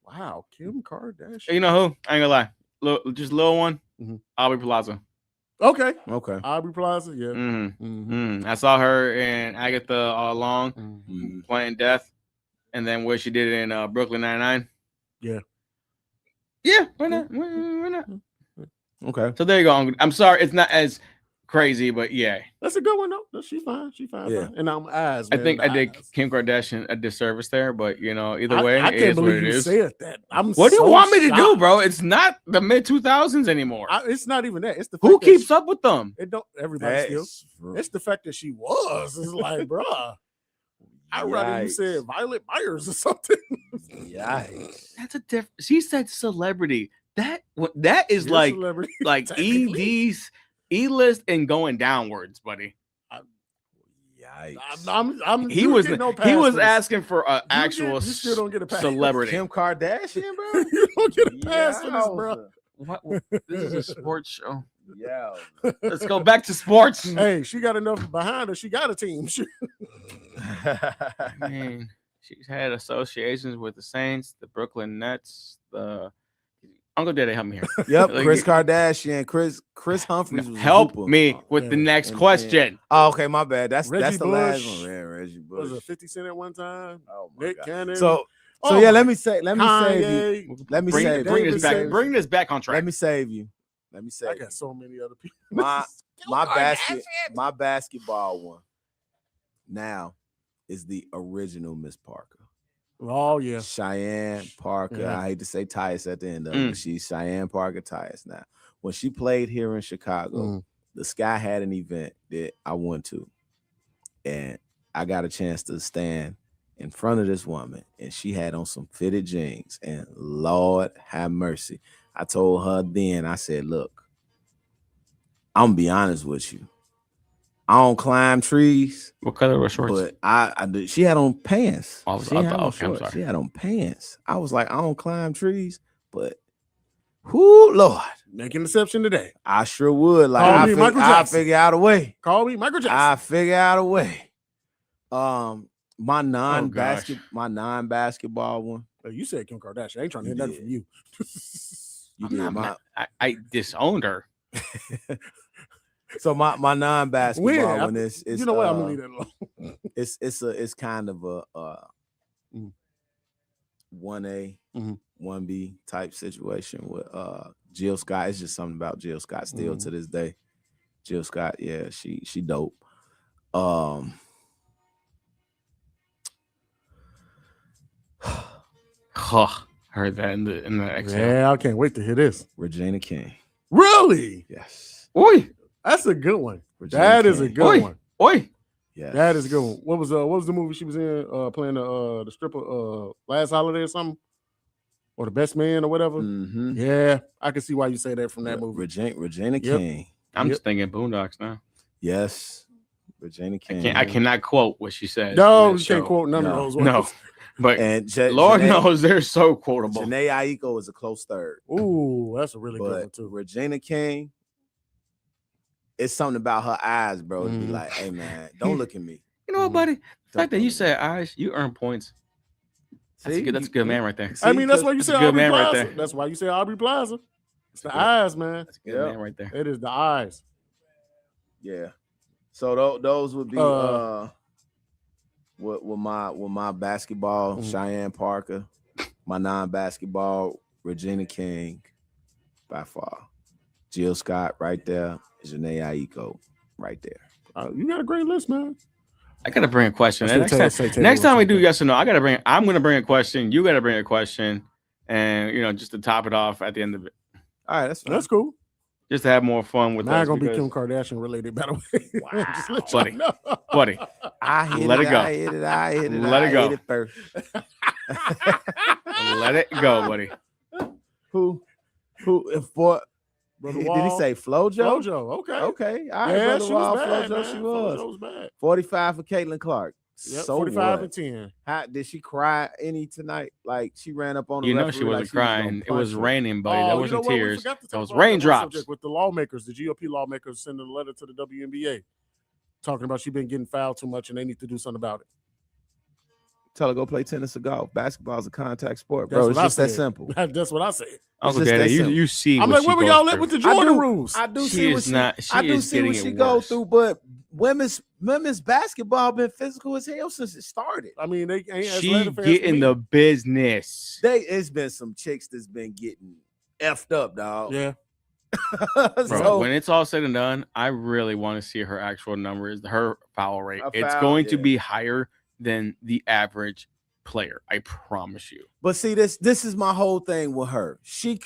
Speaker 5: Wow, Kim Kardashian.
Speaker 7: You know who? I ain't gonna lie. Just little one. Aubrey Plaza.
Speaker 5: Okay.
Speaker 9: Aubrey
Speaker 5: Plaza, yeah.
Speaker 7: I saw her in Agatha All Along playing Death, and then what she did in Brooklyn Nine-Nine.
Speaker 5: Yeah.
Speaker 7: Yeah, why not? Why not?
Speaker 9: Okay.
Speaker 7: So there you go. I'm sorry, it's not as crazy, but yeah.
Speaker 5: That's a good one, though. She's fine.
Speaker 9: Yeah.
Speaker 5: And I'm eyes.
Speaker 7: I think I did Kim Kardashian a disservice there, but either way,
Speaker 5: I
Speaker 7: it
Speaker 5: can't
Speaker 7: is what
Speaker 5: believe
Speaker 7: it
Speaker 5: you
Speaker 7: is.
Speaker 5: said that.
Speaker 7: What do you want me to do, bro? It's not the mid 2000s anymore.
Speaker 5: It's not even that. It's the
Speaker 7: who keeps up with them.
Speaker 5: It don't. Everybody still. It's the fact that she was. It's like, bruh. I'd rather you said Violet Myers or something.
Speaker 9: Yikes.
Speaker 7: That's a different. She said celebrity. That is like ED's E-list and going downwards, buddy.
Speaker 9: Yikes.
Speaker 7: He was asking for an actual celebrity.
Speaker 9: Kim Kardashian, bro.
Speaker 5: You don't get a pass for this, bro.
Speaker 7: What? This is a sports show.
Speaker 9: Yeah.
Speaker 7: Let's go back to sports.
Speaker 5: Hey, she got enough behind her. She got a team.
Speaker 7: I mean, she's had associations with the Saints, the Brooklyn Nets, the Uncle Daddy. Help me here.
Speaker 9: Yep, Chris Kardashian, Chris Humphries. Was
Speaker 7: help me with the next question.
Speaker 9: Oh, okay, my bad. That's the
Speaker 5: Bush.
Speaker 9: last one. Yeah, Reggie Bush.
Speaker 5: Was it 50 Cent at one time?
Speaker 9: Oh my
Speaker 5: Nick
Speaker 9: God.
Speaker 5: Cannon.
Speaker 9: So yeah, let me save you. Let me save
Speaker 7: bring
Speaker 9: you.
Speaker 7: this back. Bring this back on track.
Speaker 9: Let me save you. I
Speaker 5: got so many other people.
Speaker 9: My basketball one now is the original Miss Parker.
Speaker 5: Oh yeah,
Speaker 9: Cheyenne Parker.
Speaker 5: Yeah.
Speaker 9: I hate to say Tyus at the end of it. She's Cheyenne Parker Tyus now. When she played here in Chicago, the Sky had an event that I went to, and I got a chance to stand in front of this woman, and she had on some fitted jeans, and Lord have mercy. I told her then, I said, look, I'm gonna be honest with you. I don't climb trees.
Speaker 7: What color were shorts?
Speaker 9: But I did. She had on pants. She had on pants. I was like, I don't climb trees, but whoo, Lord.
Speaker 5: Make an exception today.
Speaker 9: I sure would. Like I figure out a way.
Speaker 5: Call me Michael Jackson.
Speaker 9: I figure out a way. My non-basketball one.
Speaker 5: You said Kim Kardashian. I ain't trying to hear nothing from you.
Speaker 7: I disowned her.
Speaker 9: So my non-basketball one is
Speaker 5: you know what? I'm gonna leave that alone.
Speaker 9: It's kind of a 1A, 1B type situation with Jill Scott. It's just something about Jill Scott still to this day. Jill Scott, yeah, she dope.
Speaker 7: Heard that in the Excel.
Speaker 5: Yeah, I can't wait to hear this.
Speaker 9: Regina King.
Speaker 5: Really?
Speaker 9: Yes.
Speaker 7: Oi.
Speaker 5: That's a good one.
Speaker 9: Regina
Speaker 5: That
Speaker 9: King.
Speaker 5: is a good one.
Speaker 7: Oi.
Speaker 9: Yeah,
Speaker 5: that is a good one. What was the movie she was in? Playing the stripper Last Holiday or something, or The Best Man or whatever.
Speaker 9: Mm-hmm.
Speaker 5: Yeah, I can see why you say that from that movie.
Speaker 9: Regina King.
Speaker 7: I'm just thinking Boondocks now.
Speaker 9: Yes, Regina King.
Speaker 7: I cannot quote what she said.
Speaker 5: No, you can't quote none of those ones.
Speaker 7: No, but
Speaker 9: Lord
Speaker 7: knows they're so quotable.
Speaker 9: Janae Aiko is a close third.
Speaker 5: Ooh, that's a really good one too.
Speaker 9: Regina King, it's something about her eyes, bro. To be like, hey man, don't look at me.
Speaker 7: You know what, buddy? The fact that you said eyes, you earn points. That's a good man right there.
Speaker 5: I mean, that's why you say
Speaker 7: good man
Speaker 5: Aubrey
Speaker 7: right
Speaker 5: Plaza.
Speaker 7: there.
Speaker 5: That's why you say Aubrey Plaza. It's the eyes, man.
Speaker 7: That's a good man right there.
Speaker 5: It is the eyes.
Speaker 9: Yeah. So those would be with my basketball, Cheyenne Parker, my non-basketball, Regina King, by far. Jill Scott right there, Janae Aiko right there.
Speaker 5: You got a great list, man.
Speaker 7: I gotta bring a question. Next time we do yes or no, I'm gonna bring a question. You gotta bring a question, and just to top it off at the end of it.
Speaker 9: All right, that's fine.
Speaker 5: That's cool.
Speaker 7: Just to have more fun with
Speaker 5: Not
Speaker 7: us.
Speaker 5: gonna be Kim Kardashian related, by the way.
Speaker 9: Wow.
Speaker 5: Just let
Speaker 7: buddy,
Speaker 5: you know.
Speaker 7: buddy.
Speaker 9: Let it go.
Speaker 7: Let it go.
Speaker 9: Hit it first.
Speaker 7: Let it go, buddy.
Speaker 9: Who? If for?
Speaker 5: Brother
Speaker 9: Did
Speaker 5: Wall.
Speaker 9: he say FloJo?
Speaker 5: FloJo, okay.
Speaker 9: Okay. All right,
Speaker 5: Yeah,
Speaker 9: Brother
Speaker 5: she
Speaker 9: Wall,
Speaker 5: was bad,
Speaker 9: FloJo,
Speaker 5: man.
Speaker 9: she was.
Speaker 5: FloJo was bad.
Speaker 9: 45 for Caitlin Clark.
Speaker 5: Yep,
Speaker 9: So
Speaker 5: 45
Speaker 9: what?
Speaker 5: and 10.
Speaker 9: How did she cry any tonight? Like she ran up on the
Speaker 7: You know
Speaker 9: referee
Speaker 7: she wasn't
Speaker 9: like was gonna
Speaker 7: crying. It was
Speaker 9: punch her.
Speaker 7: raining, buddy. That
Speaker 5: you know
Speaker 7: wasn't
Speaker 5: what? We
Speaker 7: tears.
Speaker 5: forgot to
Speaker 7: That
Speaker 5: talk
Speaker 7: was
Speaker 5: about that
Speaker 7: raindrops.
Speaker 5: subject with the lawmakers, the GOP lawmakers sending a letter to the WNBA talking about she been getting fouled too much and they need to do something about it.
Speaker 9: Tell her go play tennis or golf. Basketball is a contact sport,
Speaker 5: That's
Speaker 9: bro. It's
Speaker 5: what I
Speaker 9: just that
Speaker 5: said.
Speaker 9: simple.
Speaker 5: That's what I said.
Speaker 7: Uncle
Speaker 9: just that
Speaker 7: Daddy,
Speaker 9: simple.
Speaker 7: you see.
Speaker 5: I'm
Speaker 7: what
Speaker 5: like,
Speaker 7: she
Speaker 5: where we
Speaker 7: goes
Speaker 5: all at
Speaker 7: through.
Speaker 5: with the Jordan rules?
Speaker 9: I do
Speaker 7: She
Speaker 9: see
Speaker 7: is
Speaker 9: what
Speaker 7: not- she
Speaker 9: I do
Speaker 7: is
Speaker 9: see
Speaker 7: getting
Speaker 9: what
Speaker 7: it
Speaker 9: she goes
Speaker 7: worse.
Speaker 9: through, but women's basketball been physical as hell since it started.
Speaker 5: I mean, they ain't as
Speaker 7: She
Speaker 5: Atlanta fans
Speaker 7: get
Speaker 5: to
Speaker 7: in
Speaker 5: me.
Speaker 7: the business.
Speaker 9: It's been some chicks that's been getting effed up, dog.
Speaker 5: Yeah.
Speaker 7: Bro,
Speaker 9: So
Speaker 7: when it's all said and done, I really want to see her actual numbers, her foul rate.
Speaker 9: A
Speaker 7: It's
Speaker 9: foul,
Speaker 7: going to
Speaker 9: yeah.
Speaker 7: be higher than the average player. I promise you.
Speaker 9: but see, this is my whole thing with her. She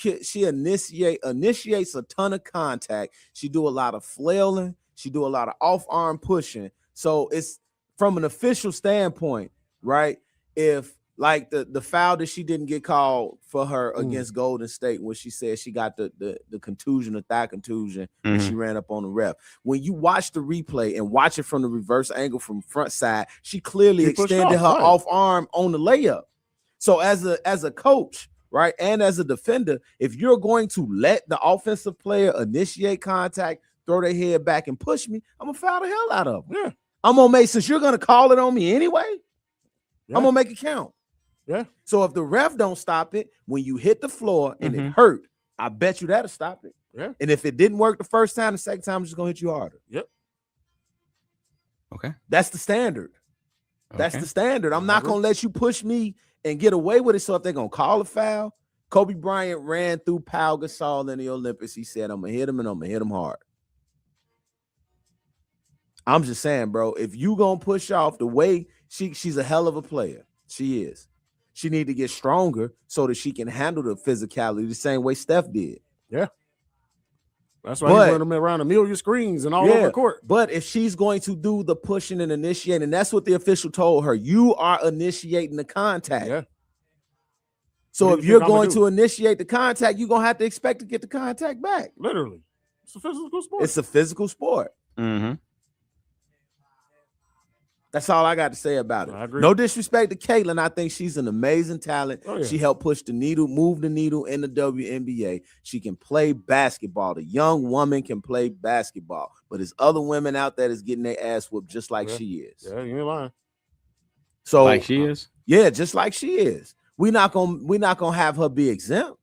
Speaker 9: initiates a ton of contact. She do a lot of flailing. She do a lot of off-arm pushing. So it's from an official standpoint, right? If like the foul that she didn't get called for her against Golden State when she said she got the contusion, the thigh contusion, when she ran up on the ref. When you watch the replay and watch it from the reverse angle from front side, she clearly
Speaker 5: She pushed
Speaker 9: extended
Speaker 5: off,
Speaker 9: her
Speaker 5: right.
Speaker 9: off arm on the layup. So as a coach, right, and as a defender, if you're going to let the offensive player initiate contact, throw their head back and push me, I'm gonna foul the hell out of them.
Speaker 5: Yeah.
Speaker 9: I'm gonna make, since you're gonna call it on me anyway,
Speaker 5: Yeah.
Speaker 9: I'm gonna make it count.
Speaker 5: Yeah.
Speaker 9: So if the ref don't stop it when you hit the floor and it hurt, I bet you that'll stop it.
Speaker 5: Yeah.
Speaker 9: And if it didn't work the first time, the second time, I'm just gonna hit you harder.
Speaker 5: Yep.
Speaker 7: Okay.
Speaker 9: That's the standard. That's
Speaker 7: Okay.
Speaker 9: the standard. I'm not gonna let you push me and get away with it. So if they're gonna call a foul, Kobe Bryant ran through Pau Gasol in the Olympics. He said, I'm gonna hit him and I'm gonna hit him hard. I'm just saying, bro, if you gonna push off the way she's a hell of a player. She is. She need to get stronger so that she can handle the physicality the same way Steph did.
Speaker 5: Yeah. That's why he's running around 1 million screens and all over the court.
Speaker 9: But if she's going to do the pushing and initiating, that's what the official told her. You are initiating the contact.
Speaker 5: Yeah.
Speaker 9: So
Speaker 5: What
Speaker 9: if
Speaker 5: do you
Speaker 9: you're
Speaker 5: think I'ma
Speaker 9: going
Speaker 5: do?
Speaker 9: to initiate the contact, you're gonna have to expect to get the contact back.
Speaker 5: Literally. It's a physical sport.
Speaker 9: It's a physical sport.
Speaker 7: Mm-hmm.
Speaker 9: That's all I got to say about it.
Speaker 5: I agree.
Speaker 9: No disrespect to Caitlin. I think she's an amazing talent.
Speaker 5: Oh, yeah.
Speaker 9: She helped push the needle, move the needle in the WNBA. She can play basketball. The young woman can play basketball. But there's other women out there that's getting their ass whooped just like she is.
Speaker 5: Yeah, you ain't lying.
Speaker 9: So
Speaker 7: Like she is?
Speaker 9: Yeah, just like she is. We're not gonna have her be exempt.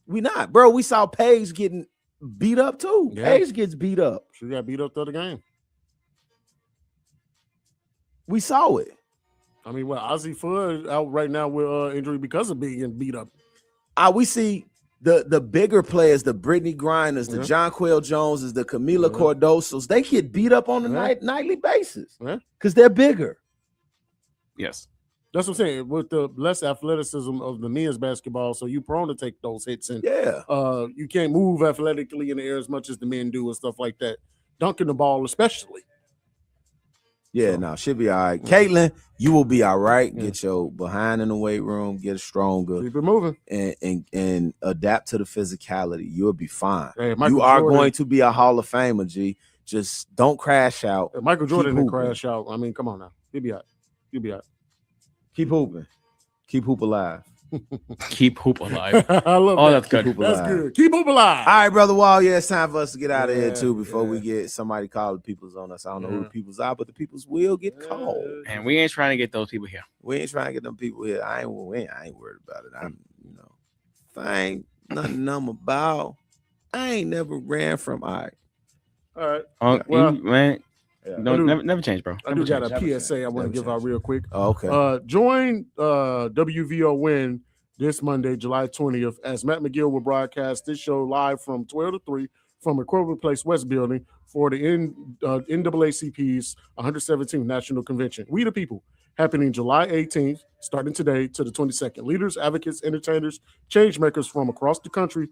Speaker 9: We not, bro. We saw Paige getting beat up too.
Speaker 5: Yeah.
Speaker 9: Paige gets beat up.
Speaker 5: She got beat up the other game.
Speaker 9: We saw it.
Speaker 5: I mean, well, Ozzy Fudd out right now with injury because of being beat up.
Speaker 9: We see the bigger players, the Brittany Grinders, the Jonquel Joneses, the Camila Cordosos, they get beat up on a nightly basis because they're bigger.
Speaker 7: Yes.
Speaker 5: That's what I'm saying. With the less athleticism of the men's basketball, so you prone to take those hits, and you can't move athletically in the air as much as the men do and stuff like that. Dunking the ball, especially.
Speaker 9: Yeah,
Speaker 5: So,
Speaker 9: no, she'll be all right. Caitlin, you will be all right. Get your behind in the weight room, get stronger,
Speaker 5: keep it moving,
Speaker 9: and adapt to the physicality. You'll be fine.
Speaker 5: Hey,
Speaker 9: you are going to be a Hall of Famer, G. Just don't crash out.
Speaker 5: Michael Jordan didn't crash out. I mean, come on now. He'll be out. You'll be out.
Speaker 9: Keep hooping. Keep hoop alive.
Speaker 7: Keep hoop alive.
Speaker 5: I love that.
Speaker 7: That's good.
Speaker 5: That's good. Keep hoop alive.
Speaker 9: All right, brother Wall. Yeah, it's time for us to get out of here too before we get somebody call the peoples on us. I don't know who the peoples are, but the peoples will get called.
Speaker 7: And we ain't trying to get those people here.
Speaker 9: We ain't trying to get them people here. I ain't worried about it. I'm, if I ain't nothing I'm about, I ain't never ran from. All
Speaker 5: right.
Speaker 7: Well, man. Never change, bro.
Speaker 5: I do got a PSA I want to give out real quick.
Speaker 9: Oh, okay.
Speaker 5: Join WVON this Monday, July 20th, as Matt McGill will broadcast this show live from 12 to 3 from Equivalent Place West Building for the NAACP's 117th National Convention. We the People, happening July 18th, starting today to the 22nd. Leaders, advocates, entertainers, change makers from across the country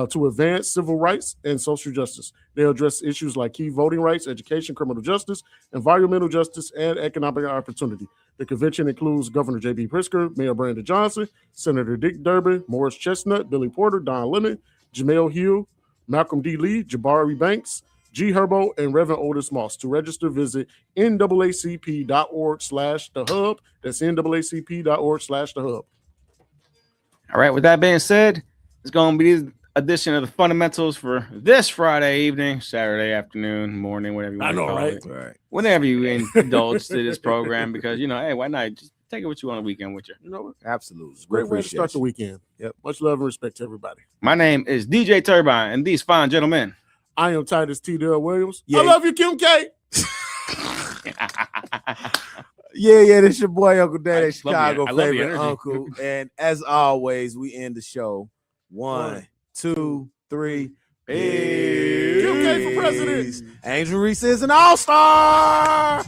Speaker 5: to advance civil rights and social justice. They'll address issues like key voting rights, education, criminal justice, environmental justice, and economic opportunity. The convention includes Governor J.B. Pritzker, Mayor Brandon Johnson, Senator Dick Durbin, Morris Chestnut, Billy Porter, Don Lemon, Jamel Hill, Malcolm D. Lee, Jabari Banks, G. Herbo, and Reverend Otis Moss. To register, visit NAACP.org/thehub. That's NAACP.org/thehub.
Speaker 7: All right, with that being said, it's going to be this edition of the Fundamentals for this Friday evening, Saturday afternoon, morning, whatever you want to call it.
Speaker 9: Right.
Speaker 7: Whenever you indulge to this program, because, hey, why not? Just take it with you on the weekend with you.
Speaker 5: You know what?
Speaker 9: Absolutely.
Speaker 5: Great way to start the weekend.
Speaker 9: Yep.
Speaker 5: Much love and respect to everybody.
Speaker 7: My name is DJ Turbine, and these fine gentlemen.
Speaker 5: I am Titus T. Dale Williams.
Speaker 9: Yeah.
Speaker 5: I love you, Kim K.
Speaker 9: Yeah, this your boy Uncle Daddy, Chicago
Speaker 7: love your
Speaker 9: favorite uncle. And as always, we end the show. 1, 2, 3.
Speaker 5: Kim K for president.
Speaker 9: Angel Reese is an all-star.